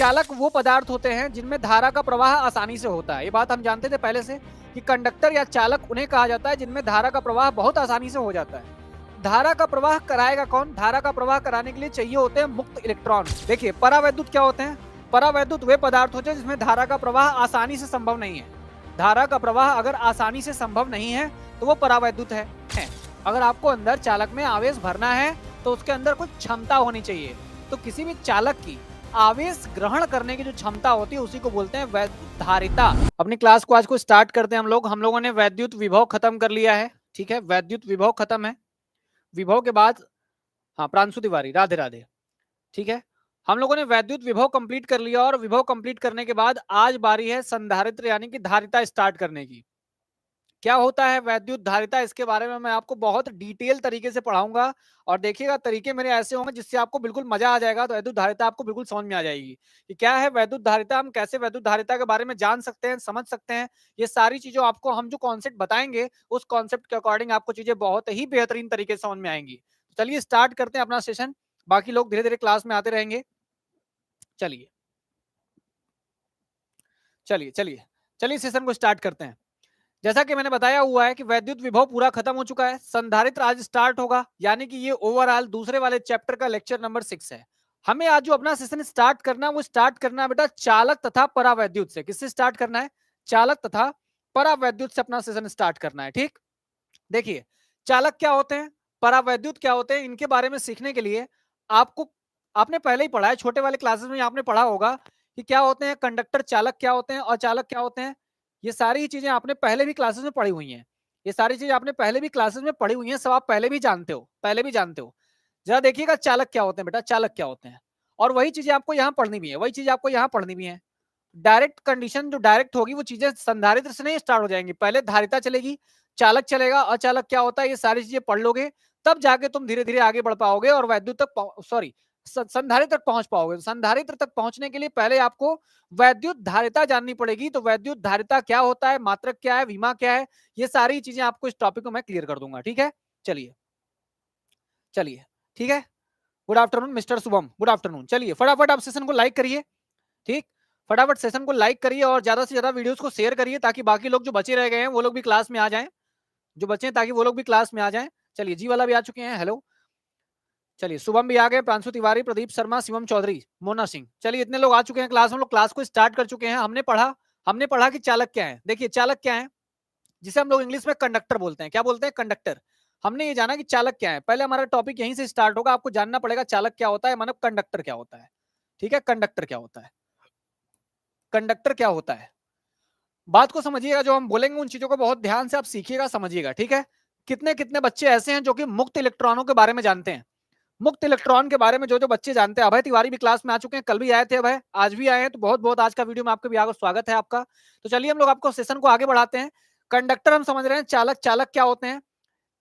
चालक वो पदार्थ होते हैं जिनमें धारा का प्रवाह आसानी से होता है। ये बात हम जानते थे पहले से कि कंडक्टर या चालक उन्हें कहा जाता है जिनमें धारा का प्रवाह बहुत आसानी से हो जाता है। धारा का प्रवाह कराएगा कौन? धारा का प्रवाह कराने के लिए चाहिए होते हैं मुक्त इलेक्ट्रॉन। देखिए, परावैद्युत क्या होते हैं? परावैद्युत वे पदार्थ होते हैं जिसमें धारा का प्रवाह आसानी से संभव नहीं है। धारा का प्रवाह अगर आसानी से संभव नहीं है तो वो परावैद्युत है। अगर आपको अंदर चालक में आवेश भरना है तो उसके अंदर कुछ क्षमता होनी चाहिए। तो किसी भी चालक की आवेश ग्रहण करने की जो क्षमता होती है उसी को बोलते हैं वैद्युतधारिता। अपनी क्लास को आज को स्टार्ट करते हैं हम लोगों ने वैद्युत विभव खत्म कर लिया है। ठीक है, वैद्युत विभव खत्म है। विभव के बाद हाँ, प्रांशु तिवारी, राधे राधे। ठीक है, हम लोगों ने वैद्युत विभव कंप्लीट कर लिया और विभव कंप्लीट करने के बाद आज बारी है संधारित्र यानी कि धारिता स्टार्ट करने की। क्या होता है वैद्युत धारिता, इसके बारे में मैं आपको बहुत डिटेल तरीके से पढ़ाऊंगा और देखिएगा तरीके मेरे ऐसे होंगे जिससे आपको बिल्कुल मजा आ जाएगा। तो वैद्युत धारिता आपको बिल्कुल समझ में आ जाएगी कि क्या है वैद्युत धारिता, हम कैसे वैद्युत धारिता के बारे में जान सकते हैं, समझ सकते हैं। ये सारी चीजों आपको हम जो कॉन्सेप्ट बताएंगे उस कॉन्सेप्ट के अकॉर्डिंग आपको चीजें बहुत ही बेहतरीन तरीके से समझ में आएंगी। तो चलिए स्टार्ट करते हैं अपना सेशन, बाकी लोग धीरे धीरे क्लास में आते रहेंगे। चलिए चलिए चलिए चलिए सेशन को स्टार्ट करते हैं। जैसा कि मैंने बताया हुआ है कि वैद्युत विभव पूरा खत्म हो चुका है, संधारित्र आज स्टार्ट होगा, यानी कि ये ओवरऑल दूसरे वाले चैप्टर का लेक्चर नंबर 6 है। हमें आज जो अपना सेशन स्टार्ट करना है वो स्टार्ट करना है बेटा चालक तथा परावैद्युत से। किससे स्टार्ट करना है? चालक तथा परावैद्युत से अपना सेशन स्टार्ट करना है। ठीक, देखिए चालक क्या होते हैं, परावैद्युत क्या होते हैं, इनके बारे में सीखने के लिए आपको आपने पहले ही पढ़ा है, छोटे वाले क्लासेस में आपने पढ़ा होगा कि क्या होते हैं कंडक्टर, चालक क्या होते हैं और चालक क्या होते हैं। ये सारी चीजें आपने पहले भी क्लासेस में पढ़ी हुई हैं। ये सारी चीजें आपने पहले भी क्लासेस में पढ़ी हुई हैं, सब आप पहले भी जानते हो, पहले भी जानते हो। जरा देखिएगा चालक क्या होते हैं बेटा, चालक क्या होते हैं, और वही चीजें आपको यहाँ पढ़नी भी है, वही चीज आपको यहाँ पढ़नी भी है। डायरेक्ट कंडीशन जो डायरेक्ट होगी वो चीजें संधारित्र से नहीं स्टार्ट हो जाएंगी, पहले धारिता चलेगी, चालक चलेगा, अचालक क्या होता है, ये सारी चीजें पढ़ लोगे तब जाके तुम धीरे धीरे आगे बढ़ पाओगे और वैद्युत तक सॉरी संधारित्र तक पहुंच पाओगे। संधारित्र तक पहुंचने के लिए पहले आपको वैद्युत धारिता जाननी पड़ेगी। तो वैद्युत धारिता क्या होता है, मात्रक क्या है, विमा क्या है, ये सारी चीजें आपको इस टॉपिक को मैं क्लियर कर दूंगा। ठीक है, चलिए चलिए ठीक है। Good afternoon mister Shubham, good afternoon. चलिए फटाफट आप सेशन को लाइक करिए। ठीक, फटाफट सेशन को लाइक करिए और ज्यादा से ज्यादा वीडियोस को शेयर करिए ताकि बाकी लोग जो बचे रह गए हैं वो लोग भी क्लास में आ जाएं, जो बचे हैं ताकि वो लोग भी क्लास में आ जाएं। चलिए जी वाला भी आ चुके हैं, हेलो। चलिए शुभम भी आ गए, प्रांशु तिवारी, प्रदीप शर्मा, शिवम चौधरी, मोना सिंह। चलिए इतने लोग आ चुके हैं क्लास में, लोग क्लास को स्टार्ट कर चुके हैं। हमने पढ़ा कि चालक क्या है। देखिए चालक क्या है, जिसे हम लोग इंग्लिश में कंडक्टर बोलते हैं। क्या बोलते हैं? कंडक्टर। हमने ये जाना कि चालक क्या है, पहले हमारा टॉपिक यहीं से स्टार्ट होगा। आपको जानना पड़ेगा चालक क्या होता है, मतलब कंडक्टर क्या होता है। ठीक है, कंडक्टर क्या होता है, कंडक्टर क्या होता है। बात को समझिएगा, जो हम बोलेंगे उन चीजों को बहुत ध्यान से आप सीखिएगा, समझिएगा। ठीक है, कितने कितने बच्चे ऐसे हैं जो कि मुक्त इलेक्ट्रॉनों के बारे में जानते हैं। मुक्त इलेक्ट्रॉन के बारे में जो जो बच्चे जानते हैं, अभय तिवारी भी क्लास में आ चुके हैं, कल भी आए थे अभय, आज भी आए हैं, तो बहुत बहुत आज का वीडियो में आपका भी आगे स्वागत है आपका। तो चलिए हम लोग आपको सेशन को आगे बढ़ाते हैं। कंडक्टर हम समझ रहे हैं, चालक, चालक क्या होते हैं?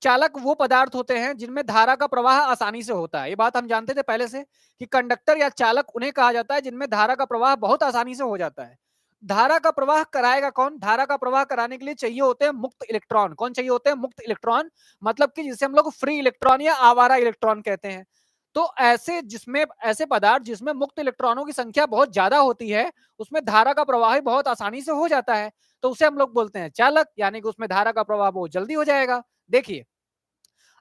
चालक वो पदार्थ होते हैं जिनमें धारा का प्रवाह आसानी से होता है। ये बात हम जानते थे पहले से कि कंडक्टर या चालक उन्हें कहा जाता है जिनमें धारा का प्रवाह बहुत आसानी से हो जाता है। धारा का प्रवाह कराएगा कौन? धारा का प्रवाह कराने के लिए चाहिए होते हैं मुक्त इलेक्ट्रॉन। कौन चाहिए होते हैं? मुक्त इलेक्ट्रॉन, मतलब कि जिसे हम लोग फ्री इलेक्ट्रॉन या आवारा इलेक्ट्रॉन कहते हैं। तो ऐसे पदार्थ जिसमें मुक्त इलेक्ट्रॉनों की संख्या बहुत ज्यादा होती है, उसमें धारा का प्रवाह भी बहुत आसानी से हो जाता है, तो उसे हम लोग बोलते हैं चालक, यानी कि उसमें धारा का प्रवाह बहुत जल्दी हो जाएगा। देखिए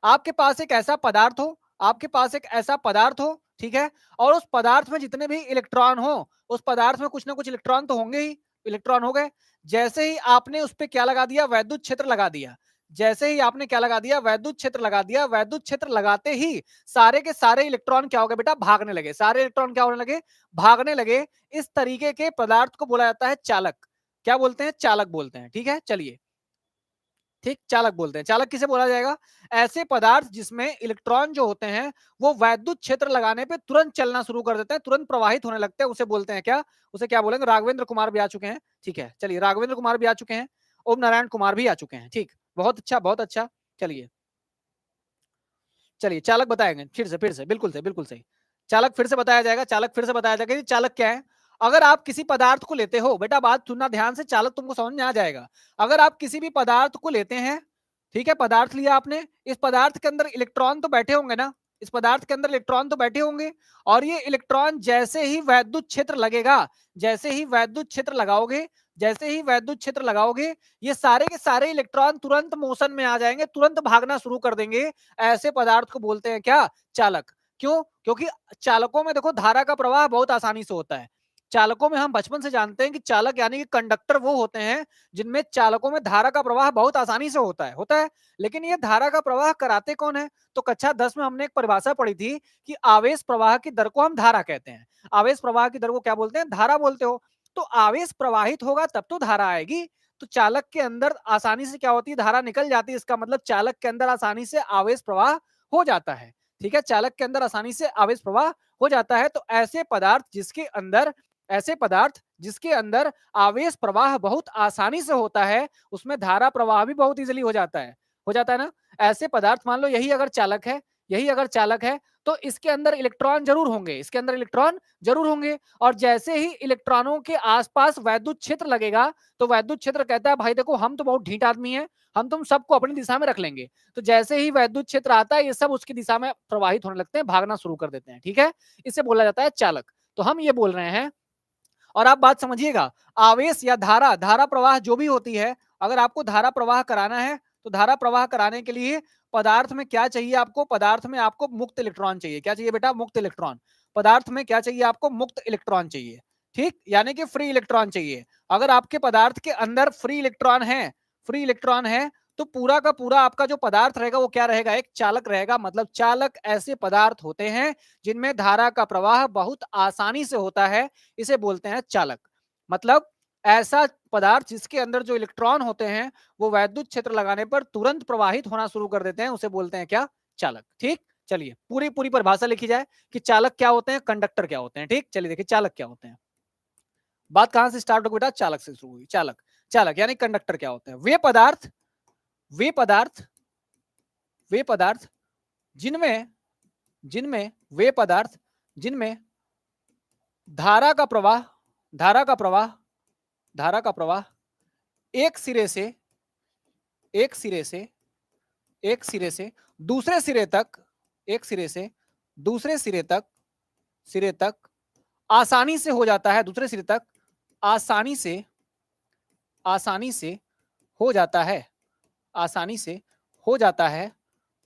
आपके पास एक ऐसा पदार्थ हो, आपके पास एक ऐसा पदार्थ हो, ठीक है, और उस पदार्थ में जितने भी इलेक्ट्रॉन हो, उस पदार्थ में कुछ ना कुछ इलेक्ट्रॉन तो होंगे ही, इलेक्ट्रॉन हो गए। जैसे ही आपने उस पर क्या लगा दिया? वैद्युत क्षेत्र लगा दिया। जैसे ही आपने क्या लगा दिया? वैद्युत क्षेत्र लगा दिया। वैद्युत क्षेत्र लगाते ही सारे के सारे इलेक्ट्रॉन क्या हो गए बेटा? भागने लगे। सारे इलेक्ट्रॉन क्या होने लगे? भागने लगे। इस तरीके के पदार्थ को बोला जाता है चालक। क्या बोलते हैं? चालक बोलते हैं। ठीक है, चलिए ठीक, चालक बोलते हैं। चालक किसे बोला जाएगा? ऐसे पदार्थ जिसमें इलेक्ट्रॉन जो होते हैं वो वैद्युत क्षेत्र लगाने पे तुरंत चलना शुरू कर देते हैं, तुरंत प्रवाहित होने लगते हैं, उसे बोलते हैं क्या? उसे क्या बोलेंगे? राघवेंद्र कुमार भी आ चुके हैं। ठीक है, चलिए राघवेंद्र कुमार भी आ चुके हैं, ओम नारायण कुमार भी आ चुके हैं। ठीक, बहुत अच्छा बहुत अच्छा। चलिए चलिए चालक बताएंगे फिर से बिल्कुल सही। चालक फिर से बताया जाएगा, चालक फिर से बताया जाएगा कि चालक क्या है। अगर आप किसी पदार्थ को लेते हो, बेटा बात सुनना ध्यान से, चालक तुमको समझ में आ जाएगा। अगर आप किसी भी पदार्थ को लेते हैं, ठीक है, पदार्थ लिया आपने, इस पदार्थ के अंदर इलेक्ट्रॉन तो बैठे होंगे ना, इस पदार्थ के अंदर इलेक्ट्रॉन तो बैठे होंगे, और ये इलेक्ट्रॉन जैसे ही वैद्युत क्षेत्र लगेगा, जैसे ही वैद्युत क्षेत्र लगाओगे, जैसे ही वैद्युत क्षेत्र लगाओगे, ये सारे के सारे इलेक्ट्रॉन तुरंत मोशन में आ जाएंगे, तुरंत भागना शुरू कर देंगे। ऐसे पदार्थ को बोलते हैं क्या? चालक। क्यों? क्योंकि चालकों में देखो धारा का प्रवाह बहुत आसानी से होता है। चालकों में हम बचपन से जानते हैं कि चालक यानी कि कंडक्टर वो होते हैं जिनमें चालकों में धारा का प्रवाह बहुत आसानी से होता है। लेकिन ये धारा का प्रवाह कराते कौन है? तो कक्षा 10 में हमने एक परिभाषा पढ़ी थी कि आवेश प्रवाह की दर को हम धारा कहते हैं। आवेश प्रवाह की दर को क्या बोलते हैं? धारा बोलते हो। तो आवेश प्रवाहित होगा तब तो धारा आएगी। तो चालक के अंदर आसानी से क्या होती है? धारा निकल जाती है। इसका मतलब चालक के अंदर आसानी से आवेश प्रवाह हो जाता है। ठीक है, चालक के अंदर आसानी से आवेश प्रवाह हो जाता है। तो ऐसे पदार्थ जिसके अंदर आवेश प्रवाह बहुत आसानी से होता है, उसमें धारा प्रवाह भी बहुत इजीली हो जाता है ना। ऐसे पदार्थ मान लो यही अगर चालक है तो इसके अंदर इलेक्ट्रॉन जरूर होंगे, इसके अंदर इलेक्ट्रॉन जरूर होंगे। और जैसे ही इलेक्ट्रॉनों के आसपास वैद्युत क्षेत्र लगेगा, तो वैद्युत क्षेत्र कहता है भाई देखो हम तो बहुत ढीठ आदमी हैं, हम तुम सबको अपनी दिशा में रख लेंगे। तो जैसे ही वैद्युत क्षेत्र आता है, ये सब उसकी दिशा में प्रवाहित होने लगते हैं, भागना शुरू कर देते हैं। ठीक है, इसे बोला जाता है चालक। तो हम ये बोल रहे हैं, और आप बात समझिएगा, आवेश या धारा प्रवाह जो भी होती है, अगर आपको धारा प्रवाह कराना है तो धारा प्रवाह कराने के लिए पदार्थ में क्या चाहिए आपको? पदार्थ में आपको मुक्त इलेक्ट्रॉन चाहिए। क्या चाहिए बेटा? मुक्त इलेक्ट्रॉन। पदार्थ में क्या चाहिए आपको? मुक्त इलेक्ट्रॉन चाहिए। ठीक, यानी कि फ्री इलेक्ट्रॉन चाहिए। अगर आपके पदार्थ के अंदर फ्री इलेक्ट्रॉन है तो पूरा का पूरा आपका जो पदार्थ रहेगा वो क्या रहेगा? एक चालक रहेगा। मतलब चालक ऐसे पदार्थ होते हैं जिनमें धारा का प्रवाह बहुत आसानी से होता है, इसे बोलते हैं चालक। मतलब ऐसा पदार्थ जिसके अंदर जो इलेक्ट्रॉन होते हैं वो वैद्युत क्षेत्र लगाने पर तुरंत प्रवाहित होना शुरू कर देते हैं, उसे बोलते हैं क्या? चालक। ठीक, चलिए पूरी पूरी परिभाषा लिखी जाए कि चालक क्या होते हैं, कंडक्टर क्या होते हैं। ठीक, चलिए देखिए चालक क्या होते हैं। बात कहां से स्टार्ट होगी बेटा? चालक से शुरू हुई। चालक, चालक यानी कंडक्टर क्या होते हैं? वे पदार्थ वे पदार्थ जिनमें जिनमें वे पदार्थ जिनमें धारा का प्रवाह धारा का प्रवाह धारा का प्रवाह एक सिरे से एक सिरे से एक सिरे से दूसरे सिरे तक एक सिरे से दूसरे सिरे तक आसानी से हो जाता है। दूसरे सिरे तक आसानी से हो जाता है आसानी से हो जाता है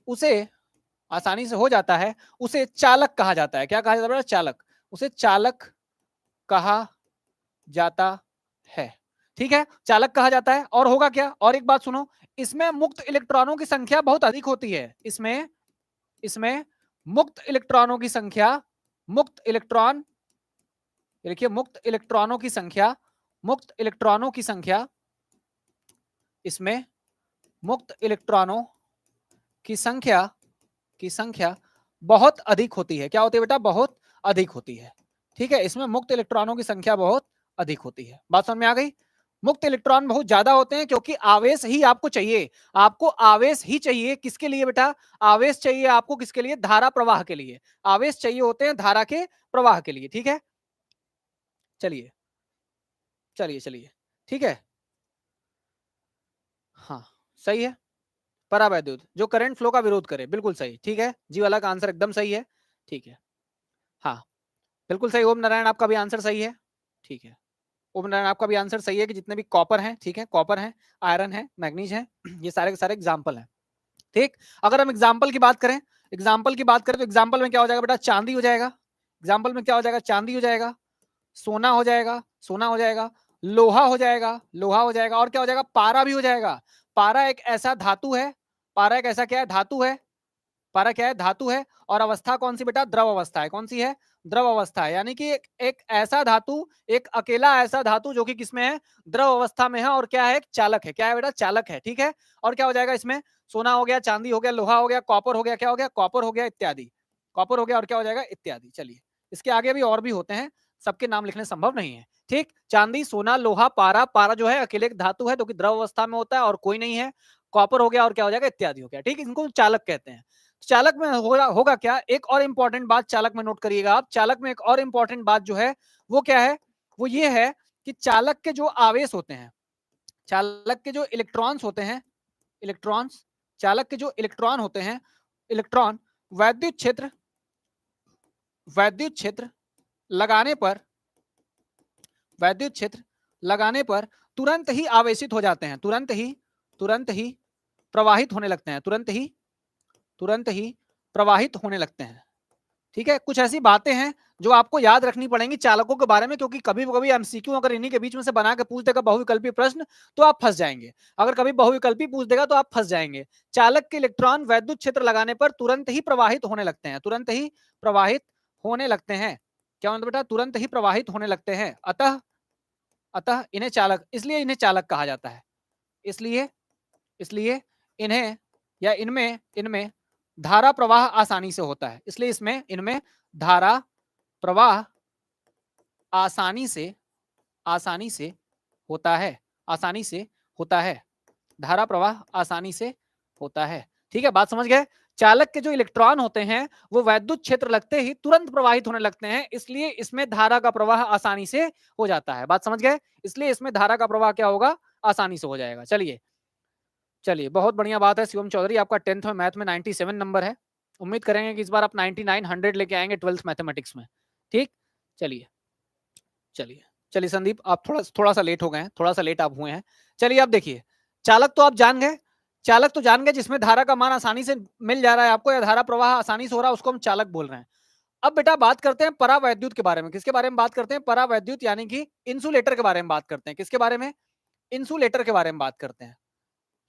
उसे आसानी से हो जाता है उसे चालक कहा जाता है। क्या कहा जाता है? चालक। उसे चालक कहा जाता है। ठीक है, चालक कहा जाता है। और होगा क्या? और एक बात सुनो, इसमें मुक्त इलेक्ट्रॉनों की संख्या बहुत अधिक होती है। इसमें मुक्त इलेक्ट्रॉनों की संख्या मुक्त इलेक्ट्रॉन देखिए मुक्त इलेक्ट्रॉनों की संख्या इसमें मुक्त इलेक्ट्रॉनों की संख्या बहुत अधिक होती है। क्या होती है बेटा? बहुत अधिक होती है। ठीक है, इसमें मुक्त इलेक्ट्रॉनों की संख्या बहुत अधिक होती है। बात समझ में आ गई? मुक्त इलेक्ट्रॉन बहुत ज्यादा होते हैं क्योंकि आवेश ही आपको चाहिए। आपको आवेश ही चाहिए किसके लिए बेटा? आवेश चाहिए आपको किसके लिए? धारा प्रवाह के लिए। आवेश चाहिए होते हैं धारा के प्रवाह के लिए। ठीक है, चलिए चलिए चलिए, ठीक है। हाँ, सही है। परावैद्युत जो करंट फ्लो का विरोध करे, बिल्कुल सही। ठीक है, जी वाला का आंसर एकदम सही है। ठीक है, हाँ बिल्कुल सही। ओम नारायण आपका भी आंसर सही है। ठीक है, ओम नारायण आपका भी आंसर सही है कि जितने भी कॉपर हैं, ठीक है, कॉपर है, आयरन है, मैग्नीज है, ये सारे के सारे एग्जाम्पल हैं। ठीक, अगर हम एग्जाम्पल की बात करें तो एग्जाम्पल में क्या हो जाएगा बेटा? चांदी हो जाएगा। एग्जाम्पल में क्या हो जाएगा? चांदी हो जाएगा, सोना हो जाएगा, लोहा हो जाएगा, और क्या हो जाएगा? पारा भी हो जाएगा। पारा एक ऐसा धातु है, पारा एक ऐसा क्या है? धातु है। पारा क्या है? धातु है। और अवस्था कौन सी बेटा? द्रव अवस्था है। कौन सी है? द्रव अवस्था है। यानी कि एक ऐसा धातु, एक अकेला ऐसा धातु जो कि किसमें है? द्रव अवस्था में है। और क्या है? चालक है। क्या है बेटा? चालक है। ठीक है, और क्या हो जाएगा इसमें? सोना हो गया, चांदी हो गया, लोहा हो गया, कॉपर हो गया, क्या हो गया? कॉपर हो गया इत्यादि। कॉपर हो गया और क्या हो जाएगा? इत्यादि। चलिए, इसके आगे भी और भी होते हैं, सबके नाम लिखने संभव नहीं है। ठीक, चांदी, सोना, लोहा, पारा। पारा जो है अकेले एक धातु है जो कि द्रव अवस्था में होता है और कोई नहीं है। कॉपर हो गया और क्या हो जाएगा? इत्यादि हो गया। ठीक, इनको चालक कहते हैं। चालक में होगा क्या? एक और इंपॉर्टेंट बात चालक में नोट करिएगा आप। चालक में एक और इंपॉर्टेंट बात जो है वो क्या है? वो ये है कि चालक के जो आवेश होते हैं, चालक के जो इलेक्ट्रॉन्स होते हैं, इलेक्ट्रॉन्स चालक के जो इलेक्ट्रॉन होते हैं, इलेक्ट्रॉन वैद्युत क्षेत्र वैद्युत क्षेत्र लगाने पर वैद्युत क्षेत्र लगाने पर तुरंत ही आवेशित हो जाते हैं, तुरंत ही प्रवाहित होने लगते हैं, तुरंत ही प्रवाहित होने लगते हैं। ठीक है, कुछ ऐसी बातें हैं जो आपको याद रखनी पड़ेंगी चालकों के बारे में, क्योंकि कभी कभी एमसीक्यू अगर इन्हीं के बीच में से बना के पूछ देगा बहुविकल्पी प्रश्न तो आप फंस जाएंगे। अगर कभी बहुविकल्पी पूछ देगा तो आप फंस जाएंगे। चालक के इलेक्ट्रॉन वैद्युत क्षेत्र लगाने पर तुरंत ही प्रवाहित होने लगते हैं, तुरंत ही प्रवाहित होने लगते हैं। क्या मतलब बेटा? तुरंत ही प्रवाहित होने लगते हैं। अतः अतः इन्हें चालक, इसलिए इन्हें चालक कहा जाता है। इसलिए इसलिए इन्हें या इनमें इनमें धारा प्रवाह आसानी से होता है, इसलिए इसमें इनमें धारा प्रवाह आसानी से आसानी से होता है, आसानी से होता है, धारा प्रवाह आसानी से होता है। ठीक है, बात समझ गए? चालक के जो इलेक्ट्रॉन होते हैं वो वैद्युत क्षेत्र लगते ही तुरंत प्रवाहित होने लगते हैं, इसलिए इसमें धारा का प्रवाह आसानी से हो जाता है। बात समझ गए? इसलिए इसमें धारा का प्रवाह क्या होगा? आसानी से हो जाएगा। चलिए चलिए, बहुत बढ़िया बात है शिवम चौधरी, आपका 10th में मैथ में 97 नंबर है। उम्मीद करेंगे कि इस बार आप 99 100 लेके आएंगे 12th मैथमेटिक्स में। ठीक, चलिए चलिए चलिए संदीप, आप थोड़ा सा लेट हो गए हैं, थोड़ा सा लेट आप हुए हैं। चलिए आप देखिए, चालक तो आप जान गए, चालक तो जान गए जिसमें धारा का मान आसानी से मिल जा रहा है आपको, या धारा प्रवाह आसानी से हो रहा है, उसको हम चालक बोल रहे हैं। अब बेटा बात करते हैं परावैद्युत के बारे में। किसके बारे में बात करते हैं? परावैद्युत यानी कि इंसुलेटर के बारे में बात करते हैं। किसके बारे में? इंसुलेटर के बारे में बात करते हैं।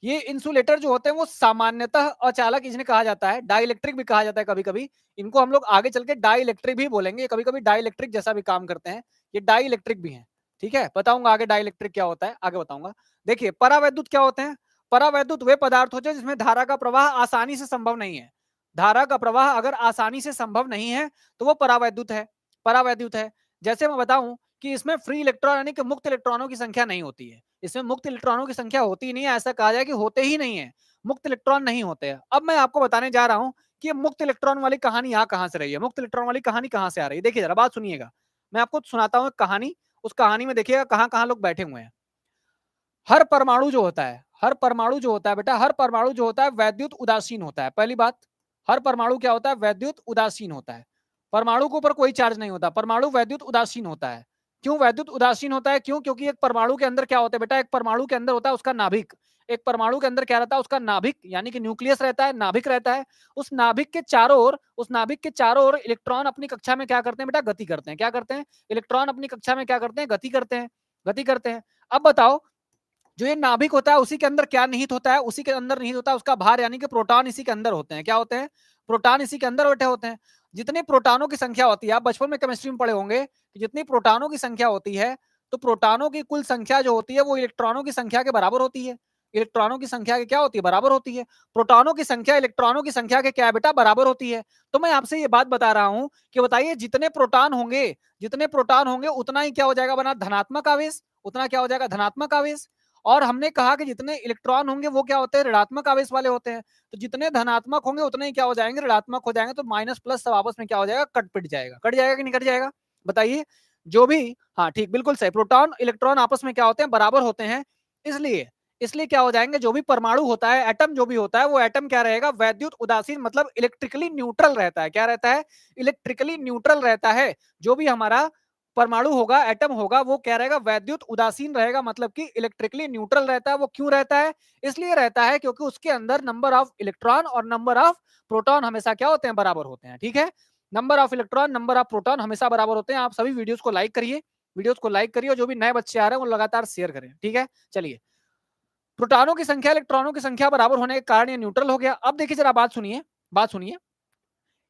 ये इंसुलेटर जो होते हैं वो सामान्यतः अचालक इन्हें कहा जाता है, डाइलेक्ट्रिक भी कहा जाता है कभी कभी। इनको हम लोग आगे चल के डाइलेक्ट्रिक भी बोलेंगे, कभी कभी डाइलेक्ट्रिक जैसा भी काम करते हैं, ये डाइलेक्ट्रिक भी हैं। ठीक है, बताऊंगा आगे डाइलेक्ट्रिक क्या होता है, आगे बताऊंगा। देखिए परावैद्युत क्या होते हैं? परावैद्युत वे पदार्थ होते हैं जिसमें धारा का प्रवाह आसानी से संभव नहीं है। धारा का प्रवाह अगर आसानी से संभव नहीं है तो वो परावैद्युत है, परावैद्युत है। जैसे मैं बताऊं कि इसमें फ्री इलेक्ट्रॉन यानी कि मुक्त इलेक्ट्रॉनों की संख्या नहीं होती है, इसमें मुक्त इलेक्ट्रॉनों की संख्या होती ही नहीं है, ऐसा कहा जाए कि होते ही नहीं है, मुक्त इलेक्ट्रॉन नहीं होते हैं। अब मैं आपको बताने जा रहा हूं कि मुक्त इलेक्ट्रॉन वाली कहानी यहाँ कहां से रही है, मुक्त इलेक्ट्रॉन वाली कहानी कहां से आ रही है। देखिए जरा बात सुनिएगा, मैं आपको सुनाता हूँ कहानी। उस कहानी में देखिएगा कहां कहां लोग बैठे हुए हैं। हर परमाणु जो होता है, हर परमाणु जो होता है बेटा, हर परमाणु जो होता है वैद्युत उदासीन होता है। पहली बात, हर परमाणु क्या होता है? वैद्युत उदासीन होता है। परमाणु के ऊपर कोई चार्ज नहीं होता, परमाणु वैद्युत उदासीन होता है। क्यों वैद्युत उदासीन होता है? क्यों? क्योंकि एक परमाणु के अंदर क्या होता है बेटा? एक परमाणु के अंदर होता है उसका नाभिक। एक परमाणु के अंदर क्या रहता है? उसका नाभिक यानी कि न्यूक्लियस रहता है, नाभिक रहता है। उस नाभिक के चारों ओर, उस नाभिक के चारों ओर इलेक्ट्रॉन अपनी कक्षा में क्या करते हैं बेटा? गति करते हैं। क्या करते हैं? इलेक्ट्रॉन अपनी कक्षा में क्या करते हैं? गति करते हैं, गति करते हैं। अब बताओ, जो ये नाभिक होता है उसी के अंदर क्या निहित होता है? उसी के अंदर निहित होता है उसका भार, यानी कि प्रोटॉन इसी के अंदर होते हैं। क्या होते हैं? प्रोटॉन इसी के अंदर बैठे होते हैं। जितने प्रोटॉनों की संख्या होती है, आप बचपन में केमिस्ट्री में पढ़े होंगे कि जितनी प्रोटॉनों की संख्या होती है तो प्रोटॉनों की कुल संख्या जो होती है वो इलेक्ट्रॉनों की संख्या के बराबर होती है। इलेक्ट्रॉनों की संख्या के क्या होती है? बराबर होती है। प्रोटॉनों की संख्या इलेक्ट्रॉनों की संख्या के क्या है बेटा? बराबर होती है। तो मैं आपसे ये बात बता रहा हूं कि बताइए जितने प्रोटॉन होंगे, जितने प्रोटॉन होंगे उतना ही क्या हो जाएगा बना? धनात्मक आवेश। उतना क्या हो जाएगा? धनात्मक आवेश। और हमने कहा कि जितने इलेक्ट्रॉन होंगे वो क्या होते हैं? ऋणात्मक आवेश वाले होते हैं। तो जितने धनात्मक होंगे उतने ही क्या हो जाएंगे? ऋणात्मक हो जाएंगे। तो माइनस प्लस सब आपस में क्या हो जाएगा? कट पिट जाएगा। कट जाएगा कि नहीं कट जाएगा? बताइए। जो भी, हाँ ठीक, बिल्कुल सही, प्रोटॉन इलेक्ट्रॉन आपस में क्या होते हैं? बराबर होते हैं। इसलिए इसलिए क्या हो जाएंगे? जो भी परमाणु होता है, एटम जो भी होता है, वो एटम क्या रहेगा? वैद्युत उदासीन, मतलब इलेक्ट्रिकली न्यूट्रल रहता है। क्या रहता है? इलेक्ट्रिकली न्यूट्रल रहता है। जो भी हमारा परमाणु होगा, एटम होगा, वो क्या रहेगा? वैद्युत उदासीन रहेगा, मतलब कि इलेक्ट्रिकली न्यूट्रल रहता है। वो क्यों रहता है? इसलिए रहता है क्योंकि उसके अंदर नंबर ऑफ इलेक्ट्रॉन और नंबर ऑफ प्रोटॉन हमेशा क्या होते हैं? बराबर होते हैं। ठीक है, number of electron, number of proton हमेशा बराबर होते हैं। आप सभी वीडियोस को लाइक करिए, वीडियोस को लाइक करिए, और जो भी नए बच्चे आ रहे हैं वो लगातार शेयर करें। ठीक है, चलिए। प्रोटॉनों की संख्या इलेक्ट्रॉनों की संख्या बराबर होने के कारण ये न्यूट्रल हो गया। अब देखिए जरा बात सुनिए, बात सुनिए।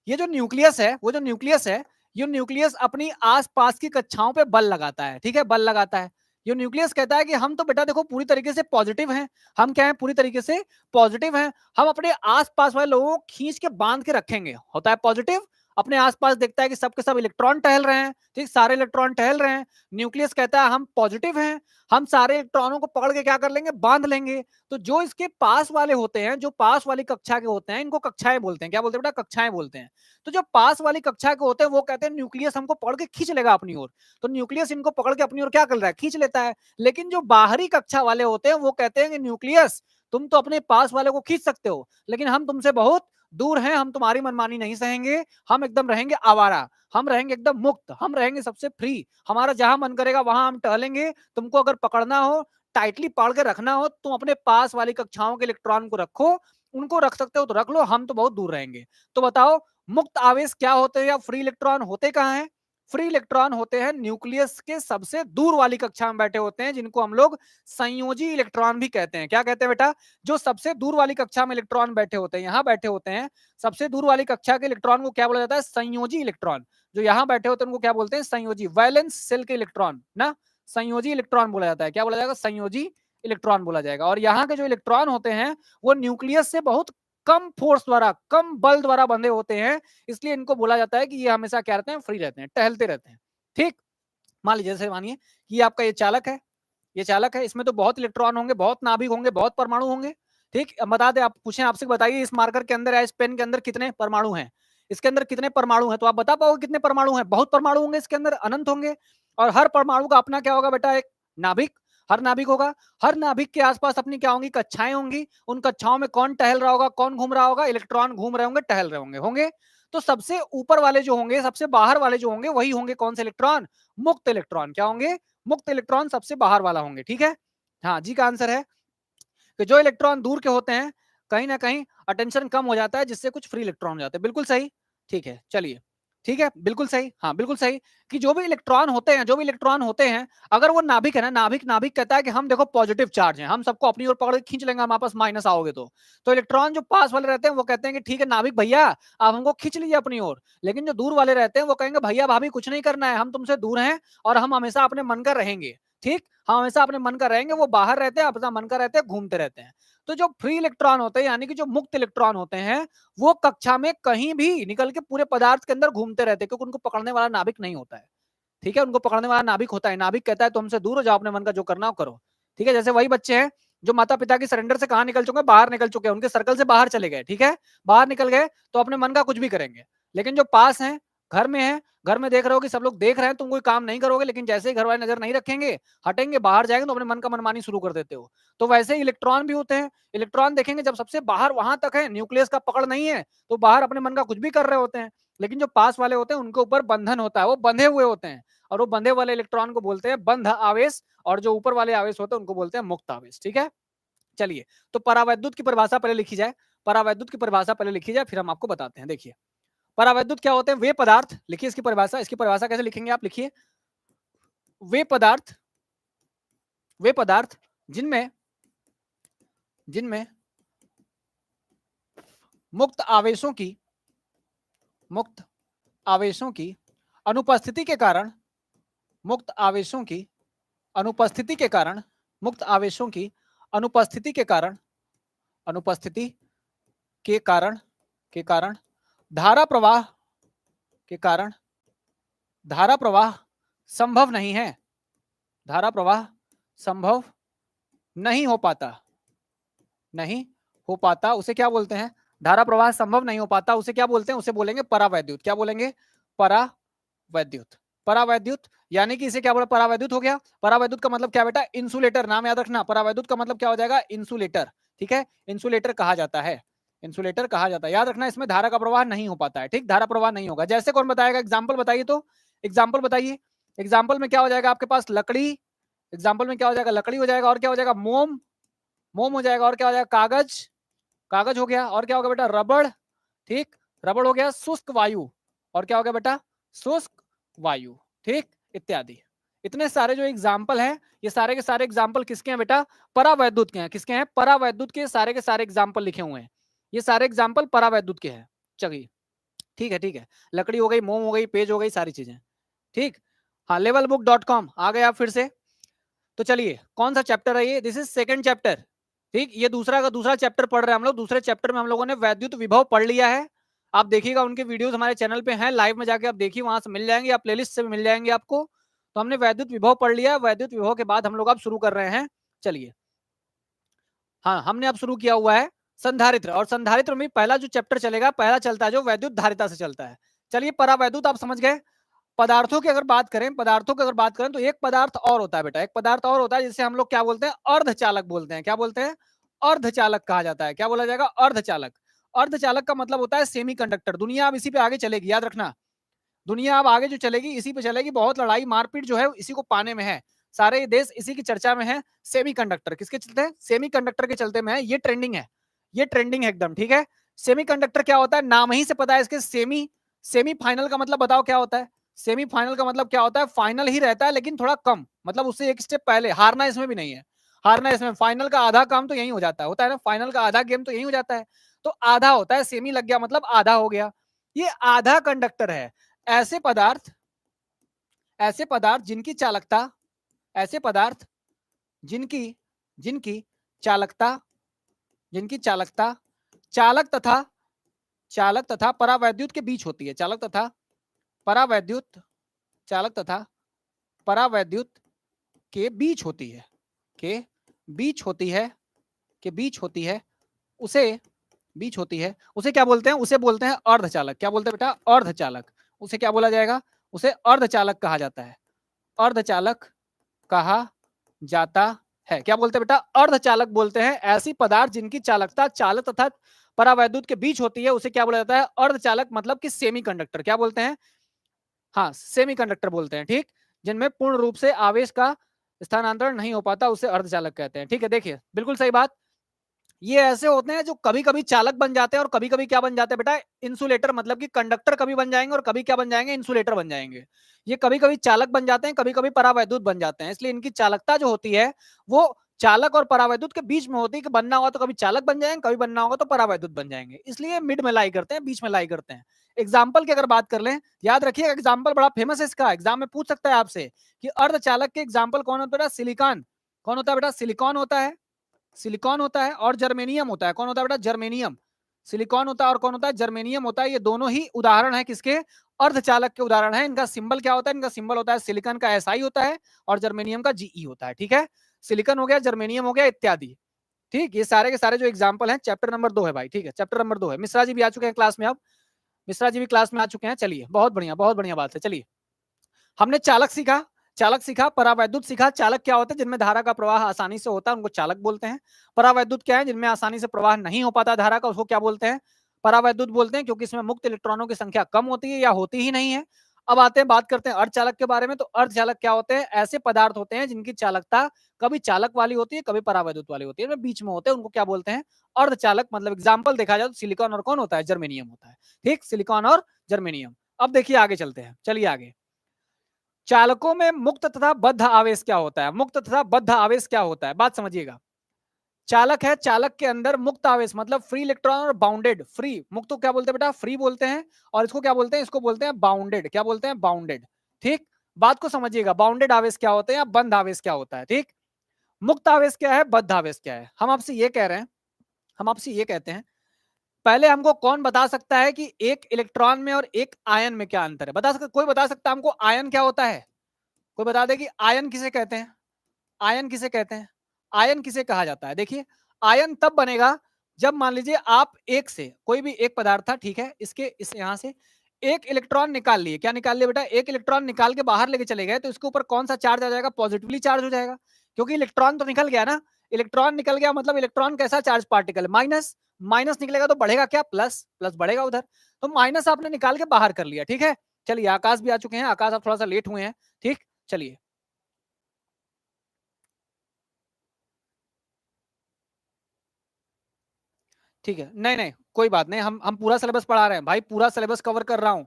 ये जो न्यूक्लियस है, वो जो न्यूक्लियस है, ये न्यूक्लियस अपनी आसपास की कक्षाओं पे बल लगाता है। ठीक है, बल लगाता है। ये न्यूक्लियस कहता है कि हम तो बेटा देखो पूरी तरीके से पॉजिटिव हैं। हम क्या हैं? पूरी तरीके से पॉजिटिव हैं। हम अपने आसपास वाले लोगों को खींच के बांध के रखेंगे। होता है पॉजिटिव, अपने आसपास देखता है कि सब के सब इलेक्ट्रॉन टहल रहे हैं, ठीक, सारे इलेक्ट्रॉन टहल रहे हैं। न्यूक्लियस कहता है हम पॉजिटिव हैं, हम सारे इलेक्ट्रॉनों को पकड़ के क्या कर लेंगे? बांध लेंगे। तो जो इसके पास वाले होते हैं, जो पास वाली कक्षा के होते हैं, इनको कक्षाएं बोलते हैं। क्या बोलते हैं बेटा? कक्षाएं बोलते हैं। तो जो पास वाली कक्षा के होते हैं वो कहते हैं न्यूक्लियस हमको पकड़ के खींच लेगा अपनी ओर। तो न्यूक्लियस इनको पकड़ के अपनी ओर क्या कर रहा है? खींच लेता है। लेकिन जो बाहरी कक्षा वाले होते हैं वो कहते हैं कि न्यूक्लियस तुम तो अपने पास वाले को खींच सकते हो, लेकिन हम तुमसे बहुत दूर हैं, हम तुम्हारी मनमानी नहीं सहेंगे, हम एकदम रहेंगे आवारा, हम रहेंगे एकदम मुक्त, हम रहेंगे सबसे फ्री, हमारा जहां मन करेगा वहां हम टहलेंगे। तुमको अगर पकड़ना हो, टाइटली पकड़ के रखना हो, तुम अपने पास वाली कक्षाओं के इलेक्ट्रॉन को रखो, उनको रख सकते हो तो रख लो, हम तो बहुत दूर रहेंगे। तो बताओ मुक्त आवेश क्या होते हैं या फ्री इलेक्ट्रॉन होते कहाँ हैं? फ्री इलेक्ट्रॉन होते हैं न्यूक्लियस के सबसे दूर वाली कक्षा में बैठे होते हैं, जिनको हम लोग संयोजी इलेक्ट्रॉन भी कहते हैं। क्या कहते हैं बेटा? जो सबसे दूर वाली कक्षा में इलेक्ट्रॉन बैठे होते हैं, यहाँ बैठे होते हैं, सबसे दूर वाली कक्षा के इलेक्ट्रॉन को क्या बोला जाता है? संयोजी इलेक्ट्रॉन। जो यहाँ बैठे होते हैं उनको क्या बोलते हैं? संयोजी। वैलेंस शेल के इलेक्ट्रॉन ना संयोजी इलेक्ट्रॉन बोला जाता है। क्या बोला जाएगा? संयोजी इलेक्ट्रॉन बोला जाएगा। और यहाँ के जो इलेक्ट्रॉन होते हैं वो न्यूक्लियस से बहुत कम फोर्स द्वारा, कम बल द्वारा बंधे होते हैं, इसलिए इनको बोला जाता है कि ये हमेशा क्या रहते हैं? फ्री रहते हैं, टहलते रहते हैं। ठीक, मान लीजिए जैसे मानिए कि आपका ये चालक है, ये चालक है, इसमें तो बहुत इलेक्ट्रॉन होंगे, बहुत नाभिक होंगे, बहुत परमाणु होंगे। ठीक, अब बता दे, आप पूछें आपसे, बताइए इस मार्कर के अंदर या इस पेन के अंदर कितने परमाणु हैं? इसके अंदर कितने परमाणु हैं? तो आप बता पाओगे कितने परमाणु हैं? बहुत परमाणु होंगे इसके अंदर, अनंत होंगे। और हर परमाणु का अपना क्या होगा बेटा? एक नाभिक। हर नाभिक होगा, हर नाभिक के आसपास अपनी क्या होंगी? कक्षाएं होंगी। उन कक्षाओं में कौन टहल रहा होगा? कौन घूम रहा होगा? इलेक्ट्रॉन घूम रहे होंगे, टहल रहे होंगे होंगे तो सबसे ऊपर वाले जो होंगे, सबसे बाहर वाले जो होंगे, वही होंगे कौन से इलेक्ट्रॉन? मुक्त इलेक्ट्रॉन। क्या होंगे? मुक्त इलेक्ट्रॉन सबसे बाहर वाला होंगे। ठीक है, हाँ जी का आंसर है कि जो इलेक्ट्रॉन दूर के होते हैं, कहीं ना कहीं अटेंशन कम हो जाता है, जिससे कुछ फ्री इलेक्ट्रॉन हो जाते हैं। बिल्कुल सही। ठीक है, चलिए, ठीक है, बिल्कुल सही, हाँ बिल्कुल सही। कि जो भी इलेक्ट्रॉन होते हैं, जो भी इलेक्ट्रॉन होते हैं, अगर वो नाभिक है ना, नाभिक नाभिक कहता है कि हम देखो पॉजिटिव चार्ज है, हम सबको अपनी ओर पकड़ के खींच लेंगे, हमारे पास माइनस आओगे तो इलेक्ट्रॉन जो पास वाले रहते हैं वो कहते हैं कि ठीक है नाभिक भैया, आप हमको खींच लीजिए अपनी ओर। लेकिन जो दूर वाले रहते हैं वो कहेंगे भैया भाभी कुछ नहीं करना है, हम तुमसे दूर हैं और हम हमेशा अपने मन का रहेंगे। ठीक, हम हमेशा अपने मन का रहेंगे, वो बाहर रहते हैं, अपना मन का रहते हैं, घूमते रहते हैं। तो जो फ्री इलेक्ट्रॉन होते हैं, यानी कि जो मुक्त इलेक्ट्रॉन होते हैं, वो कक्षा में कहीं भी निकल के पूरे पदार्थ के अंदर घूमते रहते हैं, क्योंकि उनको पकड़ने वाला नाभिक नहीं होता है। ठीक है, उनको पकड़ने वाला नाभिक होता है, नाभिक कहता है तो हमसे दूर हो जाओ, अपने मन का जो करना हो करो। ठीक है, जैसे वही बच्चे हैं जो माता पिता की सरेंडर से कहां निकल चुके हैं? बाहर निकल चुके हैं, उनके सर्कल से बाहर चले गए। ठीक है, बाहर निकल गए तो अपने मन का कुछ भी करेंगे। लेकिन जो पास है, घर में है, घर में देख रहे हो कि सब लोग देख रहे हैं, तुम कोई काम नहीं करोगे, लेकिन जैसे ही घर वाले नजर नहीं रखेंगे, हटेंगे, बाहर जाएंगे, तो अपने मन का मनमानी शुरू कर देते हो। तो वैसे ही इलेक्ट्रॉन भी होते हैं। इलेक्ट्रॉन देखेंगे जब सबसे बाहर वहां तक है, न्यूक्लियस का पकड़ नहीं है, तो बाहर अपने मन का कुछ भी कर रहे होते हैं। लेकिन जो पास वाले होते हैं उनके ऊपर बंधन होता है, वो बंधे हुए होते हैं, और वो बंधे वाले इलेक्ट्रॉन को बोलते हैं बंध आवेश, और जो ऊपर वाले आवेश होते हैं उनको बोलते हैं मुक्त आवेश। ठीक है, चलिए, तो परावैद्युत की परिभाषा पहले लिखी जाए। परावैद्युत की परिभाषा पहले लिखी जाए, फिर हम आपको बताते हैं। देखिए, परावैद्युत क्या होते हैं? वे पदार्थ, लिखिए इसकी परिभाषा। इसकी परिभाषा कैसे लिखेंगे आप? लिखिए, वे पदार्थ, वे पदार्थ जिनमें जिनमें मुक्त आवेशों की, मुक्त आवेशों की अनुपस्थिति के कारण, मुक्त आवेशों की अनुपस्थिति के कारण, मुक्त आवेशों की अनुपस्थिति के कारण, अनुपस्थिति के कारण, के कारण धारा प्रवाह, के कारण धारा प्रवाह संभव नहीं है, धारा प्रवाह संभव नहीं हो पाता, नहीं हो पाता, उसे क्या बोलते हैं? धारा प्रवाह संभव नहीं हो पाता, उसे क्या बोलते हैं? उसे बोलेंगे परावैद्युत। क्या बोलेंगे? परावैद्युत। परावैद्युत यानी कि इसे क्या बोला? परावैद्युत हो गया। परावैद्युत का मतलब क्या बेटा? इंसुलेटर। नाम याद रखना, परावैद्युत का मतलब क्या हो जाएगा? इंसुलेटर। ठीक है, इंसुलेटर कहा जाता है, इंसुलेटर कहा जाता है। याद रखना, इसमें धारा का प्रवाह नहीं हो पाता है। ठीक, धारा प्रवाह नहीं होगा। जैसे कौन बताएगा? एग्जाम्पल बताइए, तो एग्जाम्पल बताइए। एग्जाम्पल में क्या हो जाएगा आपके पास? लकड़ी। एग्जाम्पल में क्या हो जाएगा? लकड़ी हो जाएगा। और क्या हो जाएगा? मोम, मोम हो जाएगा। और क्या हो जाएगा? कागज, कागज हो गया। और क्या होगा बेटा? रबड़। ठीक, रबड़ हो गया। शुष्क वायु, और क्या हो गया बेटा? शुष्क वायु। ठीक, इत्यादि। इतने सारे जो एग्जाम्पल हैं, ये सारे के सारे एग्जाम्पल किसके हैं बेटा? परावैद्युत के हैं। किसके हैं? परावैद्युत के सारे के सारे एग्जाम्पल लिखे हुए हैं। ये सारे एग्जाम्पल परावैद्युत के हैं। चलिए, ठीक है, ठीक है। लकड़ी हो गई, मोम हो गई, पेज हो गई, सारी चीजें। ठीक, हाँ, levelbook.com आ गए आप फिर से। तो चलिए, कौन सा चैप्टर है ये? This is second chapter. ठीक, ये दूसरा का दूसरा चैप्टर पढ़ रहे हैं हम लोग। दूसरे चैप्टर में हम लोगों ने वैद्युत विभव पढ़ लिया है। आप देखिएगा, उनके वीडियोस हमारे चैनल पे हैं, लाइव में जाके आप देखिए, वहां से मिल जाएंगे, आप प्लेलिस्ट से भी मिल जाएंगे आपको। तो हमने वैद्युत विभव पढ़ लिया। वैद्युत विभव के बाद हम लोग अब शुरू कर रहे हैं। चलिए, हाँ, हमने अब शुरू किया हुआ है संधारित्र, और संधारित्र में पहला जो चैप्टर चलेगा, पहला चलता है जो वैद्युत धारिता से चलता है। चलिए, परावैद्युत आप समझ गए। पदार्थों की अगर बात करें, पदार्थों की अगर बात करें, तो एक पदार्थ और होता है बेटा, एक पदार्थ और होता है जिसे हम लोग क्या बोलते हैं? अर्धचालक बोलते हैं। क्या बोलते हैं? अर्धचालक कहा जाता है। क्या बोला जाएगा? अर्धचालक। अर्धचालक का मतलब होता है सेमीकंडक्टर। दुनिया अब इसी पे आगे चलेगी, याद रखना, दुनिया अब आगे जो चलेगी इसी पे चलेगी। बहुत लड़ाई मारपीट जो है इसी को पाने में है, सारे देश इसी की चर्चा में है। सेमीकंडक्टर किसके चलते हैं? सेमीकंडक्टर के चलते में है, ये ट्रेंडिंग है, ये ट्रेंडिंग है एकदम, ठीक है। सेमीकंडक्टर क्या होता है? नाम ही से पता है इसके, सेमी, सेमीफाइनल का मतलब बताओ क्या होता है? सेमीफाइनल का मतलब क्या होता है? फाइनल ही रहता है लेकिन थोड़ा कम, मतलब उससे एक स्टेप पहले। हारना इसमें भी नहीं है, हारना इसमें, फाइनल का आधा काम तो यही हो जाता है, होता है ना, फाइनल का आधा गेम तो यही हो जाता है। तो आधा होता है, सेमी लग गया मतलब आधा हो गया, ये आधा कंडक्टर है। ऐसे पदार्थ, ऐसे पदार्थ जिनकी चालकता, ऐसे पदार्थ जिनकी जिनकी चालकता, जिनकी चालकता चालक तथा, चालक तथा परावैद्युत के बीच होती है, चालक तथा परावैद्युत, चालक तथा परावैद्युत के बीच होती है, के बीच होती है, के बीच होती है, उसे, बीच होती है, उसे क्या बोलते हैं? उसे बोलते हैं अर्धचालक। क्या बोलते हैं बेटा? अर्धचालक। उसे क्या बोला जाएगा? उसे अर्धचालक कहा जाता है, अर्धचालक कहा जाता है। क्या बोलते हैं बेटा? अर्धचालक बोलते हैं ऐसी पदार्थ जिनकी चालकता चालक तथा परावैद्युत के बीच होती है, उसे क्या बोला जाता है? अर्धचालक, मतलब कि सेमीकंडक्टर। क्या बोलते हैं? हाँ, सेमीकंडक्टर बोलते हैं, ठीक। जिनमें पूर्ण रूप से आवेश का स्थानांतरण नहीं हो पाता, उसे अर्धचालक कहते हैं, ठीक है। देखिए बिल्कुल सही बात, ये ऐसे होते हैं जो कभी कभी चालक बन जाते हैं और कभी कभी क्या बन जाते हैं बेटा? इंसुलेटर, मतलब कि कंडक्टर कभी बन जाएंगे और कभी क्या बन जाएंगे? इंसुलेटर बन जाएंगे। ये कभी कभी चालक बन जाते हैं, कभी कभी परावैद्युत बन जाते हैं, इसलिए इनकी चालकता जो होती है वो चालक और परावैद्युत के बीच में होती है, कि बनना होगा तो कभी चालक बन जाएंगे, कभी बनना होगा तो परावैद्युत बन जाएंगे, इसलिए मिड में लाई करते हैं, बीच में लाई करते हैं। एग्जाम्पल की अगर बात कर लें, याद रखिए एग्जाम्पल बड़ा फेमस है इसका, एग्जाम में पूछ सकता है आपसे कि अर्धचालक के एग्जाम्पल कौन होता है? सिलिकॉन। कौन होता है बेटा? सिलिकॉन होता है, सिलिकॉन होता है, और जर्मेनियम होता है। कौन होता है बेटा? जर्मेनियम। सिलिकॉन होता है और कौन होता है? जर्मेनियम होता है। ये दोनों ही उदाहरण है किसके? अर्धचालक के उदाहरण है। इनका सिंबल क्या होता है? इनका सिंबल होता है सिलिकॉन का SI होता है और जर्मेनियम का GE होता है, ठीक है। सिलिकॉन हो गया, जर्मेनियम हो गया, इत्यादि, ठीक। ये सारे के सारे जो एग्जाम्पल हैं, चैप्टर नंबर 2 है भाई, ठीक है, चैप्टर नंबर 2 है। मिश्रा जी भी आ चुके हैं क्लास में, अब मिश्रा जी भी क्लास में आ चुके हैं। चलिए बहुत बढ़िया बात है। चलिए हमने चालक सीखा, चालक सीखा, परावैद्युत सीखा। चालक क्या होते हैं? जिनमें धारा का प्रवाह आसानी से होता है, उनको चालक बोलते हैं। परावैद्युत क्या है? जिनमें आसानी से प्रवाह नहीं हो पाता धारा का, उसको क्या बोलते हैं? परावैद्युत बोलते हैं, क्योंकि इसमें मुक्त इलेक्ट्रॉनों की संख्या कम होती है या होती ही नहीं है। अब आते हैं, बात करते हैं अर्धचालक के बारे में। तो अर्धचालक क्या होते हैं? ऐसे पदार्थ होते हैं जिनकी चालकता कभी चालक वाली होती है, कभी परावैद्युत वाली होती है, बीच में होते हैं, उनको क्या बोलते हैं? अर्धचालक। मतलब एग्जाम्पल देखा जाए तो सिलिकॉन और कौन होता है? जर्मेनियम होता है, ठीक, सिलिकॉन और जर्मेनियम। अब देखिए आगे चलते हैं, चलिए आगे। चालकों में मुक्त तथा बद्ध आवेश क्या होता है? मुक्त तथा बद्ध आवेश क्या होता है? बात समझिएगा। चालक है, चालक के अंदर मुक्त आवेश मतलब फ्री इलेक्ट्रॉन और बाउंडेड। फ्री, मुक्त को क्या बोलते हैं बेटा? फ्री बोलते हैं। और इसको क्या बोलते हैं? इसको बोलते हैं बाउंडेड। क्या बोलते हैं? बाउंडेड, ठीक। बात को समझिएगा, बाउंडेड आवेश क्या होते हैं या बंद आवेश क्या होता है, ठीक। मुक्त आवेश क्या है, बद्ध आवेश क्या है? हम आपसे ये कह रहे हैं, हम आपसे ये कहते हैं, पहले हमको कौन बता सकता है कि एक इलेक्ट्रॉन में और एक आयन में क्या अंतर है? बता सकता, कोई बता सकता है हमको आयन क्या होता है? कोई बता दे कि आयन किसे कहते हैं? आयन किसे कहते हैं? आयन किसे कहा जाता है? देखिए, आयन तब बनेगा जब मान लीजिए आप एक से, कोई भी एक पदार्थ था, ठीक है, इसके इस यहां से एक इलेक्ट्रॉन निकाल लिए। क्या निकाल लिए बेटा? एक इलेक्ट्रॉन निकाल के बाहर लेके चले गए, तो इसके ऊपर कौन सा चार्ज आ जाएगा? पॉजिटिवली चार्ज हो जाएगा, क्योंकि इलेक्ट्रॉन तो निकल गया ना। इलेक्ट्रॉन निकल गया मतलब इलेक्ट्रॉन कैसा चार्ज पार्टिकल? माइनस। माइनस निकलेगा तो बढ़ेगा क्या? प्लस। प्लस बढ़ेगा उधर, तो माइनस आपने निकाल के बाहर कर लिया, ठीक है। चलिए आकाश भी आ चुके हैं, आकाश आप थोड़ा सा लेट हुए हैं, ठीक। चलिए ठीक है, नहीं नहीं कोई बात नहीं, हम पूरा सिलेबस पढ़ा रहे हैं भाई, पूरा सिलेबस कवर कर रहा हूँ।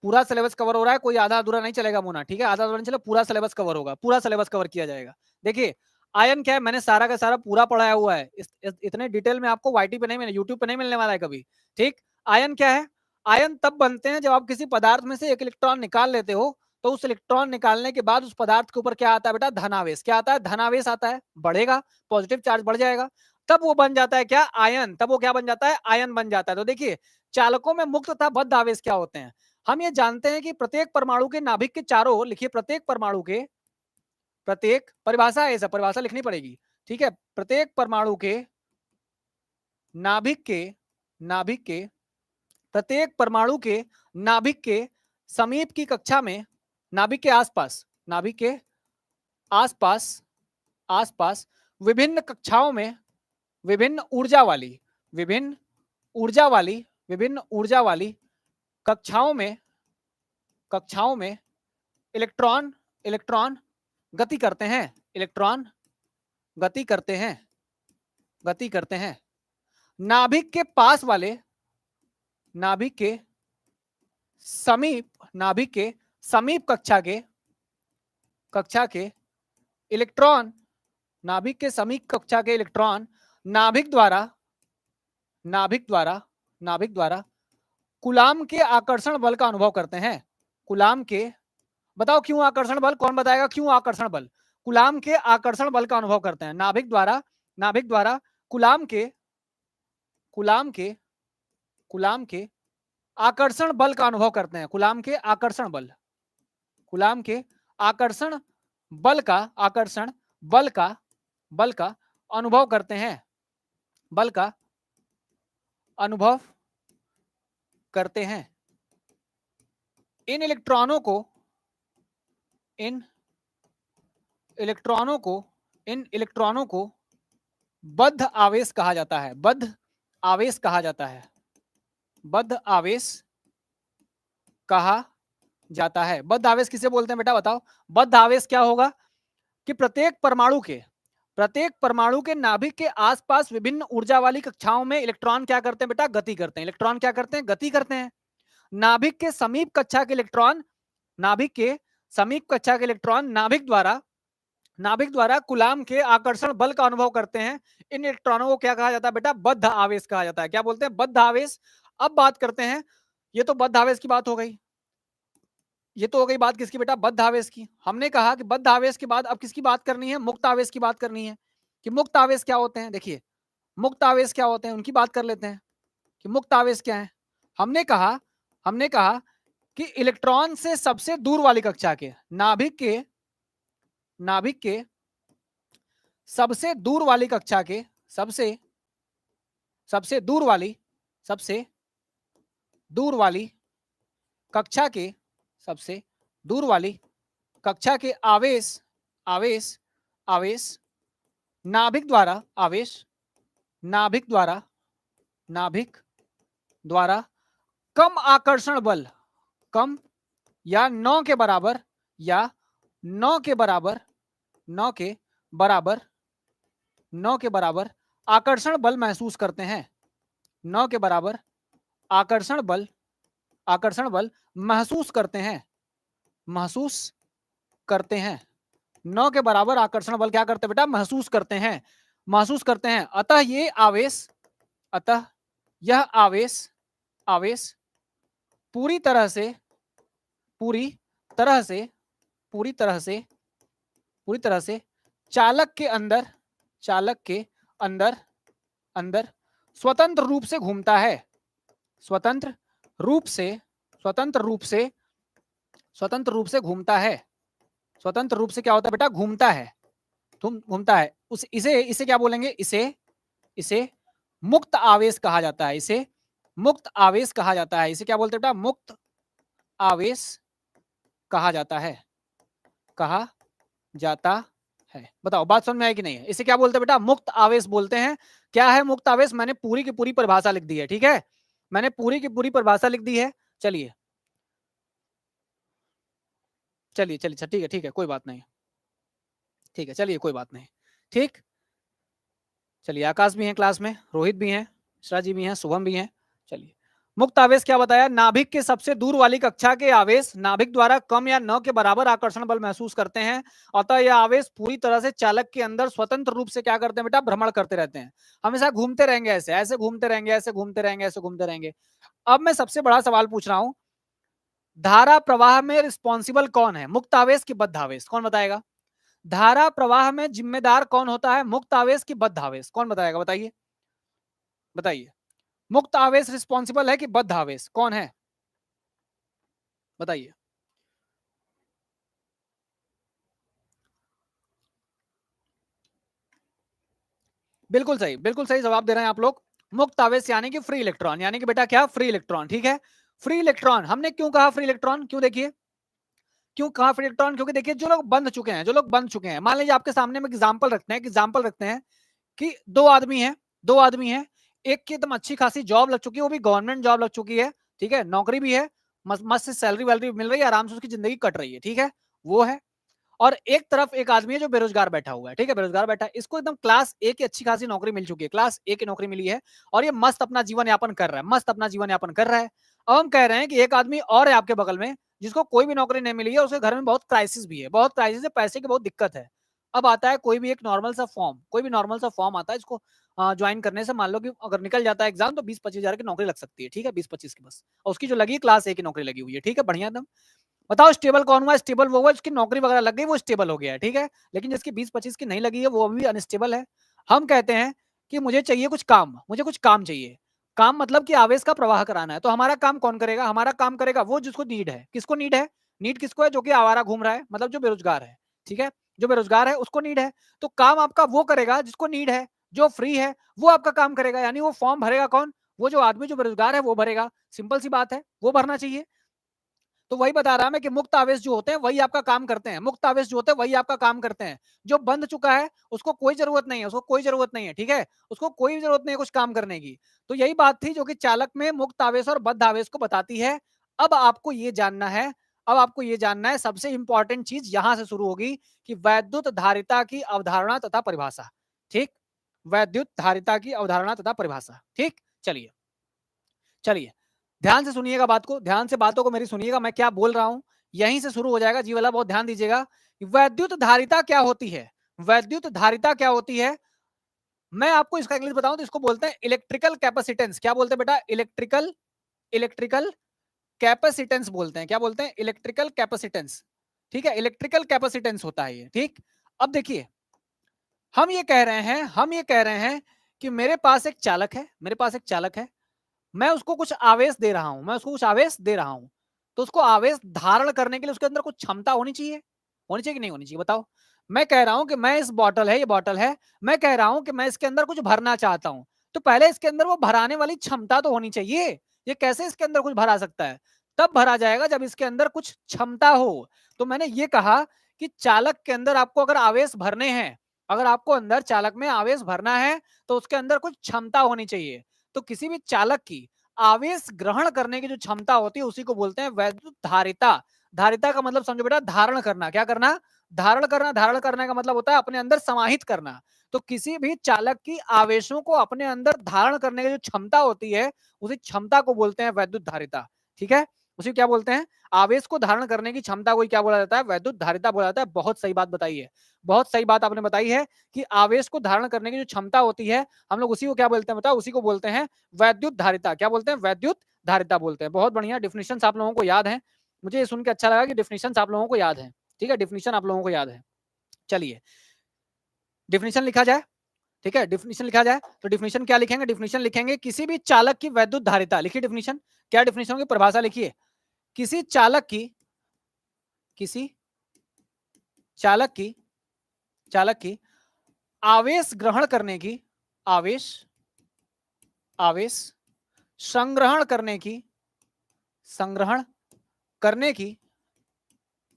पूरा सिलेबस कवर हो रहा है, कोई आधा अधूरा नहीं चलेगा मुना, ठीक है, आधा अधूरा नहीं चलेगा, पूरा सिलेबस कवर होगा, पूरा सिलेबस कवर किया जाएगा। देखिए आयन क्या है, मैंने सारा का सारा पूरा पढ़ाया हुआ है, इतने डिटेल में आपको वाईटी पे नहीं मिले, यूट्यूब पे नहीं मिलने वाला है कभी, ठीक। आयन क्या है? आयन तब बनते हैं जब आप किसी पदार्थ में से एक इलेक्ट्रॉन निकाल लेते हो, तो उस इलेक्ट्रॉन निकालने के बाद उस पदार्थ के ऊपर क्या आता है बेटा? धनावेश। क्या आता है? धनावेश आता है, बढ़ेगा, पॉजिटिव चार्ज बढ़ जाएगा, तब वो बन जाता है क्या? आयन। तब वो क्या बन जाता है? आयन बन जाता है। तो देखिए चालकों में मुक्त तथा बद्ध आवेश क्या होते हैं? हम ये जानते हैं कि प्रत्येक परमाणु के नाभिक के चारों ओर, लिखिए प्रत्येक परमाणु के, प्रत्येक परिभाषा है, ऐसा परिभाषा लिखनी पड़ेगी, ठीक है। प्रत्येक परमाणु के नाभिक के, नाभिक के, प्रत्येक परमाणु के नाभिक के समीप की कक्षा में, नाभिक के आसपास, नाभिक के आसपास, आसपास विभिन्न कक्षाओं में विभिन्न ऊर्जा वाली, विभिन्न ऊर्जा वाली विभिन्न ऊर्जा वाली कक्षाओं में इलेक्ट्रॉन इलेक्ट्रॉन गति करते हैं, इलेक्ट्रॉन गति करते हैं, गति करते हैं। नाभिक के पास वाले, नाभिक के समीप कक्षा के इलेक्ट्रॉन, नाभिक के समीप कक्षा के इलेक्ट्रॉन नाभिक द्वारा कूलाम के आकर्षण बल का अनुभव करते हैं। कूलाम के, बताओ क्यों आकर्षण बल, कौन बताएगा क्यों आकर्षण बल? कूलाम के आकर्षण बल का अनुभव करते हैं। नाभिक द्वारा कूलाम के आकर्षण बल का अनुभव करते हैं। कूलाम के आकर्षण बल का अनुभव करते हैं, बल का अनुभव करते हैं। इन इलेक्ट्रॉनों को बद्ध आवेश कहा जाता है। बद्ध आवेश कहा जाता है। बद्ध आवेश किसे बोलते हैं बेटा, बताओ? बद्ध आवेश क्या होगा कि प्रत्येक परमाणु के नाभिक के आसपास विभिन्न ऊर्जा वाली कक्षाओं में इलेक्ट्रॉन क्या करते हैं बेटा, गति करते हैं। इलेक्ट्रॉन क्या करते हैं, गति करते हैं। नाभिक के समीप कक्षा के इलेक्ट्रॉन नाभिक द्वारा कूलाम के आकर्षण बल का अनुभव करते हैं। इन इलेक्ट्रॉनों को क्या कहा जाता है बेटा, बद्ध आवेश कहा जाता है। क्या बोलते हैं, बद्ध आवेश। अब बात करते हैं, ये तो बद्ध आवेश की बात हो गई, ये तो हो गई बात किसकी बेटा, बद्ध आवेश की। हमने कहा कि बद्ध आवेश के बाद अब किसकी बात करनी है, मुक्त आवेश की बात करनी है। कि मुक्त आवेश क्या होते हैं, देखिए मुक्त आवेश क्या होते हैं उनकी बात कर लेते हैं कि मुक्त आवेश क्या है। हमने कहा कि इलेक्ट्रॉन से सबसे दूर वाली कक्षा के, नाभिक के सबसे दूर वाली कक्षा के, सबसे दूर वाली कक्षा के, सबसे दूर वाली कक्षा के आवेश नाभिक द्वारा कम आकर्षण बल, कम या 9 के बराबर आकर्षण बल महसूस करते हैं। 9 के बराबर आकर्षण बल महसूस करते हैं। 9 के बराबर आकर्षण बल क्या करते हैं बेटा, महसूस करते हैं। अतः यह आवेश पूरी तरह से चालक के अंदर स्वतंत्र रूप से घूमता है। स्वतंत्र रूप से क्या होता है बेटा, घूमता है। इसे क्या बोलेंगे, इसे मुक्त आवेश कहा जाता है। इसे मुक्त आवेश कहा जाता है। इसे क्या बोलते हैं बेटा, मुक्त आवेश कहा जाता है। बताओ बात समझ में आई कि नहीं है? इसे क्या बोलते हैं बेटा, मुक्त आवेश बोलते हैं। क्या है मुक्त आवेश, मैंने पूरी की पूरी परिभाषा लिख दी है, ठीक है, मैंने पूरी की पूरी परिभाषा लिख दी है। चलिए ठीक है कोई बात नहीं, ठीक है चलिए कोई बात नहीं, ठीक। चलिए आकाश भी हैं क्लास में, रोहित भी हैं, मिश्रा जी भी हैं, शुभम भी हैं। चलिए मुक्त आवेश क्या बताया, नाभिक के सबसे दूर वाली कक्षा के आवेश नाभिक द्वारा कम या 9 के बराबर आकर्षण बल महसूस करते हैं। अतः यह आवेश पूरी तरह से चालक के अंदर स्वतंत्र रूप से क्या करते हैं बेटा, भ्रमण करते रहते हैं। हमेशा घूमते रहेंगे, ऐसे घूमते रहेंगे। अब मैं सबसे बड़ा सवाल पूछ रहा हूं, धारा प्रवाह में रिस्पॉन्सिबल कौन है, मुक्त आवेश की बद्ध आवेश, कौन बताएगा? धारा प्रवाह में जिम्मेदार कौन होता है, मुक्त आवेश की बद्ध आवेश, कौन बताएगा? बताइए मुक्त आवेश रिस्पॉन्सिबल है कि बद्ध आवेश, कौन है बताइए? बिल्कुल सही जवाब दे रहे हैं आप लोग। मुक्त आवेश यानी कि फ्री इलेक्ट्रॉन, यानी कि बेटा क्या, फ्री इलेक्ट्रॉन, ठीक है। फ्री इलेक्ट्रॉन, हमने क्यों कहा फ्री इलेक्ट्रॉन, क्यों कहा फ्री इलेक्ट्रॉन? क्योंकि देखिए जो लोग बंध चुके हैं, मान लीजिए आपके सामने में एग्जांपल रखते हैं कि दो आदमी हैं, एक की एकदम अच्छी खासी जॉब लग चुकी है, वो भी गवर्नमेंट जॉब लग चुकी है, ठीक है, नौकरी भी है, मस्त सैलरी वैलरी मिल रही है, आराम से उसकी जिंदगी कट रही है, ठीक है, वो है। और एक तरफ एक आदमी है जो बेरोजगार बैठा हुआ है, ठीक है, बेरोजगार बैठा है, इसको एकदम क्लास ए की अच्छी खासी नौकरी मिल चुकी है, क्लास ए की नौकरी मिली है, और ये मस्त अपना जीवन यापन कर रहा है, मस्त अपना जीवन यापन कर रहा है। अब हम कह रहे हैं कि एक आदमी और है आपके बगल में, जिसको कोई भी नौकरी नहीं मिली है, उसके घर में बहुत क्राइसिस भी है, बहुत क्राइसिस है, पैसे की बहुत दिक्कत है। अब आता है कोई भी एक नॉर्मल सा फॉर्म, कोई भी नॉर्मल सा फॉर्म आता है, इसको ज्वाइन करने से मान लो कि अगर निकल जाता है एग्जाम, तो 20-25 हजार की नौकरी लग सकती है, ठीक है, 20-25 की बस, और उसकी जो लगी क्लास ए की नौकरी लगी हुई है, ठीक है, बढ़िया एकदम। बताओ स्टेबल कौन हुआ? स्टेबल वो हुआ जिसकी नौकरी वगैरह लग गई, वो स्टेबल हो गया है, ठीक है, लेकिन जिसकी 20-25 की नहीं लगी है, वो अभी अनस्टेबल है। हम कहते हैं कि मुझे चाहिए कुछ काम, मुझे कुछ काम चाहिए, काम मतलब कि आवेश का प्रवाह कराना है, तो हमारा काम कौन करेगा? हमारा काम करेगा वो जिसको नीड है। किसको नीड है? नीड किसको है? जो कि आवारा घूम रहा है, मतलब जो बेरोजगार है, ठीक है, जो बेरोजगार है उसको नीड है, तो काम आपका वो करेगा जिसको नीड है, जो फ्री है वो आपका काम करेगा, यानी वो फॉर्म भरेगा कौन? वो जो आदमी जो बेरोजगार है वो भरेगा, सिंपल सी बात है, वो भरना चाहिए। तो वही बता रहा मैं कि मुक्त आवेश जो होते हैं वही आपका काम करते हैं, मुक्त आवेश जो होते हैं वही आपका काम करते हैं। जो बंद चुका है उसको कोई जरूरत नहीं है, उसको कोई जरूरत नहीं है, ठीक है, उसको कोई जरूरत नहीं है कुछ काम करने की। तो यही बात थी जो कि चालक में मुक्त आवेश और बद्ध आवेश को बताती है। अब आपको ये जानना है, अब आपको ये जानना है, सबसे इंपॉर्टेंट चीज यहां से शुरू होगी कि वैद्युत धारिता की अवधारणा तथा परिभाषा, ठीक, वैद्युत धारिता की अवधारणा तथा परिभाषा, ठीक। चलिए चलिए ध्यान से सुनिएगा बात को, ध्यान से बातों को मेरी सुनिएगा, मैं क्या बोल रहा हूं यहीं से शुरू हो जाएगा जी वाला, बहुत ध्यान दीजिएगा। वैद्युत धारिता क्या होती है? वैद्युत धारिता क्या होती है? मैं आपको इसका इंग्लिश बताऊं तो इसको बोलते हैं इलेक्ट्रिकल कैपेसिटेंस। क्या बोलते हैं बेटा? इलेक्ट्रिकल, इलेक्ट्रिकल कैपेसिटेंस बोलते हैं। क्या बोलते हैं? इलेक्ट्रिकल कैपेसिटेंस, ठीक है, इलेक्ट्रिकल कैपेसिटेंस होता है ये, ठीक। अब देखिए हम ये कह रहे हैं, हम ये कह रहे हैं कि मेरे पास एक चालक है, मेरे पास एक चालक है, मैं उसको कुछ आवेश दे रहा हूं, मैं उसको कुछ आवेश दे रहा हूं, तो उसको आवेश धारण करने के लिए उसके अंदर कुछ क्षमता होनी चाहिए, होनी चाहिए कि नहीं होनी चाहिए? बताओ। मैं कह रहा हूं कि मैं इस बॉटल है, ये बॉटल है, मैं कह रहा हूं कि मैं इसके अंदर कुछ भरना चाहता हूं, तो पहले इसके अंदर वो भराने वाली क्षमता तो होनी चाहिए। ये कैसे इसके अंदर कुछ भरा सकता है? तब भरा जाएगा जब इसके अंदर कुछ क्षमता हो। तो मैंने ये कहा कि चालक के अंदर आपको अगर आवेश भरने हैं, अगर आपको अंदर चालक में आवेश भरना है, तो उसके अंदर कुछ क्षमता होनी चाहिए। तो किसी भी चालक की आवेश ग्रहण करने की जो क्षमता होती है उसी को बोलते हैं वैद्युत धारिता। धारिता का मतलब समझो बेटा, धारण करना। क्या करना? धारण करना। धारण करने का मतलब होता है अपने अंदर समाहित करना। तो किसी भी चालक की आवेशों को अपने अंदर धारण करने की जो क्षमता होती है, उसी क्षमता को बोलते हैं वैद्युत धारिता, ठीक है। उसी क्या बोलते हैं? आवेश को धारण करने की क्षमता को क्या बोला जाता है? वैद्युत धारिता बोला जाता है। बहुत सही बात बताई है, बहुत सही बात आपने बताई है कि आवेश को धारण करने की जो क्षमता होती है, हम लोग उसी को क्या बोलते हैं बताओ? उसी को बोलते हैं वैद्युत धारिता। क्या बोलते हैं? वैद्युत धारिता बोलते हैं। बहुत बढ़िया, डिफिनेशन आप लोगों को याद है। मुझे ये सुन के अच्छा लगा कि डिफिनेशन आप लोगों को याद है, ठीक है, डिफिनेशन आप लोगों को याद है। चलिए डिफिनेशन लिखा जाए, ठीक है, डिफिनेशन लिखा जाए तो डिफिनेशन क्या लिखेंगे? डिफिनेशन लिखेंगे किसी भी चालक की वैद्युत धारिता। लिखिए डिफिनेशन, क्या डिफिनेशन की परिभाषा लिखिए। किसी चालक की, किसी चालक की, चालक की आवेश ग्रहण करने की, आवेश, आवेश संग्रहण करने की, संग्रहण करने की,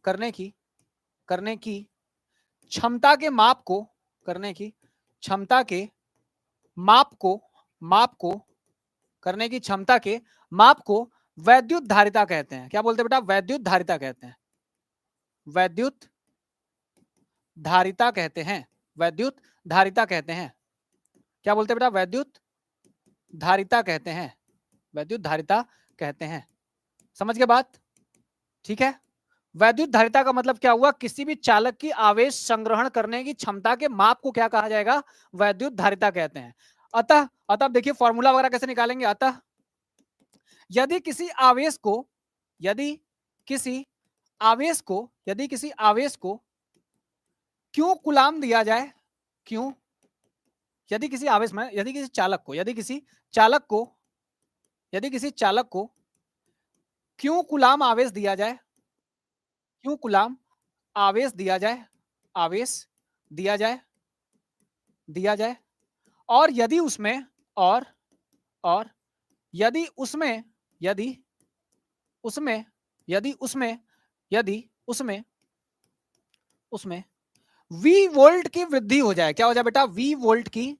करने की, करने की क्षमता के माप को, करने की क्षमता के माप को, माप को करने की क्षमता के माप को वैद्युत धारिता कहते हैं। क्या बोलते हैं बेटा? वैद्युत धारिता कहते हैं, वैद्युत धारिता कहते हैं, वैद्युत धारिता कहते हैं। क्या बोलते हैं बेटा? वैद्युत धारिता कहते हैं, वैद्युत धारिता कहते हैं। समझ गए बात? ठीक है। वैद्युत धारिता का मतलब क्या हुआ? किसी भी चालक की आवेश संग्रहण करने की क्षमता के माप को क्या कहा जाएगा? वैद्युत धारिता कहते हैं। अतः अतः देखिए फॉर्मूला वगैरह कैसे निकालेंगे। अतः यदि किसी आवेश को, यदि किसी आवेश को, यदि किसी आवेश को क्यों कूलाम दिया जाए, क्यों, यदि किसी आवेश में, यदि किसी चालक को, यदि किसी चालक को, यदि किसी चालक को क्यों कूलाम आवेश दिया जाए, क्यों कूलाम आवेश दिया जाए, आवेश दिया जाए, दिया जाए, और यदि उसमें, और यदि उसमें, यदि उसमें, यदि उसमें, यदि उसमें, उसमें वी वोल्ट की वृद्धि हो जाए। क्या हो जाए बेटा? वी वोल्ट की,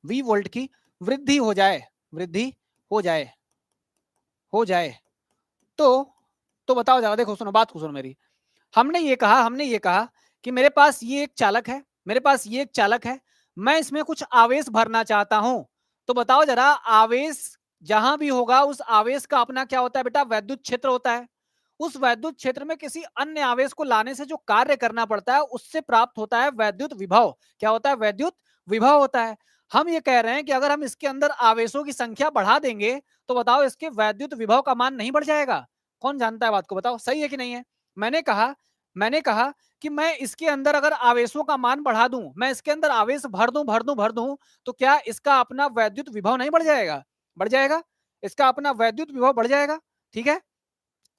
वी वोल्ट की वृद्धि हो जाए, वृद्धि हो जाए, हो जाए, तो बताओ जरा, देखो सुनो बात को, सुनो मेरी। हमने ये कहा कि मेरे पास ये एक चालक है, मेरे पास ये एक चालक है, मैं इसमें कुछ आवेश भरना चाहता हूं। तो बताओ जरा, आवेश जहां भी होगा उस आवेश का अपना क्या होता है बेटा, वैद्युत क्षेत्र होता है। उस वैद्युत क्षेत्र में किसी अन्य आवेश को लाने से जो कार्य करना पड़ता है उससे प्राप्त होता है वैद्युत विभव। क्या होता है? वैद्युत विभव होता है। हम ये कह रहे हैं कि अगर हम इसके अंदर आवेशों की संख्या बढ़ा देंगे तो बताओ इसके वैद्युत विभव का मान नहीं बढ़ जाएगा? कौन जानता है बात को, बताओ सही है कि नहीं है? मैंने कहा मैंने कहा कि मैं इसके अंदर अगर आवेशों का मान बढ़ा दूं, मैं इसके अंदर आवेश भर दूं, तो क्या इसका अपना वैद्युत विभव नहीं बढ़ जाएगा? बढ़ जाएगा, इसका अपना वैद्युत विभव बढ़ जाएगा। ठीक है,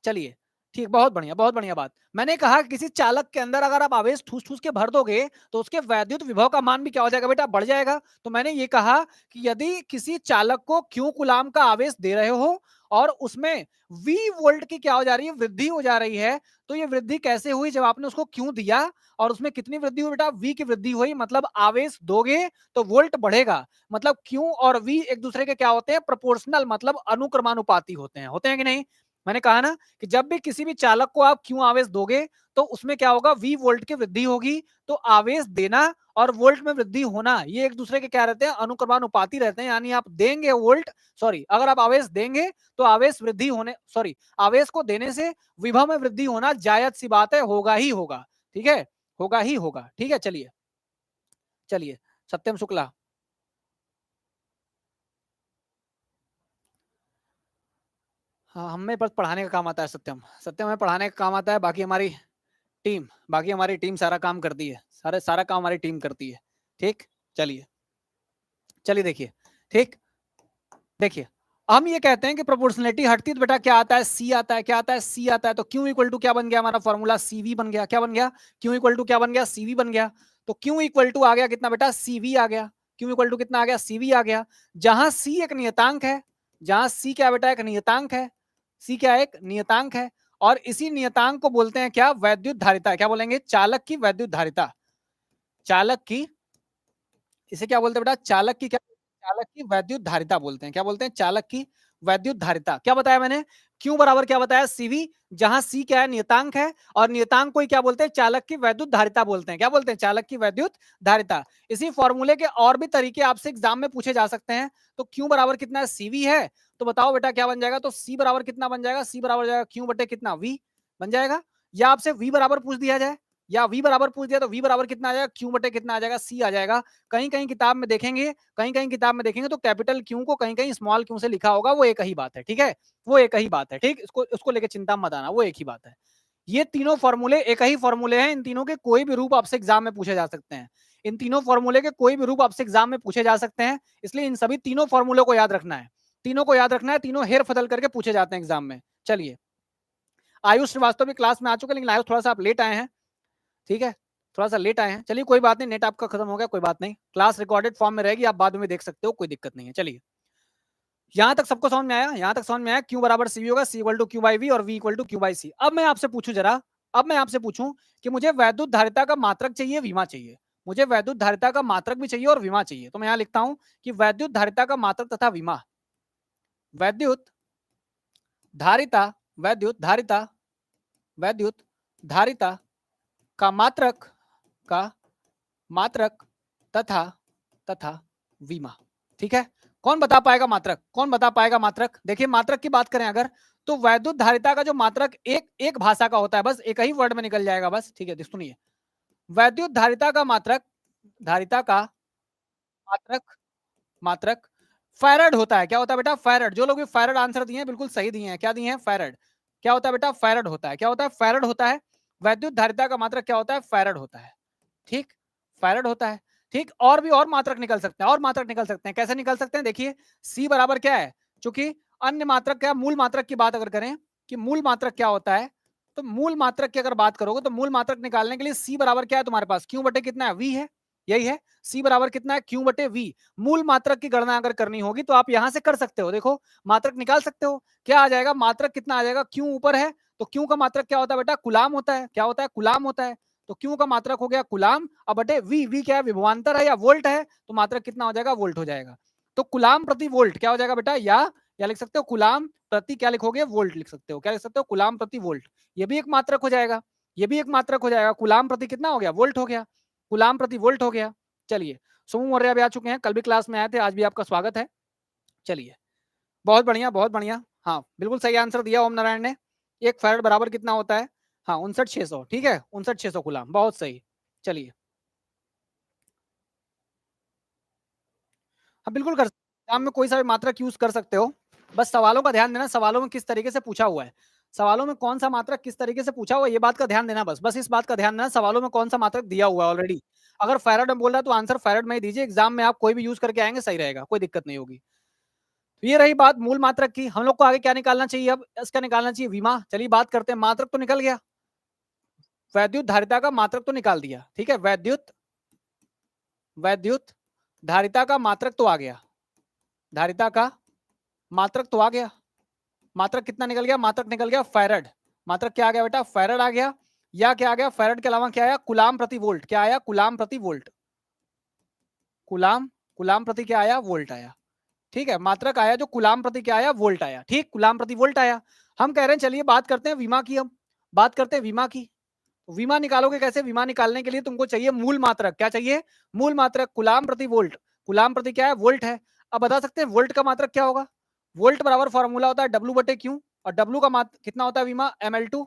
चलिए, ठीक, बहुत बढ़िया बात। मैंने कहा कि किसी चालक के अंदर अगर आप आवेश ठूस ठूस के भर दोगे तो उसके वैद्युत विभव का मान भी क्या हो जाएगा बेटा? बढ़ जाएगा। तो मैंने ये कहा कि यदि किसी चालक को क्यू कूलाम का आवेश दे रहे हो और उसमें वी वोल्ट की क्या हो जा रही है? वृद्धि हो जा रही है। तो ये वृद्धि कैसे हुई? जब आपने उसको क्यू दिया और उसमें कितनी वृद्धि हुई बेटा? वी की वृद्धि हुई। मतलब आवेश दोगे तो वोल्ट बढ़ेगा। मतलब क्यू और वी एक दूसरे के क्या होते हैं? प्रोपोर्शनल, मतलब अनुक्रमानुपाती होते हैं कि नहीं? मैंने कहा ना कि जब भी किसी भी चालक को आप क्यू आवेश दोगे तो उसमें क्या होगा? वी वोल्ट की वृद्धि होगी। तो आवेश देना और वोल्ट में वृद्धि होना ये एक दूसरे के क्या रहते हैं? अनुक्रमानुपाती रहते हैं। यानी आप देंगे वोल्ट, सॉरी, अगर आप आवेश देंगे तो आवेश वृद्धि होने, सॉरी, आवेश को देने से विभव में वृद्धि होना जायज सी बात है, होगा ही होगा। ठीक है, होगा ही होगा। ठीक है, चलिए चलिए, सत्यम शुक्ला। हाँ, हमें बस पढ़ाने का काम आता है सत्यम, सत्यम हमें पढ़ाने का काम आता है। बाकी हमारी टीम सारा काम करती है, सारा काम हमारी टीम करती है। ठीक, चलिए चलिए, देखिए, ठीक, देखिए, हम ये कहते हैं कि प्रोपोर्शनलिटी हटती है तो बेटा क्या आता है? सी आता है। क्या आता है? सी आता है। तो क्यू इक्वल टू क्या बन गया? हमारा फॉर्मूला सीवी बन गया। क्या बन गया? क्यू इक्वल टू क्या बन गया? सीवी बन गया। तो क्यू इक्वल टू आ गया कितना बेटा? सीवी आ गया। क्यू इक्वल टू कितना आ गया? सीवी आ गया। जहां सी एक नियतांक है, जहां सी क्या बेटा? एक नियतांक है। सी क्या? एक नियतांक है। और इसी नियतांक को बोलते हैं क्या? वैद्युत धारिता। क्या बोलेंगे? चालक की वैद्युत धारिता। चालक की, इसे क्या बोलते हैं बेटा? चालक की क्या? चालक की वैद्युत धारिता बोलते हैं। क्या बोलते हैं? चालक की वैद्युत धारिता। क्या बताया मैंने? क्यू बराबर क्या बताया? सीवी। जहां सी क्या है? नियतांक है। और नियतांक को ही क्या बोलते हैं? चालक की वैद्युत धारिता बोलते हैं। क्या बोलते हैं? चालक की वैद्युत धारिता। इसी फॉर्मूले के और भी तरीके आपसे एग्जाम में पूछे जा सकते हैं। तो क्यू बराबर कितना है? सीवी है। तो बताओ बेटा क्या बन जाएगा? तो सी बराबर कितना बन जाएगा? सी बराबर जाएगा क्यू बटे कितना? वी बन जाएगा। या आपसे वी बराबर पूछ दिया जाए, या वी बराबर पूछ दिया तो वी बराबर कितना आ जाएगा? क्यू बटे कितना आ जाएगा? सी आ जाएगा। कहीं कहीं किताब में देखेंगे, कहीं कहीं किताब में देखेंगे तो कैपिटल क्यू को कहीं कहीं स्मॉल क्यू से लिखा होगा। वो एक ही बात है। ठीक है, वो एक ही बात है। ठीक, इसको उसको लेके चिंता मत आना, वो एक ही बात है। ये तीनों फॉर्मूले एक ही फॉर्मूले हैं। इन तीनों के कोई भी रूप आपसे एग्जाम में पूछे जा सकते हैं। इन तीनों फॉर्मूले के कोई भी रूप आपसे एग्जाम में पूछे जा सकते हैं। इसलिए इन सभी तीनों फॉर्मूलों को याद रखना है। तीनों को याद रखना है। तीनों हेर फदल करके पूछे जाते हैं एग्जाम में। चलिए, आयुष श्रीवास्तव भी क्लास में आ चुके हैं, लेकिन आयुष थोड़ा सा आप लेट आए हैं। ठीक है, थोड़ा सा लेट आए हैं। चलिए कोई बात नहीं, नेट आपका खत्म हो गया, कोई बात नहीं। क्लास रिकॉर्डेड फॉर्म में रहेगी, आप बाद में देख सकते हो, कोई दिक्कत नहीं है। चलिए, यहां तक सबको समझ में आया? यहां तक समझ में आया? क्यू बराबर सीवी होगा, C equal to Q by V और V equal to Q by C. अब मैं आपसे पूछूं जरा, अब मैं आपसे पूछूं कि मुझे वैद्युत धारिता का मात्रक चाहिए, विमा चाहिए। मुझे वैद्युत धारिता का मात्रक भी चाहिए और विमा चाहिए। तो मैं यहां लिखता हूं कि वैद्युत धारिता का मात्रक तथा विमा, वैद्युत धारिता, वैद्युत धारिता, वैद्युत धारिता का मात्रक, का मात्रक तथा तथा विमा। ठीक है, कौन बता पाएगा मात्रक? कौन बता पाएगा मात्रक? देखिए, मात्रक की बात करें अगर, तो वैद्युत धारिता का जो मात्रक एक एक भाषा का होता है, बस एक ही वर्ड में निकल जाएगा बस। ठीक है, सुनिए, वैद्युत धारिता का मात्रक, धारिता का मात्रक, मात्रक फैरड होता है। क्या होता है बेटा? फैरड। जो लोग भी फैरड आंसर दिए हैं बिल्कुल सही दिए हैं। क्या दिए हैं? फैरड। क्या होता है बेटा? फैरड होता है। क्या होता है? फैरड होता है। वैद्युत धारिता का मात्रक क्या होता है? फैरड होता है। ठीक, फैरड होता है। ठीक, और भी और मात्रक निकल सकते हैं, और मात्रक निकल सकते हैं। कैसे निकल सकते हैं? देखिए, सी बराबर क्या है? चूंकि अन्य मात्रक क्या, मूल मात्रक की बात अगर करें कि मूल मात्रक क्या होता है, तो मूल मात्रक की अगर बात करोगे तो मूल मात्रक निकालने के लिए सी बराबर क्या है तुम्हारे पास? क्यू बटे कितना है? वी है। यही है, सी बराबर कितना है? क्यू बटे वी। मूल मात्रक की गणना अगर करनी होगी तो आप यहां से कर सकते हो। देखो, मात्रक निकाल सकते हो। क्या आ जाएगा? मात्रक कितना आ जाएगा? क्यू ऊपर है तो क्यू का मात्रक क्या होता है बेटा? कुलाम होता है। क्या होता है? कुलाम होता है। तो क्यू का मात्रक हो गया कुलाम। अब बटे वी, वी क्या है? विभवांतर है या वोल्ट है, तो मात्रक कितना हो जाएगा? वोल्ट हो जाएगा। तो कुलाम प्रति वोल्ट क्या हो जाएगा बेटा, या लिख सकते हो कुलाम प्रति, क्या लिखोगे, वोल्ट लिख सकते हो, क्या लिख सकते हो, कुलाम प्रति वोल्ट। ये भी एक मात्रक हो जाएगा, ये भी एक मात्रक हो जाएगा। कुलाम प्रति कितना हो गया, वोल्ट हो गया, कुलाम प्रति वोल्ट हो गया। चलिए, सोमू मौर्य भी आ चुके हैं, कल भी क्लास में आए थे, आज भी आपका स्वागत है। चलिए, बहुत बढ़िया बहुत बढ़िया। हाँ बिल्कुल सही आंसर दिया ओम नारायण ने। 1 फैराड बराबर कितना होता है, हाँ 59,600, ठीक है 59,600 कुलाम, बहुत सही। चलिए, हाँ बिल्कुल कर एग्जाम में कोई सा भी मात्रक यूज कर सकते हो, बस सवालों का ध्यान देना, सवालों में किस तरीके से पूछा हुआ है, सवालों में कौन सा मात्रक किस तरीके से पूछा हुआ है, ये बात का ध्यान देना, बस बस इस बात का ध्यान देना, सवालों में कौन सा मात्रक दिया हुआ है ऑलरेडी। अगर फैराड में बोल रहा है तो आंसर फैराड में ही दीजिए, एग्जाम में आप कोई भी यूज करके आएंगे सही रहेगा, कोई दिक्कत नहीं होगी। तो ये रही बात मूल मात्रक की। हम लोग को आगे क्या निकालना चाहिए, अब इसका निकालना चाहिए विमा। चलिए बात करते हैं, मात्रक तो निकल गया, वैद्युत धारिता का मात्रक तो निकाल दिया, ठीक है, वैद्युत वैद्युत धारिता का मात्रक तो आ गया, धारिता का मात्रक तो आ गया। मात्रक कितना निकल गया, मात्रक निकल गया फैराड। मात्रक क्या आ गया बेटा, फैराड आ गया। या क्या आ गया, फैराड के अलावा क्या आया, कुलाम प्रति वोल्ट, क्या आया, कुलाम प्रति वोल्ट, कुलाम कुलाम प्रति क्या आया, वोल्ट आया। ठीक है, मात्रक आया जो कुलाम प्रति क्या आया, वोल्ट आया, ठीक, कुलाम प्रति वोल्ट आया। हम कह रहे हैं चलिए बात करते हैं विमा की, हम बात करते हैं विमा की। विमा निकालोगे कैसे, विमा निकालने के लिए तुमको चाहिए मूल मात्रक, क्या चाहिए, मूल मात्रक, कुलाम प्रति वोल्ट, कुलाम प्रति क्या है, वोल्ट है। अब बता सकते हैं वोल्ट का मात्रक क्या होगा, वोल्ट बराबर फॉर्मूला होता है डब्ल्यू बटे क्यू, और डब्ल्यू का मात्रक कितना होता है विमा, ml2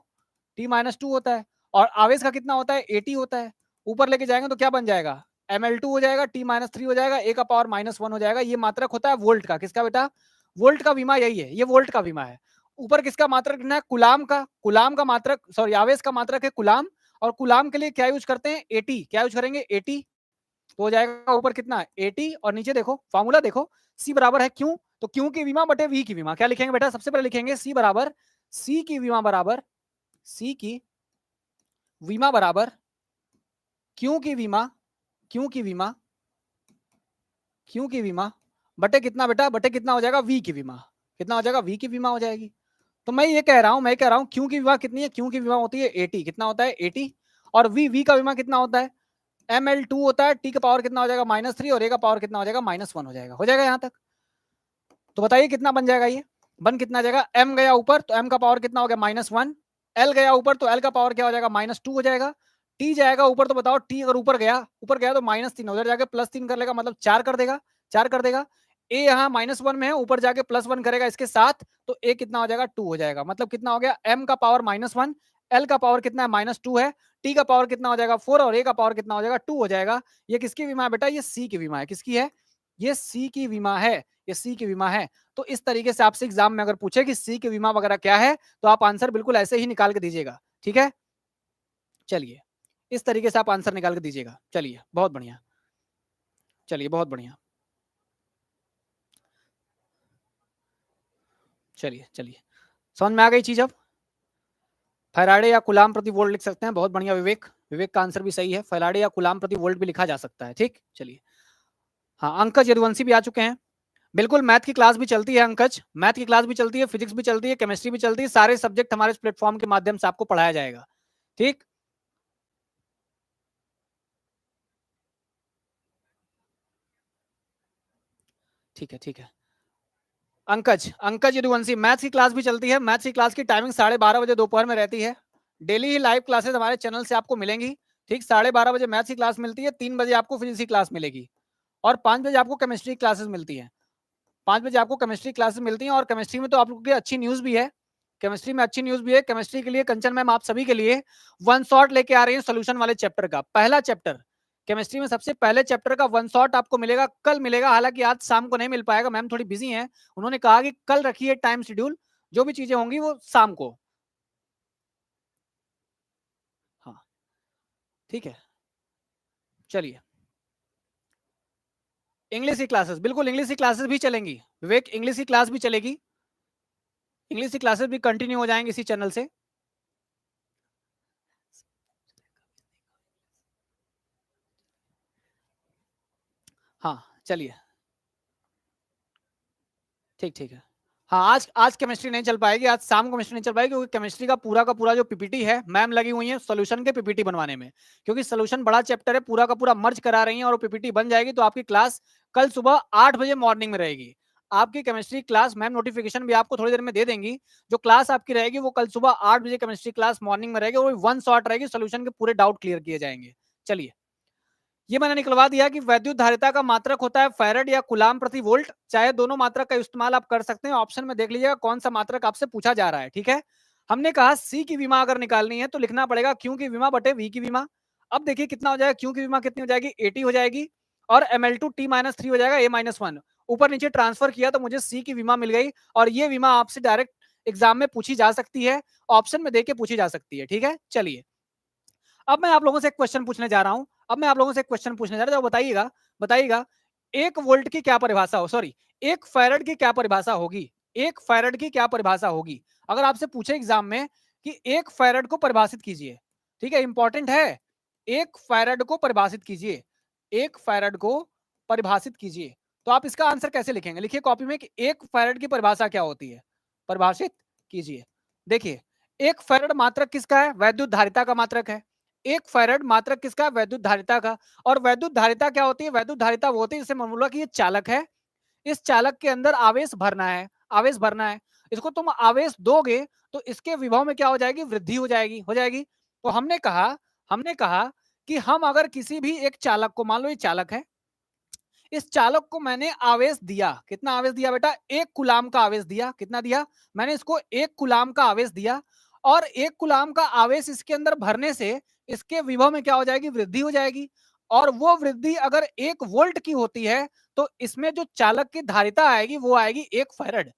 t-2 होता है, और आवेश का कितना होता है, at होता है। ऊपर लेके जाएंगे तो क्या बन जाएगा, ml2 हो जाएगा, t-3 हो जाएगा, a का पावर -1 हो जाएगा। ये मात्रक होता है वोल्ट का, किसका बेटा, वोल्ट का विमा यही है, ये वोल्ट का विमा है। ऊपर किसका मात्रक लिखना है, कुलाम का, कुलाम का मात्रक, सॉरी आवेश का मात्रक है कुलाम, और कुलाम के लिए क्या यूज करते हैं, एटी, क्या यूज करेंगे, एटी। तो हो जाएगा ऊपर कितना, एटी, और नीचे देखो फॉर्मूला देखो, सी बराबर है क्यू, तो क्यू की विमा बटे वी की विमा, क्या लिखेंगे बेटा, सबसे पहले लिखेंगे सी बराबर, सी की विमा बराबर, सी की विमा बराबर क्यू की विमा, क्यू की विमा, क्यू की विमा बटे कितना बेटा, बटे कितना हो जाएगा, वी की विमा, कितना हो जाएगा, वी की विमा हो जाएगी। तो मैं ये कह रहा हूं, मैं कह रहा हूं क्यू की विमा कितनी है, क्यू की विमा होती है 80, कितना होता है 80, और वी का विमा कितना होता है, ml2 होता है, टी का पावर कितना हो जाएगा, -3, और ए का पावर कितना हो जाएगा, -1 हो जाएगा, हो जाएगा यहां तक। तो बताइए कितना बन जाएगा, ये बन कितना जाएगा, m गया ऊपर तो m का पावर कितना हो गया, -1, l गया ऊपर तो l का पावर क्या हो जाएगा, -2 हो जाएगा, t जाएगा ऊपर तो बताओ, t अगर ऊपर गया तो -3, उधर जाके +3 कर लेगा, मतलब 4 कर देगा, 4 कर देगा। a यहाँ -1 में है, ऊपर जाके +1 करेगा इसके साथ, तो a कितना हो जाएगा, 2 हो जाएगा, मतलब कितना हो गया, m का पावर -1, l का पावर कितना है, -2 है, t का पावर कितना हो जाएगा 4, और a का पावर कितना हो जाएगा 2 हो जाएगा। ये किसकी विमा है बेटा, ये c की विमा है, किसकी है, ये c की विमा है, ये सी की विमा है। तो इस तरीके से आपसे एग्जाम में अगर पूछे कि सी की विमा वगैरह क्या है, तो आप आंसर बिल्कुल ऐसे ही निकाल के दीजिएगा, ठीक है। चलिए, इस तरीके से आप आंसर निकाल के दीजिएगा। चलिए बहुत बढ़िया, चलिए बहुत बढ़िया, चलिए चलिए, समझ में आ गई चीज। अब फैराडे या कुलाम प्रति वोल्ट लिख सकते हैं, बहुत बढ़िया विवेक, विवेक का आंसर भी सही है, फैराडे या कुलाम प्रति वोल्ट भी लिखा जा सकता है, ठीक। चलिए, हाँ अंकज यदुवंशी भी आ चुके हैं, बिल्कुल मैथ की क्लास भी चलती है अंकज, मैथ की क्लास भी चलती है, फिजिक्स भी चलती है, केमिस्ट्री भी चलती है, सारे सब्जेक्ट हमारे इस प्लेटफॉर्म के माध्यम से आपको पढ़ाया जाएगा, ठीक। ठीक है, ठीक है। अंकज, अंकज यदुवंशी, मैथ्स की क्लास भी चलती है, मैथ्स की क्लास की टाइमिंग 12:30 बजे दोपहर में रहती है, डेली ही लाइव क्लासेस हमारे चैनल से आपको मिलेंगी, ठीक। 12:30 बजे मैथ्स की क्लास मिलती है, 3 बजे आपको फिजिक्स की क्लास मिलेगी, और 5 बजे आपको केमिस्ट्री क्लासेस मिलती है, 5 बजे आपको केमिस्ट्री क्लासेस मिलती हैं। और केमिस्ट्री में तो आप लोगों की अच्छी न्यूज भी है, केमिस्ट्री में अच्छी न्यूज भी है, केमिस्ट्री के लिए कंचन मैम आप सभी के लिए वन शॉट लेके आ रही है सोल्यूशन वाले चैप्टर का, पहला चैप्टर केमिस्ट्री में सबसे पहले चैप्टर का वन शॉट आपको मिलेगा, कल मिलेगा, हालांकि आज शाम को नहीं मिल पाएगा, मैम थोड़ी बिजी हैं, उन्होंने कहा कि कल रखिए टाइम शेड्यूल, जो भी चीजें होंगी वो शाम को, हाँ ठीक है। चलिए, इंग्लिश की क्लासेस, बिल्कुल इंग्लिश की क्लासेस भी चलेंगी विवेक, इंग्लिश की क्लास भी चलेगी, इंग्लिश की क्लासेस भी कंटिन्यू हो जाएंगी इसी चैनल से। हाँ चलिए, ठीक ठीक है। हाँ आज केमिस्ट्री नहीं चल पाएगी, आज शाम को केमिस्ट्री नहीं चल पाएगी, क्योंकि केमिस्ट्री का पूरा जो पीपीटी है, मैम लगी हुई है सॉल्यूशन के पीपीटी बनवाने में, क्योंकि सॉल्यूशन बड़ा चैप्टर है, पूरा का पूरा मर्ज करा रही है, और वो पीपीटी बन जाएगी तो आपकी क्लास कल सुबह 8 बजे मॉर्निंग में रहेगी आपकी केमिस्ट्री क्लास। मैम नोटिफिकेशन भी आपको थोड़ी देर में दे देंगी। जो क्लास आपकी रहेगी वो कल सुबह 8 बजे केमिस्ट्री क्लास मॉर्निंग में रहेगी, वो वन शॉट रहेगी, सोल्यूशन के पूरे डाउट क्लियर किए जाएंगे। चलिए, ये मैंने निकलवा दिया कि वैद्युत धारिता का मात्रक होता है फैराड या कूलाम प्रति वोल्ट। चाहे दोनों मात्रक का इस्तेमाल आप कर सकते हैं, ऑप्शन में देख लीजिएगा कौन सा मात्रक आपसे पूछा जा रहा है। ठीक है, हमने कहा सी की विमा अगर निकालनी है तो लिखना पड़ेगा क्यू की विमा बटे वी की विमा। अब देखिए कितना हो जाएगा, क्यू की विमा कितनी हो जाएगी, 80 हो जाएगी, और ml2 t-3 हो जाएगा a-1। ऊपर नीचे ट्रांसफर किया तो मुझे सी की विमा मिल गई, और ये विमा आपसे डायरेक्ट एग्जाम में पूछी जा सकती है, ऑप्शन में देके पूछी जा सकती है। ठीक है, चलिए अब मैं आप लोगों से एक क्वेश्चन पूछने जा रहा हूं। अब मैं आप लोगों से एक क्वेश्चन पूछने जा रहा हूं, बताइएगा बताइएगा एक वोल्ट की क्या परिभाषा हो, सॉरी एक फैराड की क्या परिभाषा होगी, एक फैराड की क्या परिभाषा होगी। अगर आपसे पूछे एग्जाम में कि एक फैराड को परिभाषित कीजिए, ठीक है, इंपॉर्टेंट है, एक फैराड को परिभाषित कीजिए, एक फैराड को परिभाषित कीजिए, तो आप इसका आंसर कैसे लिखेंगे? लिखिए कॉपी में कि एक फैराड की परिभाषा क्या होती है, परिभाषित कीजिए। देखिए, एक फैराड मात्रक किसका है? वैद्युत धारिता का मात्रक है। एक फैराड मात्रक किसका? वैद्युत धारिता का। और वैद्युत धारिता क्या होती है? वैद्युत धारिता वो होती है, जैसे मान लो कि ये चालक है, इस चालक के अंदर आवेश भरना है, आवेश भरना है, इसको तुम आवेश दोगे तो इसके विभव में क्या हो जाएगी? वृद्धि हो जाएगी, हो जाएगी। तो हमने कहा कि हम अगर किसी भी एक चालक को, मान लो ये चालक है, इस चालक को मैंने आवेश दिया, कितना आवेश दिया बेटा? 1 कूलाम का आवेश दिया। कितना दिया? मैंने इसको 1 कूलाम का आवेश दिया, और 1 कूलाम का आवेश इसके अंदर भरने से इसके विभव में क्या हो जाएगी? वृद्धि हो जाएगी। और वो वृद्धि अगर 1 वोल्ट की होती है तो इसमें जो चालक की धारिता आएगी वो आएगी 1 फैराड।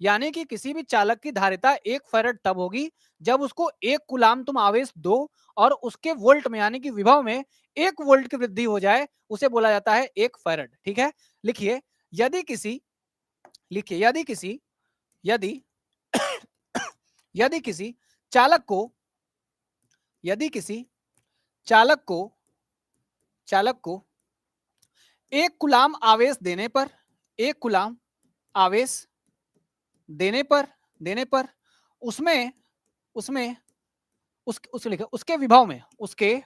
यानी कि किसी भी चालक की धारिता 1 फैराड तब होगी जब उसको 1 कूलाम तुम आवेश दो और उसके वोल्ट में यानी कि विभव में 1 वोल्ट की वृद्धि हो जाए, उसे बोला जाता है 1 फैराड। ठीक है, लिखिए यदि किसी लिखिए यदि किसी यदि यदि किसी चालक को यदि किसी चालक को चालक को 1 कूलाम आवेश देने पर, 1 कूलाम आवेश देने पर उसमें उसमें उसके लिखे उसके विभव में उसके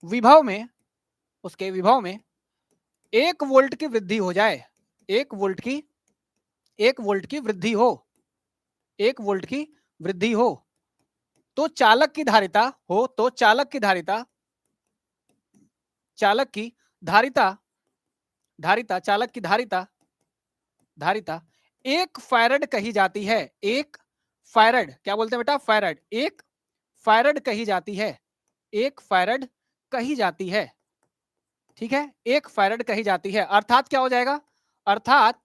विभव में उसके विभव में 1 वोल्ट की वृद्धि हो जाए, 1 वोल्ट की 1 वोल्ट की वृद्धि हो, 1 वोल्ट की वृद्धि हो, तो चालक की धारिता हो, तो चालक की धारिता धारिता चालक की धारिता 1 फैराड कही जाती है। 1 फैराड, क्या बोलते हैं बेटा? फैराड। 1 फैराड कही जाती है, 1 फैराड कही जाती है। ठीक है, 1 फैराड कही जाती है। अर्थात क्या हो जाएगा? अर्थात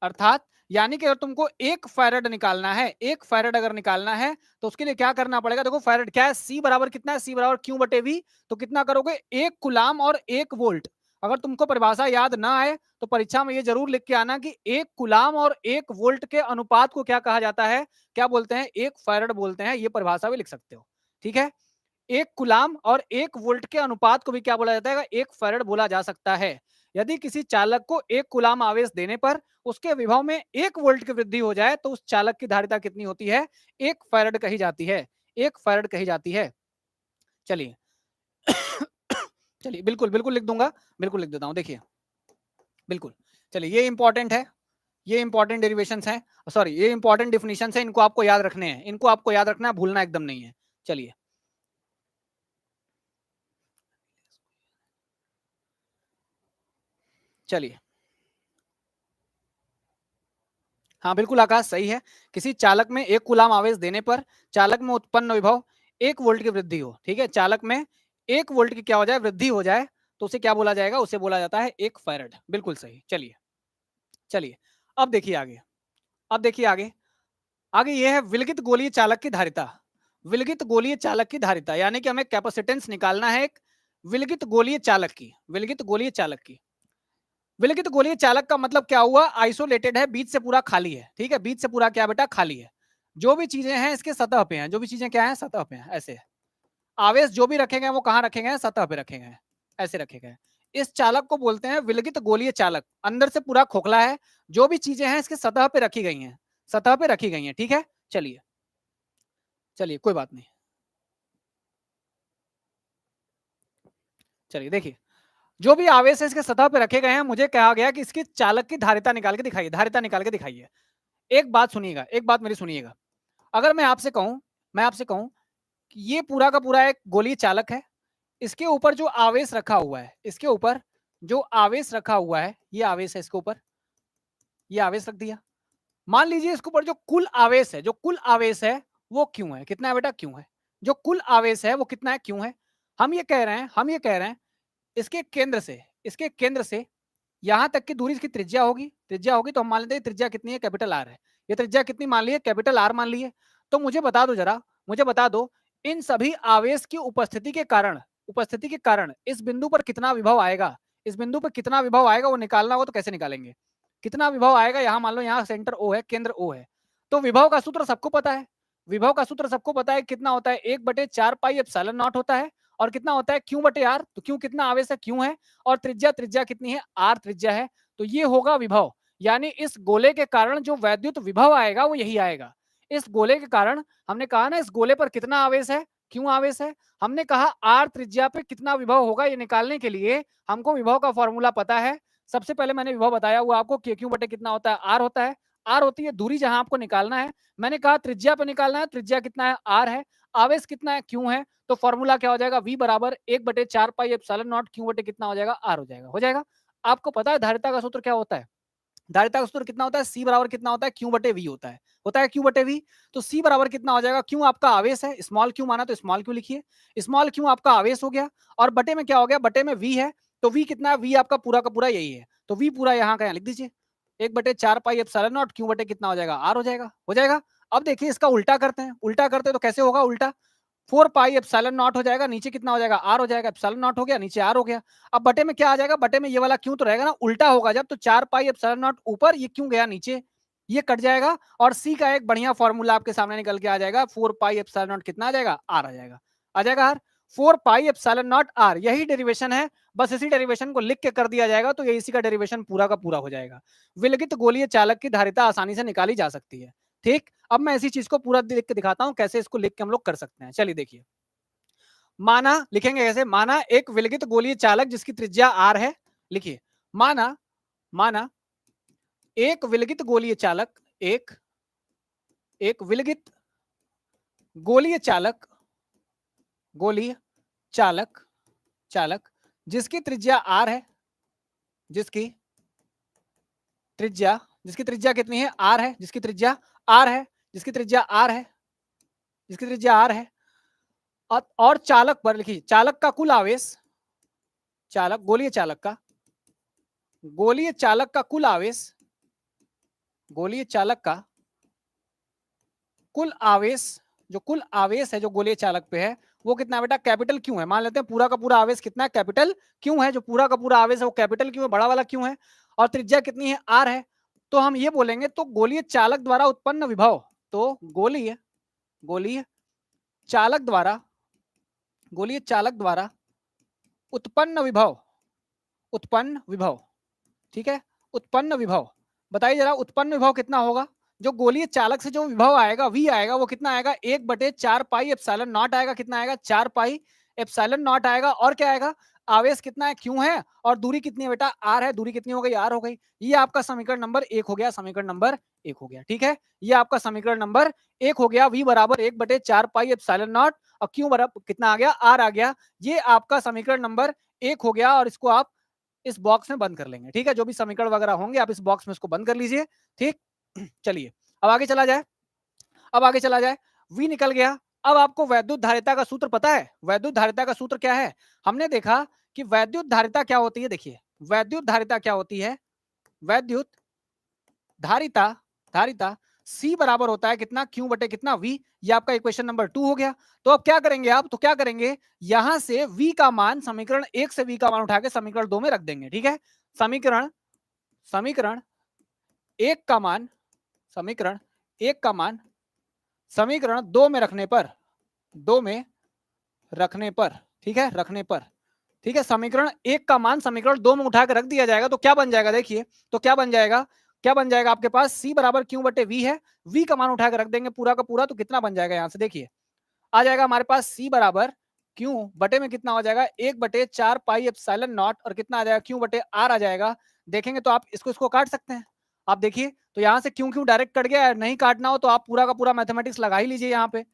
अर्थात यानी कि अगर तुमको 1 फैराड निकालना है, 1 फैराड अगर निकालना है तो उसके लिए क्या करना पड़ेगा? देखो फैराड क्या है, सी बराबर कितना है? सी बराबर क्यू बटे वी। तो कितना करोगे? 1 कूलाम और 1 वोल्ट। अगर तुमको परिभाषा याद ना आए तो परीक्षा में ये जरूर लिख के आना कि 1 कूलाम और 1 वोल्ट के अनुपात को क्या कहा जाता है? क्या बोलते हैं? 1 फैराड बोलते हैं। ये परिभाषा भी लिख सकते हो। ठीक है, 1 कूलाम और 1 वोल्ट के अनुपात को भी क्या बोला जाता है? 1 फैराड बोला जा सकता है। यदि किसी चालक को 1 कूलाम आवेश देने पर उसके विभव में 1 वोल्ट की वृद्धि हो जाए तो उस चालक की धारिता कितनी होती है? 1 फैराड कही जाती है, 1 फैराड कही जाती है। चलिए चलिए बिल्कुल बिल्कुल लिख दूंगा, बिल्कुल लिख देता हूं, देखिए बिल्कुल। चलिए ये इंपॉर्टेंट है, ये इंपॉर्टेंट डेरिवेशंस हैं, सॉरी ये इंपॉर्टेंट डिफिनेशंस हैं, इनको आपको याद रखने हैं, इनको आपको याद रखना है, भूलना एकदम नहीं है। चलिए चलिए हाँ बिल्कुल आकाश सही है। किसी चालक में 1 कूलाम आवेश देने पर चालक में उत्पन्न विभव 1 वोल्ट की वृद्धि हो। ठीक है, चालक में 1 वोल्ट की क्या हो जाए? वृद्धि हो जाए, तो उसे क्या बोला जाएगा? उसे बोला जाता है 1 फैराड। बिल्कुल सही। चलिए चलिए अब देखिए आगे, अब देखिए आगे, आगे ये है विलगित गोलीय चालक की धारिता। विलगित गोलीय चालक की धारिता यानी कि हमें कैपेसिटेंस निकालना है एक विलगित गोलीय चालक की, विलगित गोलीय चालक की। विलगित गोलीय चालक का मतलब क्या हुआ? आइसोलेटेड है, बीच से पूरा खाली है। ठीक है, बीच से पूरा क्या बेटा? खाली है। जो भी चीजें हैं इसके सतह पे हैं, जो भी चीजें क्या है? सतह पे हैं। ऐसे आवेश जो भी रखे गए वो कहां रखे गए? सतह पे रखे गए, ऐसे रखे गए। इस चालक को बोलते हैं विलगित गोलीय चालक। अंदर से पूरा खोखला है, जो भी चीजें हैं इसके सतह पे रखी गई हैं, सतह पे रखी गई हैं। ठीक है, चलिए चलिए कोई बात नहीं। चलिए देखिए, जो भी आवेश है इसके सतह पे रखे गए हैं, मुझे कहा गया कि इसकी चालक की धारिता निकाल के दिखाइए, धारिता निकाल के दिखाइए। एक बात सुनिएगा, एक बात मेरी सुनिएगा। अगर मैं आपसे कहूं कि ये पूरा का पूरा एक गोलीय चालक है, इसके ऊपर जो आवेश रखा हुआ है, इसके ऊपर जो आवेश रखा हुआ है, ये आवेश है, इसके ऊपर ये आवेश रख दिया। मान लीजिए इसके ऊपर जो कुल आवेश है, जो कुल आवेश है वो क्यों है, कितना है बेटा, क्यों है। जो कुल आवेश है वो कितना है, क्यों है। हम ये कह रहे हैं इसके केंद्र से यहां तक की दूरी इसकी त्रिज्या होगी तो हम मान लेते हैं त्रिज्या कितनी है, कैपिटल आर है। ये त्रिज्या कितनी मान ली है, कैपिटल आर मान ली है। तो मुझे बता दो इन सभी आवेश की उपस्थिति के कारण इस बिंदु पर कितना विभव आएगा, इस बिंदु पर कितना विभव आएगा वो निकालना होगा तो कैसे निकालेंगे। कितना विभव आएगा, यहां मान लो यहाँ सेंटर ओ है, केंद्र ओ है, तो विभव का सूत्र सबको पता है। विभव का सूत्र सबको पता है, कितना होता है, 1/4 पाई एप्सिलॉन नॉट होता है। और कितना होता है, Q/R। तो Q कितना आवेश है, Q है। और त्रिज्या कितनी है, R त्रिज्या है। तो ये होगा विभव, यानी इस गोले के कारण जो वैद्युत विभव आएगा वो यही आएगा। इस गोले के कारण, हमने कहा ना इस गोले पर कितना आवेश है, क्यों आवेश है। हमने कहा आर त्रिज्या पे कितना विभव होगा, ये निकालने के लिए हमको विभव का फॉर्मूला पता है। सबसे पहले मैंने विभव बताया हुआ आपको, Q बटे कितना होता है, आर होता है। आर होती है दूरी जहां आपको निकालना है। मैंने कहा त्रिज्या पे निकालना है, त्रिज्या कितना है, आर है। आवेश कितना है, क्यों है। तो फॉर्मूला क्या हो जाएगा, V बराबर 1/4 पाई एप्सिलॉन नॉट Q बटे कितना हो जाएगा, आर हो जाएगा। आपको पता है धारिता का सूत्र क्या होता है, धारिता का सूत्र कितना होता है, C बराबर कितना होता है, Q बटे V होता है Q बटे V। तो C बराबर कितना हो जाएगा, Q आपका आवेश है, स्मॉल q माना तो स्मॉल q लिखिए, स्मॉल q आपका आवेश हो गया। और बटे में क्या हो गया, बटे में V है। तो V कितना है, V आपका पूरा का पूरा यही है। तो V पूरा यहाँ का यहाँ लिख दीजिए, 1/4 पाई एप्सिलॉन नॉट Q बटे कितना हो जाएगा, R हो जाएगा। अब देखिए इसका उल्टा करते हैं, उल्टा करते हैं तो कैसे होगा उल्टा, 4 पाई एप्सिलॉन नॉट हो जाएगा, नीचे कितना हो जाएगा, आर हो जाएगा, एप्सिलॉन नॉट हो गया, नीचे आर हो गया। अब बटे में क्या आ जाएगा, बटे में ये वाला क्यों तो रहेगा ना, उल्टा होगा जब, तो 4 पाई एप्सिलॉन नॉट ऊपर, ये क्यों गया नीचे, ये कट जाएगा। और सी का एक बढ़िया फॉर्मूला आपके सामने निकल के आ जाएगा, 4 पाई एप्सिलॉन नॉट कितना आ जाएगा, आर आ जाएगा R. 4 pi epsilon naught R, यही डेरिवेशन है। बस इसी डेरिवेशन को लिख के कर दिया जाएगा तो ये इसी का डेरिवेशन पूरा का पूरा हो जाएगा। विलगित गोलीय चालक की धारिता आसानी से निकाली जा सकती है। ठीक, अब मैं इसी चीज को पूरा लिख के दिखाता हूं, कैसे इसको लिख के हम लोग कर सकते हैं। चलिए देखिए, माना लिखेंगे कैसे, माना एक विलगित गोलीय चालक जिसकी त्रिज्या आर है, लिखिए, माना माना एक विलगित गोलीय चालक, एक विलगित गोलीय चालक, गोलीय चालक चालक जिसकी त्रिज्या आर है, जिसकी त्रिज्या कितनी है, आर है, जिसकी त्रिज्या आर है, जिसकी त्रिज्या आर है, जिसकी त्रिज्या आर है। और चालक पर लिखिए, चालक का कुल आवेश, चालक गोलीय चालक का, गोलीय चालक का कुल आवेश, गोलीय चालक का कुल आवेश, जो कुल आवेश है जो गोलीय चालक पे है वो कितना है बेटा, कैपिटल क्यों है। मान लेते हैं पूरा का पूरा आवेश कितना है, कैपिटल क्यों है। जो पूरा का पूरा आवेश है वो कैपिटल क्यों है, बड़ा वाला क्यों है। और त्रिज्या कितनी है, आर है। तो हम ये बोलेंगे, तो गोलीय चालक द्वारा उत्पन्न विभव, तो गोलीय चालक द्वारा, गोलीय चालक द्वारा उत्पन्न विभव, ठीक है, उत्पन्न विभव, बताइए जरा उत्पन्न विभव कितना होगा। जो गोलीय चालक से जो विभव आएगा, V आएगा, वो कितना आएगा, 1/4 पाई एप्सिलॉन नॉट आएगा। कितना आएगा, 4 पाई एप्सिलॉन नॉट आएगा। और क्या आएगा, आवेश कितना है, क्यों है। और दूरी कितनी है बेटा, आर है। दूरी कितनी हो गई, आर हो गई। ये आपका समीकरण नंबर 1 हो गया, समीकरण नंबर 1 हो गया। ठीक है, ये आपका समीकरण नंबर 1 हो गया। V बराबर 1/4 पाई एप्सिलॉन नॉट और Q बराबर कितना आ गया, आर आ गया। ये आपका समीकरण नंबर 1 हो गया। और इसको आप इस बॉक्स में बंद कर लेंगे। ठीक है, जो भी समीकरण वगैरह होंगे आप इस बॉक्स में इसको बंद कर लीजिए। ठीक, चलिए अब आगे चला जाए, अब आगे चला जाए। V निकल गया। अब आपको वैद्युत धारिता का सूत्र पता है। वैद्युत धारिता का सूत्र क्या है, हमने देखा कि वैद्युत धारिता क्या होती है। देखिए वैद्युत धारिता क्या होती है, वैद्युत धारिता, धारिता C बराबर होता है कितना, Q बटे कितना, V। ये आपका इक्वेशन नंबर 2 हो गया। तो अब क्या करेंगे आप, तो क्या करेंगे, यहां से V का मान, समीकरण 1 से V का मान उठा के समीकरण 2 में रख देंगे। ठीक है, समीकरण 1 का मान, समीकरण 1 का मान समीकरण 2 में रखने पर, 2 में रखने पर, ठीक है, रखने पर, ठीक है, समीकरण 1 का मान समीकरण 2 में उठा के रख दिया जाएगा। तो क्या बन जाएगा, देखिए तो क्या बन जाएगा, क्या बन जाएगा आपके पास, C बराबर Q बटे V है। V का मान उठा के रख देंगे पूरा का पूरा, तो कितना बन जाएगा, यहां से देखिए आ जाएगा हमारे पास C बराबर क्यू बटे में कितना हो जाएगा 1/4 पाई एप्सिलॉन नॉट और कितना आ जाएगा क्यू बटे आर आ जाएगा। देखेंगे तो आप इसको काट सकते हैं। आप देखिए तो यहाँ से क्यू डायरेक्ट कट गया है, नहीं काटना हो तो आप पूरा का पूरा मैथमेटिक्स लगा ही लीजिए। यहाँ पे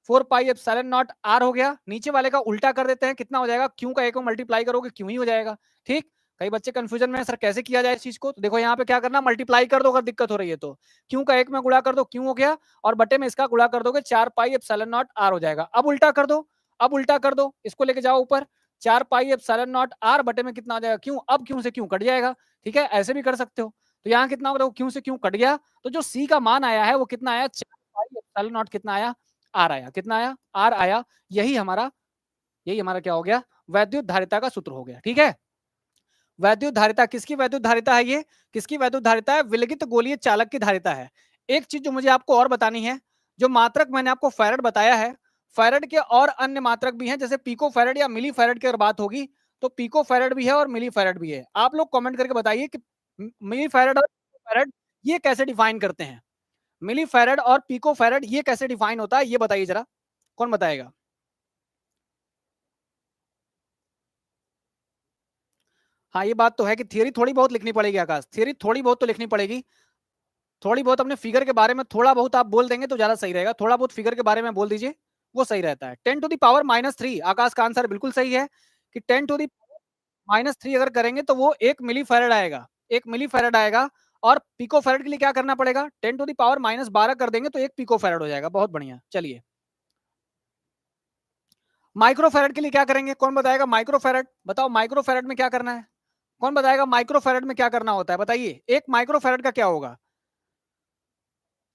4 पाई एप्सिलॉन नॉट आर हो गया, नीचे वाले का उल्टा कर देते हैं, कितना हो जाएगा क्यू का एक मल्टीप्लाई करोगे क्यू ही हो जाएगा। ठीक, कई बच्चे कंफ्यूजन में सर कैसे किया जाए इस चीज को, तो देखो यहाँ पे क्या करना, मल्टीप्लाई कर दो अगर दिक्कत हो रही है तो, क्यू का एक में गुणा कर दो क्यू हो गया, और बटे में इसका गुणा कर दोगे 4 पाई एप्सिलॉन नॉट आर हो जाएगा। अब उल्टा कर दो, अब उल्टा कर दो, इसको लेके जाओ ऊपर, 4 पाई एप्सिलॉन नॉट आर बटे में कितना आ जाएगा क्यू, अब क्यू से क्यू कट जाएगा। ठीक है, ऐसे भी कर सकते हो। तो यहाँ कितना होगा, क्यू से क्यू कट गया, तो जो सी का मान आया है वो कितना आया, 4 पाई एप्सिलॉन नॉट कितना आया, आर आया। कितना आया, आर आया। यही हमारा क्या हो गया, वैद्युत धारिता का सूत्र हो गया। ठीक है, वैद्युत धारिता, किसकी वैद्युत धारिता है ये, किसकी वैद्युत धारिता है, विलगित गोलीय चालक की धारिता है। एक चीज जो मुझे आपको और बतानी है, जो मात्रक मैंने आपको फैरड बताया है, फैरड के और अन्य मात्रक भी हैं, जैसे पिको फैरड या मिली फैरड की अगर बात होगी तो पिको फैरड भी है और मिली फैरड भी है। आप लोग कमेंट करके बताइए कि मिली फैरड और पिको फैरड ये कैसे डिफाइन करते हैं, मिली फैरड और पिको फैरड ये कैसे डिफाइन होता है, ये बताइए जरा, कौन बताएगा। हाँ ये बात तो है कि थियरी थोड़ी बहुत लिखनी पड़ेगी आकाश, थियरी थोड़ी बहुत तो लिखनी पड़ेगी। थोड़ी बहुत अपने फिगर के बारे में थोड़ा बहुत आप बोल देंगे तो ज्यादा सही रहेगा, थोड़ा बहुत फिगर के बारे में बोल दीजिए, वो सही रहता है। 10⁻³ आकाश का आंसर बिल्कुल सही है कि 10⁻³ अगर करेंगे तो वो 1 मिली फैरड आएगा, 1 मिली फैरड आएगा। और पिको फैरड के लिए क्या करना पड़ेगा, 10⁻12 कर देंगे तो 1 पिको फैरड हो जाएगा। बहुत बढ़िया, चलिए माइक्रोफैरड के लिए क्या करेंगे, कौन बताएगा, माइक्रोफैरड बताओ, माइक्रोफैरड में क्या करना है, कौन बताएगा माइक्रोफैरड में क्या करना होता है, बताइए एक माइक्रोफैरड का क्या होगा।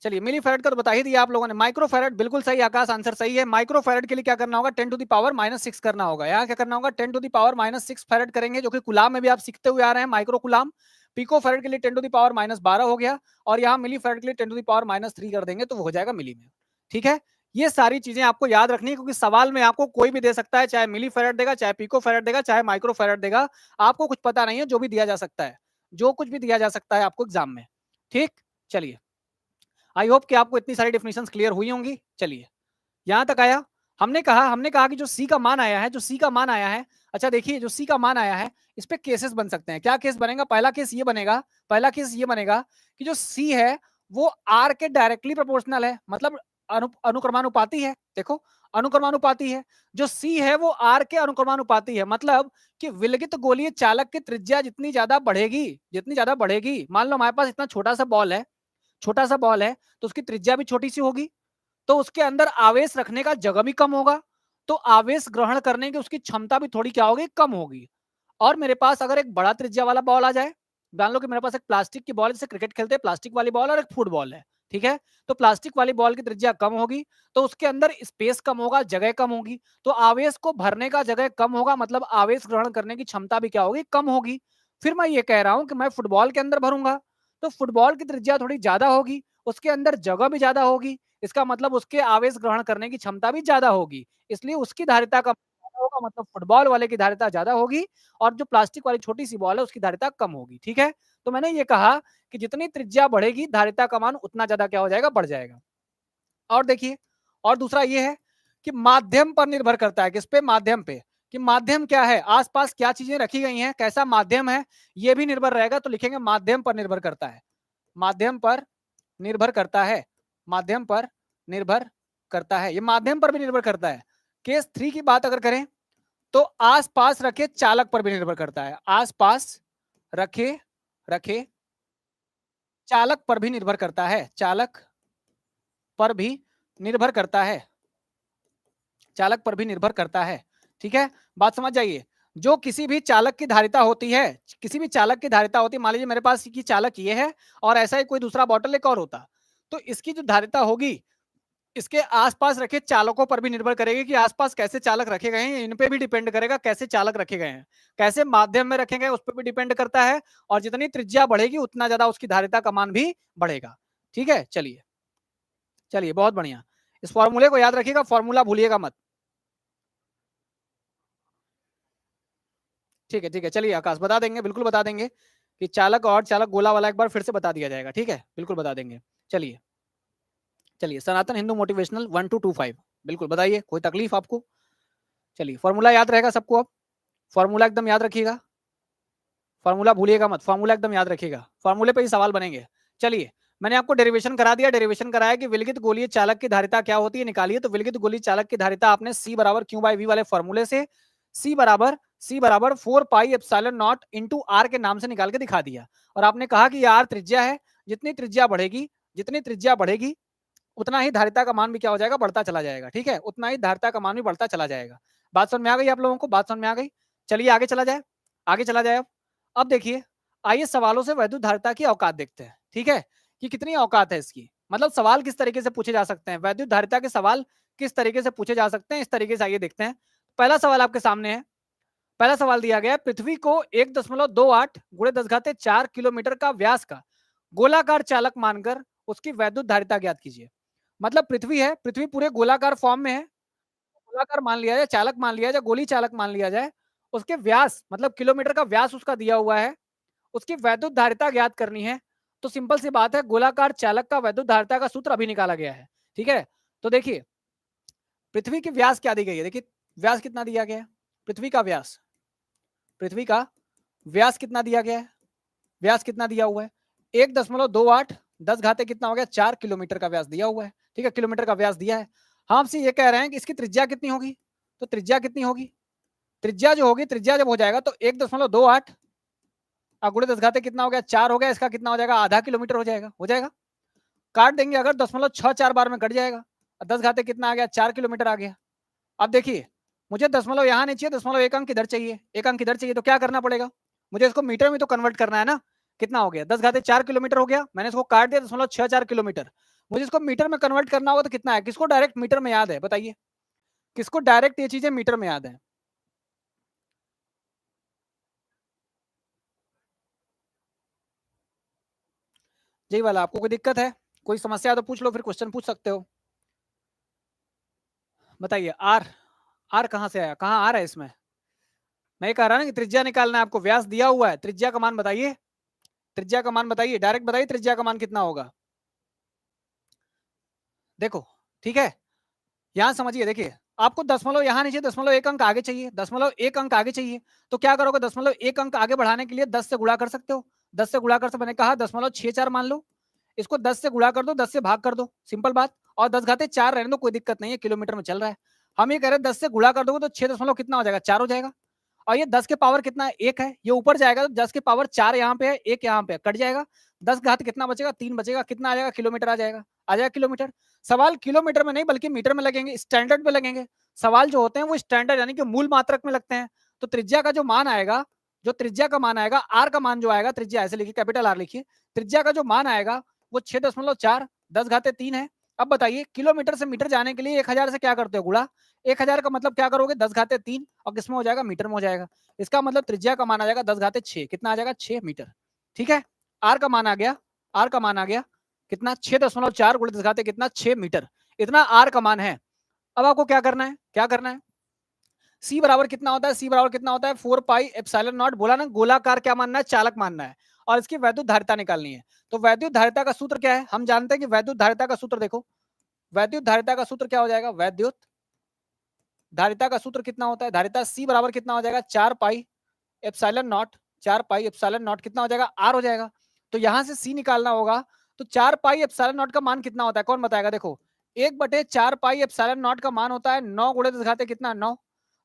चलिए मिली फैरड का तो बता ही दिया आप लोगों ने, माइक्रो फैरड बिल्कुल सही, आकाश आंसर सही है। माइक्रो फैरड के लिए क्या करना होगा, 10⁻⁻6 करना होगा। यहाँ क्या करना होगा, 10⁻⁻6 फैरड करेंगे, जो कि कुलाम में भी आप सीखते हुए आ रहे हैं, माइक्रो कुलाम। पिको फैरड के लिए 10⁻12 हो गया, और यहाँ मिली फैरड के लिए 10⁻³ कर देंगे तो वो हो जाएगा मिली में। ठीक है, ये सारी चीजें आपको याद रखनी है, क्योंकि सवाल में आपको कोई भी दे सकता है, चाहे मिली फैरड देगा, चाहे पिको फैरड देगा, चाहे माइक्रो फैरड देगा, आपको कुछ पता नहीं है, जो भी दिया जा सकता है, जो कुछ भी दिया जा सकता है आपको एग्जाम में। ठीक, चलिए आई होप कि आपको इतनी सारी डेफिनेशंस क्लियर हुई होंगी। चलिए यहां तक आया, हमने कहा कि जो सी का मान आया है, जो सी का मान आया है, अच्छा देखिए जो सी का मान आया है, इस पे केसेस बन सकते हैं। क्या केस बनेगा, पहला केस ये बनेगा, पहला केस ये बनेगा कि जो सी है वो आर के डायरेक्टली प्रोपोर्शनल है, मतलब अनुक्रमानुपाती है। देखो अनुक्रमानुपाती है, जो सी है वो आर के अनुक्रमानुपाती है, मतलब कि विलगित गोलीय चालक की त्रिज्या जितनी ज्यादा बढ़ेगी, जितनी ज्यादा बढ़ेगी, मान लो हमारे पास इतना छोटा सा बॉल है, छोटा सा बॉल है तो उसकी त्रिज्या भी छोटी सी होगी, तो उसके अंदर आवेश रखने का जगह भी कम होगा, तो आवेश ग्रहण करने की उसकी क्षमता भी थोड़ी क्या होगी, कम होगी। और मेरे पास अगर एक बड़ा त्रिज्या वाला बॉल आ जाए, मान लो कि मेरे पास एक प्लास्टिक की बॉल, जैसे क्रिकेट खेलते हैं प्लास्टिक वाली बॉल, और एक फुटबॉल है, ठीक है, तो प्लास्टिक वाली बॉल की त्रिज्या कम होगी, तो उसके अंदर स्पेस कम होगा, जगह कम होगी, तो आवेश को भरने का जगह कम होगा, मतलब आवेश ग्रहण करने की क्षमता भी क्या होगी, कम होगी। फिर मैं ये कह रहा हूं कि मैं फुटबॉल के अंदर भरूंगा, तो फुटबॉल की त्रिज्या थोड़ी ज्यादा होगी, उसके अंदर जगह भी ज्यादा होगी, इसका मतलब उसके आवेश ग्रहण करने की क्षमता भी ज्यादा होगी, इसलिए उसकी धारिता कम होगा, मतलब फुटबॉल वाले की धारिता ज्यादा होगी, और जो प्लास्टिक वाली छोटी सी बॉल है उसकी धारिता कम होगी। ठीक है, तो मैंने ये कहा कि जितनी त्रिज्या बढ़ेगी धारिता का मान उतना ज्यादा क्या हो जाएगा, बढ़ जाएगा। और देखिए, और दूसरा ये है कि माध्यम पर निर्भर करता है, किस पे, माध्यम पे, कि माध्यम क्या है, आसपास क्या चीजें रखी गई हैं, कैसा माध्यम है, ये भी निर्भर रहेगा, तो लिखेंगे माध्यम पर निर्भर करता है, माध्यम पर निर्भर करता है, माध्यम पर निर्भर करता है, ये माध्यम पर भी निर्भर करता है। केस 3 की बात अगर करें तो आसपास रखे चालक पर भी निर्भर करता है, आसपास रखे रखे चालक पर भी निर्भर करता है, चालक पर भी निर्भर करता है, चालक पर भी निर्भर करता है। ठीक है, बात समझ जाइए, जो किसी भी चालक की धारिता होती है, किसी भी चालक की धारिता होती है, मान लीजिए मेरे पास की चालक ये है और ऐसा ही कोई दूसरा बॉटल एक और होता, तो इसकी जो धारिता होगी इसके आसपास रखे चालकों पर भी निर्भर करेगी, कि आसपास कैसे चालक रखे गए हैं, इन पे भी डिपेंड करेगा कैसे चालक रखे गए हैं, कैसे माध्यम में रखे गए उस पर भी डिपेंड करता है, और जितनी त्रिज्या बढ़ेगी उतना ज्यादा उसकी धारिता का मान भी बढ़ेगा। ठीक है, चलिए चलिए बहुत बढ़िया, इस फॉर्मूले को याद रखिएगा, फॉर्मूला भूलिएगा मत। ठीक है ठीक है, चलिए आकाश बता देंगे, बिल्कुल बता देंगे कि चालक और चालक गोला वाला एक बार फिर से बता दिया जाएगा। ठीक है, बिल्कुल बता देंगे। चलिए चलिए, सनातन हिंदू मोटिवेशनल 1 to 25 बिल्कुल बताइए, कोई तकलीफ आपको। चलिए फॉर्मूला याद रहेगा सबको, अब फॉर्मूला एकदम याद रखिएगा, फॉर्मूला भूलिएगा मत, फॉर्मूला एकदम याद रखिएगा, फॉर्मूले पे ही सवाल बनेंगे। चलिए मैंने आपको डेरिवेशन करा दिया, डेरिवेशन कराया कि विलगित गोलीय चालक की धारिता क्या होती है, निकालिए। तो विलगित गोलीय चालक की धारिता आपने C बराबर Q बाई V वाले फॉर्मूले से C बराबर 4 pi epsilon not into R के नाम से निकाल के दिखा दिया। और आपने कहा कि R त्रिज्या है, जितनी त्रिज्या बढ़ेगी, जितनी त्रिज्या बढ़ेगी उतना ही धारिता का मान भी क्या हो जाएगा, बढ़ता चला जाएगा। ठीक है, उतना ही धारिता का मान भी बढ़ता चला जाएगा। बात समझ में आ गई आप लोगों को, बात समझ में आ गई। चलिए आगे चला जाए, आगे चला जाए। अब देखिए, आइए सवालों से वैद्युत धारिता की औकात देखते हैं। ठीक है, कि कितनी औकात है इसकी, मतलब सवाल किस तरीके से पूछे जा सकते हैं, वैद्युत धारिता के सवाल किस तरीके से पूछे जा सकते हैं, इस तरीके से आइए देखते हैं। पहला सवाल आपके सामने है, पहला सवाल दिया गया है, पृथ्वी को 1.28 गुणे 10⁴ किलोमीटर का व्यास का गोलाकार चालक मानकर उसकी वैद्युत धारिता ज्ञात कीजिए। मतलब पृथ्वी है, पृथ्वी पूरे गोलाकार फॉर्म में है, गोलाकार मान लिया जाए, चालक मान लिया जाए, गोली चालक मान लिया जाए, उसके व्यास मतलब किलोमीटर का व्यास उसका दिया हुआ है, उसकी वैद्युत धारिता ज्ञात करनी है। तो सिंपल सी बात है, गोलाकार चालक का वैद्युत धारिता का सूत्र अभी निकाला गया है। ठीक है, तो देखिए पृथ्वी की व्यास क्या दी गई है, देखिए व्यास कितना दिया गया है, पृथ्वी का व्यास, पृथ्वी का व्यास कितना दिया गया है, व्यास कितना दिया हुआ है 1.28 10 घाते कितना हो गया 4 किलोमीटर का व्यास दिया हुआ है। ठीक है, किलोमीटर का व्यास दिया है। हम आपसे ये कह रहे हैं कि इसकी त्रिज्या कितनी होगी, तो त्रिज्या कितनी होगी, त्रिज्या जो होगी, त्रिज्या जब हो जाएगा तो 1.28 गुणे 10 घाते कितना हो गया 4 हो गया, इसका कितना हो जाएगा आधा किलोमीटर हो जाएगा, हो जाएगा। काट देंगे अगर 0.64 बार में कट जाएगा, 10 घाते कितना आ गया 4 किलोमीटर आ गया। अब देखिए मुझे दशमलव यहाँ नहीं चाहिए, दशमलव एक अंक इधर चाहिए, एक अंक इधर चाहिए, तो क्या करना पड़ेगा, मुझे इसको मीटर में तो कन्वर्ट करना है ना। कितना हो गया 10 घाते 4 किलोमीटर हो गया, मैंने इसको काट दिया 0.64 किलोमीटर, मुझे इसको मीटर में कन्वर्ट करना होगा तो कितना है, किसको डायरेक्ट मीटर में याद है बताइए, किसको डायरेक्ट ये चीजें मीटर में याद है। यही वाला, आपको कोई दिक्कत है, कोई समस्या है तो पूछ लो, फिर क्वेश्चन पूछ सकते हो। बताइए आर, आर कहां से आया, कहां आर है इसमें, मैं ये कह रहा ना कि त्रिज्या निकालना है आपको, व्यास दिया हुआ है, त्रिज्या का मान बताइए, त्रिज्या का मान बताइए, डायरेक्ट बताइए त्रिज्या का मान कितना होगा। देखो ठीक है, यहां समझिए, देखिए आपको दशमलव यहां नहीं चाहिए, दशमलव एक अंक आगे चाहिए, दशमलव एक अंक आगे चाहिए, तो क्या करोगे, दशमलव एक अंक आगे बढ़ाने के लिए 10 से गुणा कर सकते हो, 10 से गुणा कर सकते, मैंने कहा 0.64 मान लो, इसको 10 से गुणा कर दो, 10 से भाग कर दो, सिंपल बात, और 10 घाते 4 रहने दो, कोई दिक्कत नहीं है, किलोमीटर में चल रहा है। हम ये कह रहे हैं 10 से गुणा कर दोगे तो 6 दशमलव कितना हो जाएगा 4 हो जाएगा, और ये 10 के पावर कितना है 1 है, ये ऊपर जाएगा तो 10 के पावर 4 यहाँ पे है, 1 यहाँ पे कट जाएगा, 10 घात कितना बचेगा 3 बचेगा, कितना आ जाएगा किलोमीटर आ जाएगा, आ जाएगा किलोमीटर। सवाल किलोमीटर में नहीं बल्कि मीटर में लगेंगे, स्टैंडर्ड में लगेंगे, सवाल जो होते हैं वो स्टैंडर्ड यानी कि मूल मात्रक में लगते हैं। तो त्रिज्या का जो मान आएगा, जो त्रिज्या का मान आएगा, आर का मान जो आएगा, त्रिज्या ऐसे लिखिए कैपिटल आर लिखिए, त्रिज्या का जो मान आएगा वो 6.4 10 घाते 3 है। अब बताइए किलोमीटर से मीटर जाने के लिए 1000 से क्या करते हो गुणा, 1000 का मतलब क्या करोगे 10 घाते 3, और किसमें हो जाएगा मीटर में हो जाएगा, इसका मतलब त्रिज्या का मान आ जाएगा 10 घाते 6, कितना आ जाएगा 6 मीटर। ठीक है, आर का मान आ गया, आर का मान आ गया कितना 6.4 गुणे 10 घाते कितना 6 मीटर, इतना आर का मान है। अब आपको क्या करना है, क्या करना है, सी बराबर कितना होता है, सी बराबर कितना होता है 4 पाई एप्सिलॉन नॉट, बोला ना गोलाकार क्या मानना है चालक मानना है, और इसकी वैद्युत धारिता निकालनी है। तो वैद्युत धारिता का सूत्र क्या है, हम जानते हैं कि वैद्युत धारिता का सूत्र देखो, वैद्युत धारिता का सूत्र क्या हो जाएगा, वैद्युत धारिता का सूत्र कितना होता है, धारिता सी बराबर कितना हो जाएगा 4 pi epsilon not, 4 pi epsilon not कितना हो जाएगा आर हो जाएगा। तो यहां से सी निकालना होगा, तो 4 पाई एप्सिलॉन नॉट का मान कितना होता है कौन बताएगा, देखो 1/4 पाई एप्सिलॉन नॉट का मान होता है 9 गुणे 10 घाते कितना 9,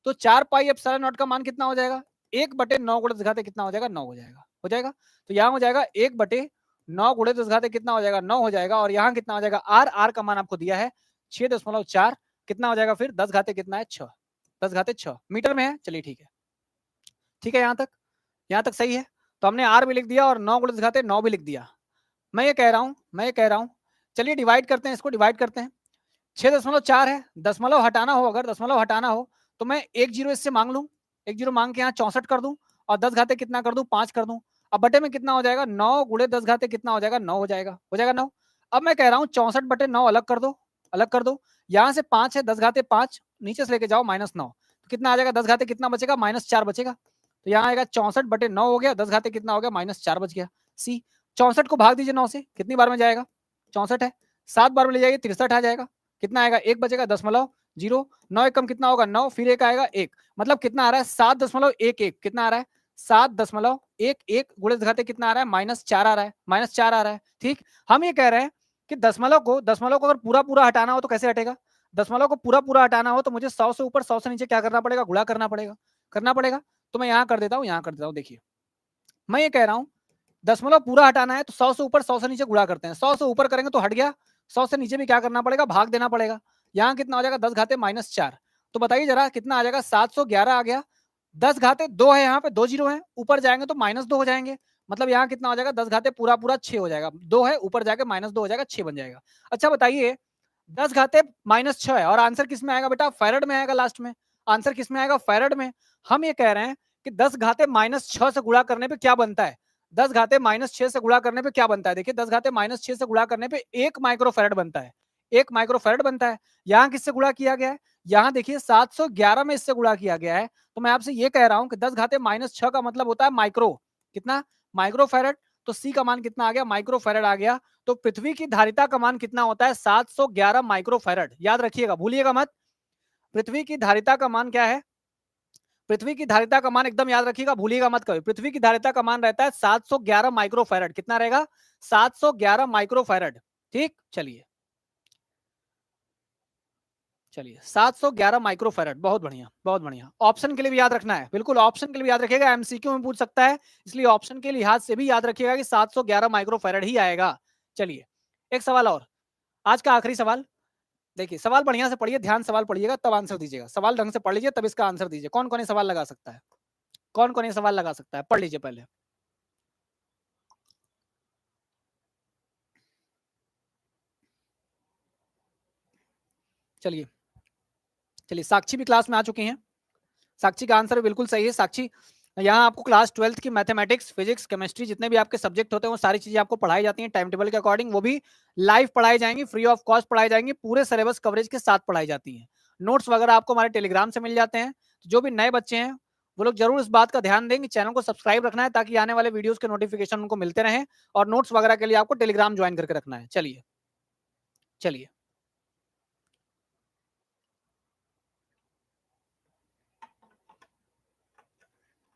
तो 4 पाई एप्सिलॉन नॉट का मान कितना हो जाएगा 1/9 गुणे 10 घाते कितना हो जाएगा 9 हो जाएगा, हो जाएगा। तो यहाँ हो जाएगा 1/9 गुणे 10 घाते कितना हो जाएगा 9 हो जाएगा, और यहाँ कितना हो जाएगा आर, आर का मान आपको दिया है 6.4, कितना हो जाएगा फिर 10 घाते कितना है 6, 10 घाते 6 मीटर में है। चलिए ठीक है, ठीक है, यहाँ तक सही है। तो हमने आर भी लिख दिया और 9 गुणे 10 घाते 9 भी लिख दिया। मैं ये कह रहा हूँ, मैं ये कह रहा हूँ, चलिए डिवाइड करते हैं, इसको डिवाइड करते हैं, 6.4 है, दशमलव हटाना हो, अगर दशमलव हटाना हो तो मैं एक जीरो इससे मांग लूं, एक जीरो मांग के यहाँ 64 कर दूं, और 10 घाते कितना कर दूं 5 कर दूं, अब बटे में कितना हो जाएगा 9 गुणे 10 घाते कितना हो जाएगा 9 हो जाएगा 9। अब मैं कह रहा हूँ 64/9 अलग कर दो, अलग कर दो, यहाँ से 5 है 10 घाते 5 नीचे से लेके जाओ -9, तो कितना आ जाएगा 10 घाते कितना बचेगा -4 बचेगा, तो यहाँ आएगा 64/9 हो गया, 10 घाते कितना हो गया -4 बच गया। सी 64 को भाग दीजिए 9 से, कितनी बार में जाएगा 64 है, 7 बार में ले जाइए 63 आ जाएगा, कितना आएगा 1 बचेगा 0.0 0, 9 एकम कितना होगा 9, फिर एक आएगा 1, मतलब कितना आ रहा है 7.11, कितना आ रहा है 7.11 गुणित घाते कितना आ रहा है -4 आ रहा है, -4 आ रहा है। ठीक, हम ये कह रहे हैं कि दशमलव को अगर पूरा पूरा हटाना हो तो कैसे हटेगा, दशमलव को पूरा पूरा हटाना हो तो मुझे 100 से ऊपर 100 से नीचे क्या करना पड़ेगा, गुणा करना पड़ेगा। तो मैं यहाँ कर देता हूँ, देखिए मैं ये कह रहा हूँ दशमलव पूरा हटाना है तो 100 से ऊपर 100 से नीचे गुणा करते हैं, 100 से ऊपर करेंगे तो हट गया, 100 से नीचे भी क्या करना पड़ेगा, भाग देना पड़ेगा। यहाँ कितना हो जाएगा 10 घाते -4, तो बताइए जरा कितना आ जाएगा 711 आ गया। 10 घाते 2 है, यहाँ पे 2 जीरो है, ऊपर जाएंगे तो -2 हो जाएंगे, मतलब यहाँ कितना हो जाएगा 10 घाते पूरा पूरा 6 हो जाएगा, 2 है ऊपर जाके -2 हो जाएगा, 6 बन जाएगा। अच्छा बताइए 10 घाते -6 है और आंसर किस में आएगा बेटा, फैरड में आएगा, लास्ट में आंसर किस में आएगा, फैरड में। हम ये कह रहे हैं कि 10 घाते -6 से गुणा करने पे क्या बनता है, 10 घाते -6 से गुणा करने पे क्या बनता है, देखिए 10 घाते -6 से गुणा करने पे 1 माइक्रोफैरड बनता है, 1 माइक्रोफैरड बनता है। यहाँ किससे गुणा किया गया है, यहाँ देखिए 711 में इससे गुणा किया गया है, तो मैं आपसे ये कह रहा हूं कि 10 घाते -6 का मतलब होता है माइक्रो, कितना माइक्रोफैरड, तो सी का मान कितना आ गया, माइक्रोफैरड आ गया। तो पृथ्वी की धारिता का मान कितना होता है 711 माइक्रोफैरड, याद रखिएगा भूलिएगा मत। पृथ्वी की धारिता का मान क्या है, पृथ्वी की धारिता का मान एकदम याद रखिएगा, भूलिएगा मत कभी, पृथ्वी की धारिता का मान रहता है 711 माइक्रोफैरड, कितना रहेगा 711 माइक्रोफैरड। ठीक, चलिए 711 माइक्रोफैरड, बहुत बढ़िया बहुत बढ़िया। ऑप्शन के लिए भी याद रखना है, बिल्कुल ऑप्शन के लिए भी याद रखिएगा, एमसीक्यू में पूछ सकता है, इसलिए ऑप्शन के लिहाज से भी याद रखिएगा कि 711 माइक्रोफैरड ही आएगा। चलिए एक सवाल और, आज का आखिरी सवाल। देखिए सवाल बढ़िया से पढ़िए, ध्यान सवाल पढ़िएगा तब आंसर दीजिएगा, सवाल ढंग से पढ़ लीजिए तब इसका आंसर दीजिए। कौन कौन ये सवाल लगा सकता है, कौन कौन ये सवाल लगा सकता है, पढ़ लीजिए पहले। चलिए चलिए, साक्षी भी क्लास में आ चुकी हैं, साक्षी का आंसर बिल्कुल सही है। साक्षी, यहाँ आपको क्लास 12th की मैथमेटिक्स, फिजिक्स, केमिस्ट्री जितने भी आपके सब्जेक्ट होते हैं वो सारी चीजें आपको पढ़ाई जाती हैं टाइम टेबल के अकॉर्डिंग, वो भी लाइव पढ़ाई जाएंगी, फ्री ऑफ कॉस्ट पढ़ाई जाएंगी, पूरे सिलेबस कवरेज के साथ पढ़ाई जाती हैं। नोट्स वगैरह आपको हमारे टेलीग्राम से मिल जाते हैं। तो जो भी नए बच्चे हैं वो लोग जरूर इस बात का ध्यान देंगे, चैनल को सब्सक्राइब रखना है ताकि आने वाले वीडियोस के नोटिफिकेशन उनको मिलते रहें, और नोट्स वगैरह के लिए आपको टेलीग्राम ज्वाइन करके रखना है। चलिए चलिए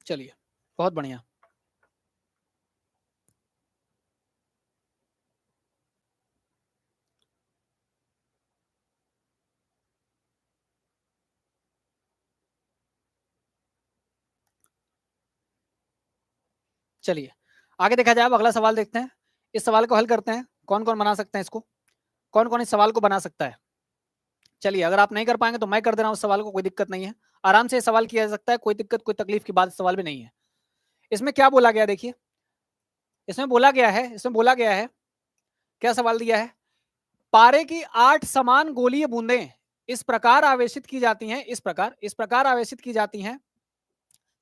चलिए, बहुत बढ़िया। चलिए आगे देखा जाए, अब अगला सवाल देखते हैं, इस सवाल को हल करते हैं, कौन कौन बना सकते हैं इसको, कौन कौन इस सवाल को बना सकता है। चलिए अगर आप नहीं कर पाएंगे तो मैं कर दे रहा हूं इस सवाल को, कोई दिक्कत नहीं है, आराम से सवाल किया जा सकता है, कोई दिक्कत कोई तकलीफ की बात इस सवाल में नहीं है। इसमें क्या बोला गया देखिए, इसमें बोला गया है क्या सवाल दिया है, पारे की 8 समान गोलीय बूंदें इस प्रकार आवेशित की जाती हैं, इस प्रकार आवेशित की जाती हैं।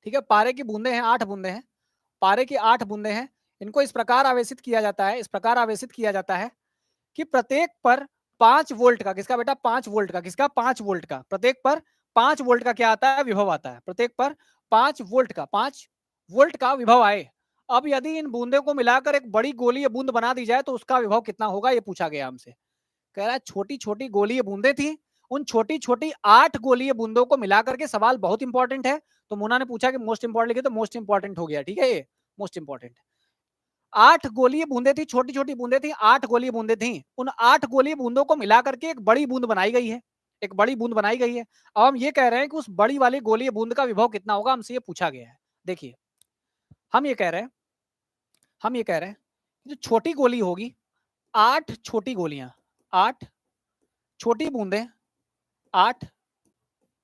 ठीक है, पारे की बूंदें हैं, 8 बूंदें हैं, पारे की 8 बूंदें हैं, इनको इस प्रकार आवेशित किया जाता है, इस प्रकार आवेशित किया जाता है कि प्रत्येक पर 5 वोल्ट का, किसका बेटा 5 वोल्ट का, किसका 5 वोल्ट का, प्रत्येक पर 5 वोल्ट का क्या आता है, विभव आता है, प्रत्येक पर 5 वोल्ट का, 5 वोल्ट का विभव आए। अब यदि इन बूंदों को मिलाकर एक बड़ी गोलीय बूंद बना दी जाए तो उसका विभव कितना होगा, ये पूछा गया हमसे। कह रहा है छोटी छोटी गोलीय बूंदें थी, उन छोटी छोटी 8 गोलीय बूंदों को मिलाकर के, सवाल बहुत इंपॉर्टेंट है, तो मोना ने पूछा कि मोस्ट इंपॉर्टेंट लिखे, तो मोस्ट इंपॉर्टेंट हो गया, ठीक है, ये मोस्ट इंपॉर्टेंट। 8 गोलीय बूंदें थी, छोटी छोटी बूंदें थी, 8 गोलीय बूंदें थी, उन 8 गोलीय बूंदों को मिलाकर के एक बड़ी बूंद बनाई गई है, एक बड़ी बूंद बनाई गई है। अब हम ये कह रहे हैं कि उस बड़ी वाली गोलीय बूंद का विभव कितना होगा, हमसे ये पूछा गया है। देखिए हम ये कह रहे हैं, हम ये कह रहे हैं जो छोटी गोली होगी, 8 छोटी गोलियां, 8 छोटी बूंदें, 8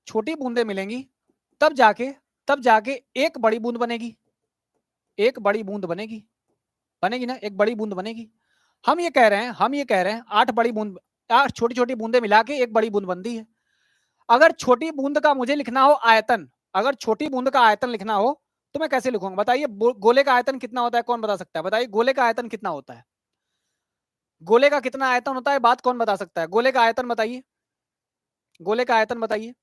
छोटी बूंदें मिलेंगी, तब जाके तब जाके एक बड़ी बूंद बनेगी, एक बड़ी बूंद बनेगी, बनेगी ना, एक बड़ी बूंद बनेगी। हम ये कह रहे हैं 8 बड़ी बूंद, 8 छोटी छोटी बूंदें मिला के एक बड़ी बूंद बनती है। अगर छोटी बूंद का मुझे लिखना हो आयतन, अगर छोटी बूंद का आयतन लिखना हो तो मैं कैसे लिखूंगा, बताइए गोले का आयतन कितना होता है, कौन बता सकता है, बताइए गोले का आयतन कितना होता है, गोले का कितना आयतन होता है, बात कौन बता सकता है, गोले का आयतन बताइए, गोले का आयतन बताइए,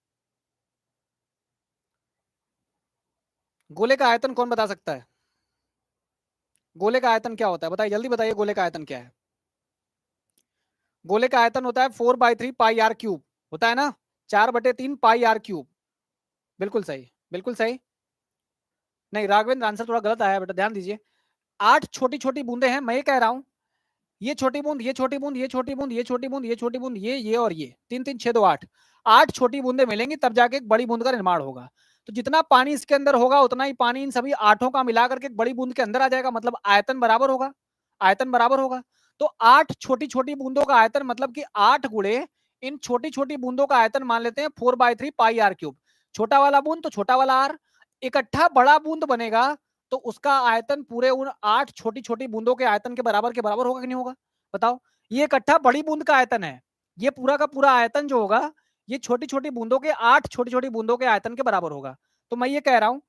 गोले का आयतन कौन बता सकता है, गोले का आयतन क्या होता है, बताइए जल्दी बताइए, गोले का आयतन क्या है। गोले का आयतन होता है 4/3 पाई आर क्यूब, होता है ना, 4/3 पाई आर क्यूब। बिल्कुल सही, बिल्कुल सही। नहीं राघवेंद्र, आंसर थोड़ा गलत आया है बेटा, ध्यान दीजिए। 8 छोटी छोटी बूंदे हैं, मैं ये कह रहा हूं, ये छोटी बूंद, ये छोटी बूंद, ये छोटी बूंद, ये छोटी बूंद, ये छोटी बूंद, ये और ये 3 3 6 2 8, 8 छोटी बूंदे मिलेंगी तब जाके एक बड़ी बूंद का निर्माण होगा। तो जितना पानी इसके अंदर होगा उतना ही पानी इन सभी आठों का मिलाकर के एक बड़ी बूंद के अंदर आ जाएगा, मतलब आयतन बराबर होगा, आयतन बराबर होगा। तो 8 छोटी छोटी बूंदों का आयतन मतलब कि 8 गुणे इन छोटी छोटी बूंदों का आयतन मान लेते हैं 4/3 पाई आर क्यूब। छोटा वाला बूंद तो छोटा वाला आर, इकट्ठा बड़ा बूंद बनेगा तो उसका आयतन पूरे उन 8 छोटी छोटी बूंदों के आयतन के बराबर होगा कि नहीं होगा? बताओ। ये इकट्ठा बड़ी बूंद का आयतन है, ये पूरा का पूरा आयतन जो होगा ये छोटी छोटी बूंदों के 8 छोटी छोटी बूंदों के आयतन के बराबर होगा। तो मैं ये कह रहा हूं,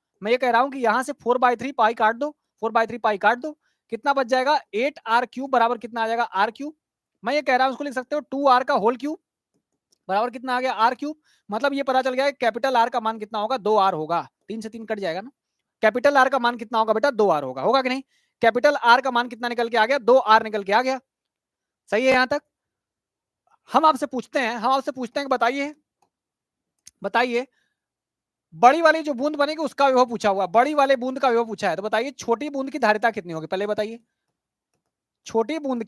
कि यहां से 4/3 पाई काट दो, 4/3 पाई काट दो, कितना बच जाएगा 8 आर क्यूब बराबर कितना आ जाएगा आर क्यूब। मैं ये कह रहा हूं उसको लिख सकते हो 2 आर का होल क्यूब बराबर कितना आ गया आर क्यूब। मतलब ये पता चल गया कैपिटल आर का मान कितना होगा 2 आर होगा, 3 से 3 कट जाएगा ना। कैपिटल आर का मान कितना होगा बेटा 2 आर होगा, होगा कि नहीं? कैपिटल आर का मान कितना निकल के आ गया 2 आर निकल के आ गया। सही है यहां तक? हम आपसे पूछते हैं, बताइए बताइए बड़ी वाली जो बूंद बनेगी उसका विभव पूछा हुआ, बड़ी वाले बूंद का विभव पूछा है, तो बताइए छोटी बूंद की धारिता कितनी होगी, पहले बताइए। छोटी बूंद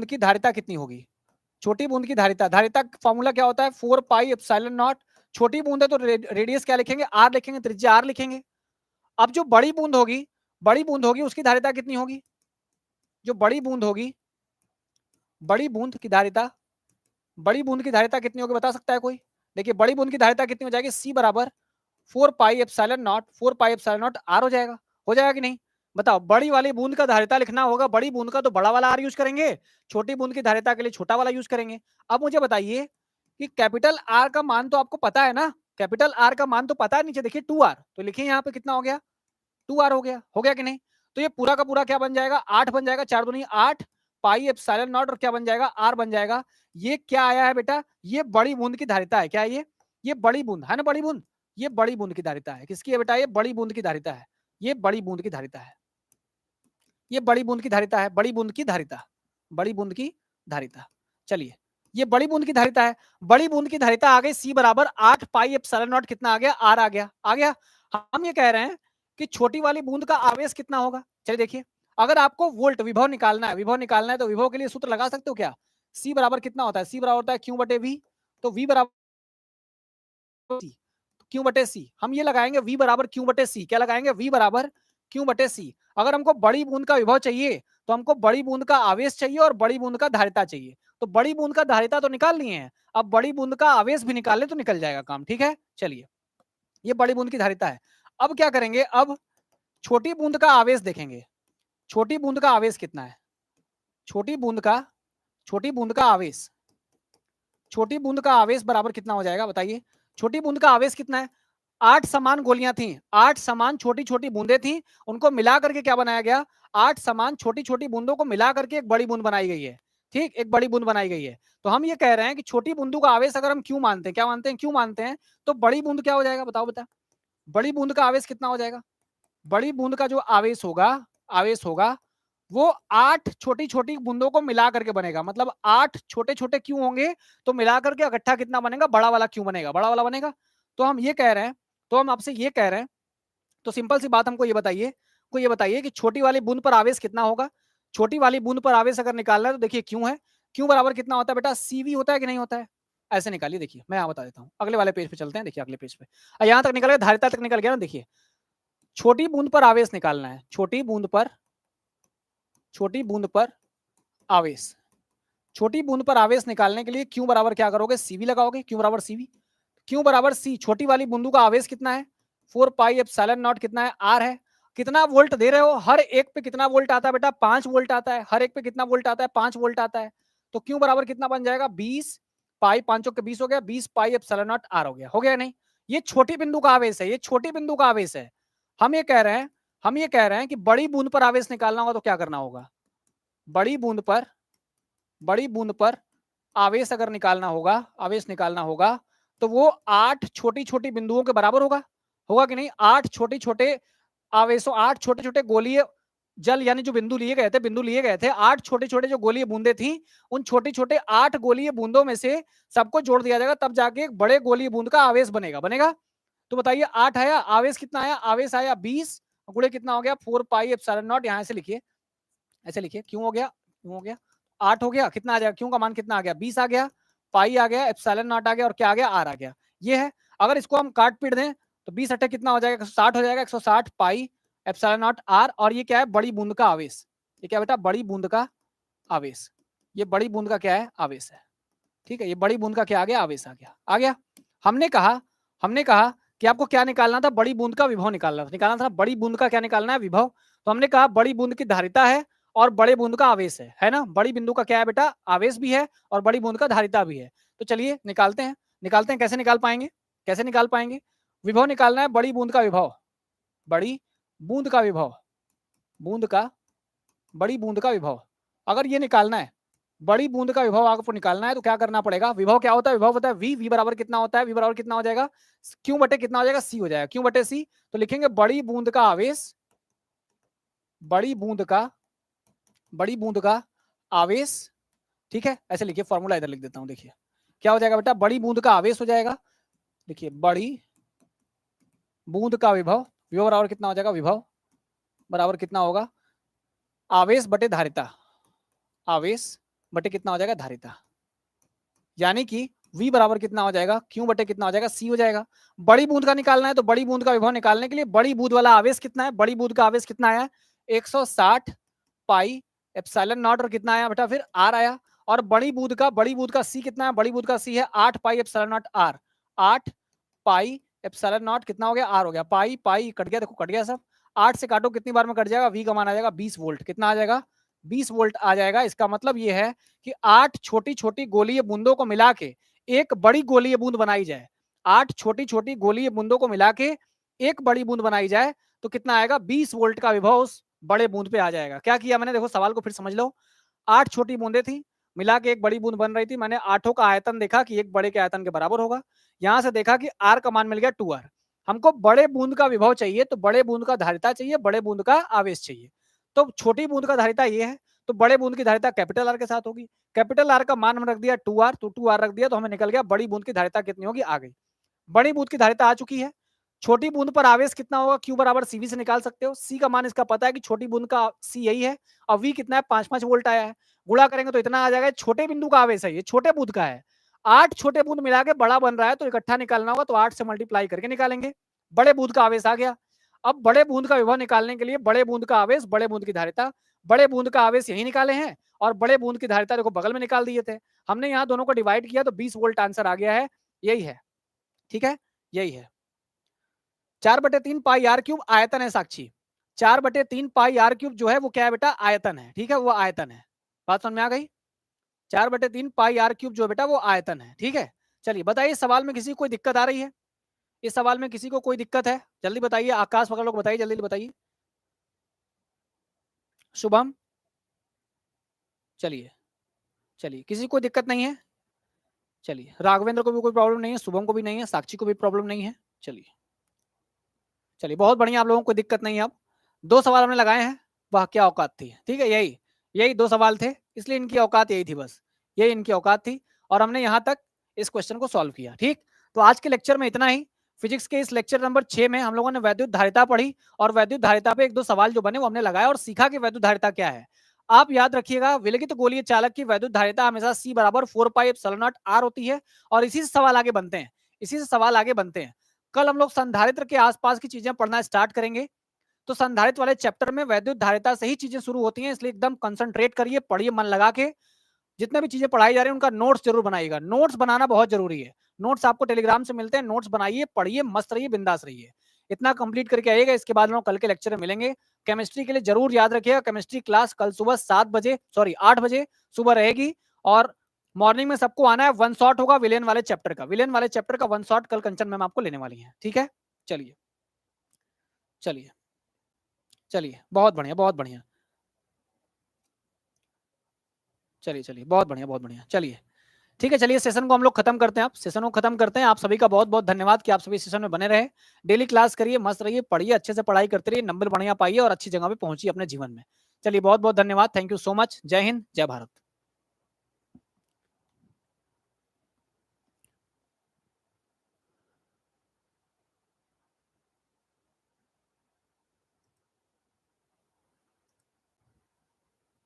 की धारिता कितनी होगी? छोटी बूंद की धारिता, फॉर्मूला क्या होता है 4 पाई एप्सिलॉन नॉट। छोटी बूंद है तो रेडियस क्या लिखेंगे आर लिखेंगे, त्रिज्या आर लिखेंगे। अब जो बड़ी बूंद होगी, उसकी धारिता कितनी होगी? जो बड़ी बूंद होगी, बड़ी बूंद की धारिता कितनी होगी बता सकता है कोई? देखिए बड़ी बूंद की धारिता कितनी हो जाएगी, सी बराबर 4 पाई एप्सिलॉन नॉट आर हो जाएगा कि नहीं? बताओ, बड़ी वाली बूंद का धारिता लिखना होगा, बड़ी बूंद का तो बड़ा वाला आर यूज करेंगे, छोटी बूंद की धारिता के लिए छोटा वाला यूज करेंगे। अब मुझे बताइए कि कैपिटल आर का मान तो आपको पता है ना, कैपिटल आर का मान तो पता है, नीचे देखिए 2 आर, तो लिखिए यहाँ पे कितना हो गया 2 आर हो गया कि नहीं? तो ये पूरा का पूरा क्या बन जाएगा 8 बन जाएगा, 4 दूनी 8 पाई एप्सिलॉन नॉट और क्या बन जाएगा आर बन जाएगा। ये क्या आया है बेटा, ये बड़ी बूंद की धारिता है। क्या है ये बड़ी बूंद है ना, बड़ी बूंद, ये बड़ी बूंद की धारिता है। किसकी है बेटा, ये बड़ी बूंद की धारिता है, ये बड़ी बूंद की धारिता है, ये बड़ी बूंद की धारिता है, बड़ी बूंद की धारिता, बड़ी बूंद की धारिता। चलिए ये बड़ी बूंद की धारिता है, बड़ी बूंद की धारिता आ गई सी बराबर 8 पाई एप्सिलॉन नॉट कितना आ गया आर आ गया। हम ये कह रहे हैं कि छोटी वाली बूंद का आवेश कितना होगा। चलिए देखिए, अगर आपको वोल्ट विभव निकालना है, तो विभव के लिए सूत्र लगा सकते हो क्या? सी बराबर कितना होता है, सी बराबर होता है क्यू बटे वी, तो वी बराबर क्यू बटे सी, हम ये लगाएंगे वी बराबर क्यू बटे सी, क्या लगाएंगे वी बराबर क्यू बटे सी। अगर हमको बड़ी बूंद का विभव चाहिए तो हमको बड़ी बूंद का आवेश चाहिए और बड़ी बूंद का धारिता चाहिए। तो बड़ी बूंद का धारिता तो निकाल लिए हैं, अब बड़ी बूंद का आवेश भी निकाल ले तो निकल जाएगा काम, ठीक है। चलिए ये बड़ी बूंद की धारिता है। अब क्या करेंगे, अब छोटी बूंद का आवेश देखेंगे, छोटी बूंद का आवेश कितना है, छोटी बूंद का आवेश, छोटी बूंद का आवेश बराबर कितना हो जाएगा बताइए। छोटी बूंद का आवेश कितना है, 8 समान गोलियां थी, 8 समान छोटी छोटी बूंदें थी, उनको मिला करके क्या बनाया गया, 8 समान छोटी छोटी बूंदों को मिला करके एक बड़ी बूंद बनाई गई है। ठीक, एक बड़ी बूंद बनाई गई है। तो हम ये कह रहे हैं कि छोटी बूंदों का आवेश अगर हम क्यों मानते हैं, क्या मानते हैं, क्यों मानते हैं, तो बड़ी बूंद क्या हो जाएगा बताओ बता, बड़ी बूंद का आवेश कितना हो जाएगा। बड़ी बूंद का जो आवेश होगा वो 8 छोटी छोटी बूंदों को मिला करके बनेगा, मतलब 8 छोटे छोटे क्यों होंगे तो मिला करके इकट्ठा कितना बनेगा, बड़ा वाला क्यों बनेगा, बड़ा वाला बनेगा। तो हम ये कह रहे हैं, तो हम आपसे ये कह रहे हैं, तो सिंपल सी बात हमको ये बताइए कि छोटी वाली बूंद पर आवेश कितना होगा। छोटी वाली बूंद पर आवेश अगर निकालना है तो देखिए क्यों है, क्यों बराबर कितना होता है बेटा, सीवी होता है कि नहीं होता है। ऐसे निकालिए, देखिए मैं यहाँ बता देता हूँ, अगले वाले पेज पे चलते हैं। देखिए अगले पेज पे यहाँ तक निकल गया, धारिता तक निकल गया ना। देखिए छोटी बूंद पर आवेश निकालना है, छोटी बूंद पर आवेश, छोटी बूंद पर आवेश निकालने के लिए क्यू बराबर क्या करोगे, सीवी लगाओगे, क्यू बराबर सीवी, क्यू बराबर सी। छोटी वाली बूंदों का आवेश कितना है 4 पाई एप्सिलॉन नॉट कितना है आर है। कितना वोल्ट दे रहे हो, हर एक पे कितना वोल्ट आता है बेटा 5 वोल्ट आता है, हर एक पे कितना वोल्ट आता है 5 वोल्ट आता है। तो क्यू बराबर कितना बन जाएगा 20 पाई, 5 के 20 हो गया, 20 पाई एप्सिलॉन नॉट आर हो गया नहीं। ये छोटी बिंदु का आवेश है, ये छोटी बिंदु का आवेश है। हम ये कह रहे हैं कि बड़ी बूंद पर आवेश निकालना होगा तो क्या करना होगा, बड़ी बूंद पर आवेश अगर निकालना होगा तो वो 8 छोटी छोटी बिंदुओं के बराबर होगा कि नहीं। 8 छोटे छोटे आवेशों, 8 छोटे छोटे गोलीय जल यानी जो बिंदु लिए गए थे, बिंदु लिए गए थे, 8 छोटे छोटे जो गोलीय बूंदे थी, उन छोटे छोटे 8 गोलीय बूंदों में से सबको जोड़ दिया जाएगा, तब जाके एक बड़े गोलीय बूंद का आवेश बनेगा। बनेगा? तो बताइए 8 आया, आवेश कितना आया? आवेश आया 20 गुणे कितना हो गया? 4 पाई एप्सिलॉन नॉट। यहाँ से लिखिए, ऐसे लिखिए, क्यों हो गया? क्यों हो गया? 8 हो गया, कितना आ जाएगा? क्यों का मान कितना आ गया? 20 आ गया, पाई आ गया, एप्सिलॉन नॉट आ गया, और क्या आ गया? आर आ गया। ये है। अगर इसको हम काट पीट दें तो 20 अट्ठे कितना हो जाएगा? 160 हो जाएगा। 160 पाई एप्सिलॉन नॉट आर, और ये क्या है? बड़ी बूंद का आवेश। ये क्या बेटा? बड़ी बूंद का आवेश। ये बड़ी बूंद का क्या है? आवेश है। ठीक है, ये बड़ी बूंद का क्या आ गया? आवेश आ गया। आ गया। हमने कहा कि आपको क्या निकालना था? बड़ी बूंद का विभव निकालना था। बड़ी बूंद का क्या निकालना है? विभव। तो हमने कहा बड़ी बूंद की धारिता है और बड़े बूंद का आवेश है ना? बड़ी बिंदु का क्या है बेटा? आवेश भी है और बड़ी बूंद का धारिता भी है। तो चलिए निकालते हैं। कैसे निकाल पाएंगे? कैसे निकाल पाएंगे? विभव निकालना है, बड़ी बूंद का विभव। बड़ी बूंद का विभव, बूंद का, बड़ी बूंद का विभव। अगर ये निकालना है, बड़ी बूंद का विभव आपको निकालना है, तो क्या करना पड़ेगा? विभव क्या होता है? विभव होता है वी। वी बराबर कितना होता है? वी बराबर कितना हो जाएगा? क्यू बटे कितना हो जाएगा? सी हो जाएगा। क्यू बटे सी। तो लिखेंगे बड़ी बूंद का आवेश, बड़ी बूंद का, बड़ी बूंद का आवेश। ठीक है, ऐसे लिखिए, फॉर्मूला इधर लिख देता हूं। देखिए क्या हो जाएगा बेटा? बड़ी बूंद का आवेश हो जाएगा। देखिए बड़ी बूंद का विभव, विभव बराबर कितना हो जाएगा? विभव बराबर कितना होगा? आवेश बटे धारिता। आवेश बटे कितना हो जाएगा? धारिता। यानी कि v बराबर कितना हो जाएगा? q बटे कितना हो जाएगा? c हो जाएगा। बड़ी बूंद का निकालना है, तो बड़ी बूंद का विभव निकालने के लिए बड़ी बूंद वाला आवेश कितना है? बड़ी बूंद का आवेश कितना आया? 160 पाई एप्सिलॉन नॉट, और कितना आया बेटा? फिर r आया। और बड़ी बूंद का c कितना है? बड़ी बूंद का c है 8 पाई epsilon not r। 8 pi epsilon not कितना हो गया? r हो गया। पाई पाई कट गया, देखो कट गया सब। 8 से काटो, कितनी बार में कट जाएगा? v का मान आ जाएगा 20 वोल्ट। कितना आ जाएगा? 20 वोल्ट आ जाएगा। इसका मतलब ये है कि 8 छोटी छोटी गोलीय बूंदों को मिला के एक बड़ी गोलीय बूंद बनाई जाए। 8 छोटी छोटी गोलीय बूंदों को मिला के एक बड़ी बूंद बनाई जाए, तो कितना आएगा? 20 वोल्ट का विभव उस बड़े बूंद पे आ जाएगा। क्या किया मैंने? देखो सवाल को फिर समझ लो। 8 छोटी बूंदें थी, मिला के एक बड़ी बूंद बन रही थी। मैंने आठों का आयतन देखा कि एक बड़े के आयतन के बराबर होगा। यहां से देखा कि आर का मान मिल गया 2r। हमको बड़े बूंद का विभव चाहिए, तो बड़े बूंद का धारिता चाहिए, बड़े बूंद का आवेश चाहिए। तो छोटी बूंद का धारिता ये है, तो बड़े बूंद की धारिता कैपिटल आर के साथ होगी। कैपिटल आर का मान हमने रख दिया 2r, तो 2r रख दिया, तो हमें निकल गया बड़ी बूंद की धारिता कितनी होगी? आ गई। बड़ी बूंद की धारिता आ चुकी है। छोटी बूंद पर आवेश कितना होगा? q बराबर cv से निकाल सकते हो। c का मान इसका पता है कि छोटी बूंद का c यही है, और v कितना है? 5-5 वोल्ट आया है। गुणा करेंगे तो इतना आ जाएगा। छोटे बिंदु का आवेश है, ये छोटे बूंद का है। 8 छोटे बूंद मिला के बड़ा बन रहा है, तो इकट्ठा निकालना होगा, तो 8 से मल्टीप्लाई करके निकालेंगे। बड़े बूंद का आवेश आ गया। अब बड़े बूंद का विभव निकालने के लिए बड़े बूंद का आवेश, बड़े बूंद की धारिता। बड़े बूंद का आवेश यही निकाले हैं, और बड़े बूंद की धारिता देखो बगल में निकाल दिए थे। हमने यहाँ दोनों को डिवाइड किया, तो 20 वोल्ट आंसर आ गया है। यही है। ठीक है, यही है। 4/3 पाई आर क्यूब आयतन है साक्षी। 4/3 पाई आर क्यूब जो है वो क्या है बेटा? आयतन है। ठीक है, वो आयतन है। बात समझ में आ गई? 4/3 पाई आर क्यूब जो है बेटा वो आयतन है। ठीक है, चलिए बताइए सवाल में किसी को कोई दिक्कत आ रही है? इस सवाल में किसी को कोई दिक्कत है? जल्दी बताइए, आकाश वगैरह लोग बताइए, जल्दी बताइए। शुभम, चलिए चलिए, किसी को दिक्कत नहीं है? चलिए, राघवेंद्र को भी कोई प्रॉब्लम नहीं है, शुभम को भी नहीं है, साक्षी को भी प्रॉब्लम नहीं है। चलिए चलिए, बहुत बढ़िया, आप लोगों को दिक्कत नहीं है। अब 2 सवाल हमने लगाए हैं, वह क्या औकात थी। ठीक है, यही यही 2 सवाल थे, इसलिए इनकी औकात यही थी, बस यही इनकी औकात थी, और हमने यहाँ तक इस क्वेश्चन को सॉल्व किया। ठीक, तो आज के लेक्चर में इतना ही। फिजिक्स के इस लेक्चर नंबर 6 में हम लोगों ने वैद्युत धारिता पढ़ी, और वैद्युत धारिता पे 1-2 सवाल जो बने वो हमने लगाया और सीखा कि वैद्युत धारिता क्या है। आप याद रखिएगा, विलगित गोलीय चालक की वैद्युत धारिता हमेशा C बराबर 4 पाई एप्सिलॉन नॉट R होती है, और इसी से सवाल आगे बनते हैं, इसी से सवाल आगे बनते हैं। कल हम लोग संधारित्र के आसपास की चीजें पढ़ना स्टार्ट करेंगे, तो संधारित्र वाले चैप्टर में वैद्युत धारिता से ही चीजें शुरू होती हैं, इसलिए एकदम कंसंट्रेट करिए, पढ़िए मन लगा के। जितने भी चीजें पढ़ाई जा रही है उनका नोट्स जरूर बनाइएगा। नोट्स बनाना बहुत जरूरी है। नोट्स आपको टेलीग्राम से मिलते हैं, नोट्स बनाइए, पढ़िए, मस्त रहिए, बिंदास रहिए। इतना कंप्लीट करके आइएगा, इसके बाद हम लोग कल के लेक्चर में मिलेंगे। केमिस्ट्री के लिए जरूर याद रखिएगा, केमिस्ट्री क्लास कल सुबह 7 बजे, सॉरी 8 बजे सुबह रहेगी, और मॉर्निंग में सबको आना है। 1 शॉट होगा विलेन वाले चैप्टर का, विलेन वाले चैप्टर का 1 शॉट कल कंचन मैम आपको लेने वाली है। ठीक है, चलिए चलिए चलिए, बहुत बढ़िया बहुत बढ़िया। चलिए चलिए, बहुत बढ़िया बहुत बढ़िया, चलिए ठीक है, चलिए सेशन को हम लोग खत्म करते हैं। आप सेशन को खत्म करते हैं। आप सभी का बहुत बहुत धन्यवाद कि आप सभी सेशन में बने रहे। डेली क्लास करिए, मस्त रहिए, पढ़िए, अच्छे से पढ़ाई करते रहिए, नंबर बढ़िया पाइए और अच्छी जगह पे पहुंचिए अपने जीवन में। चलिए बहुत बहुत धन्यवाद। Thank you so much. जय हिंद, जय भारत।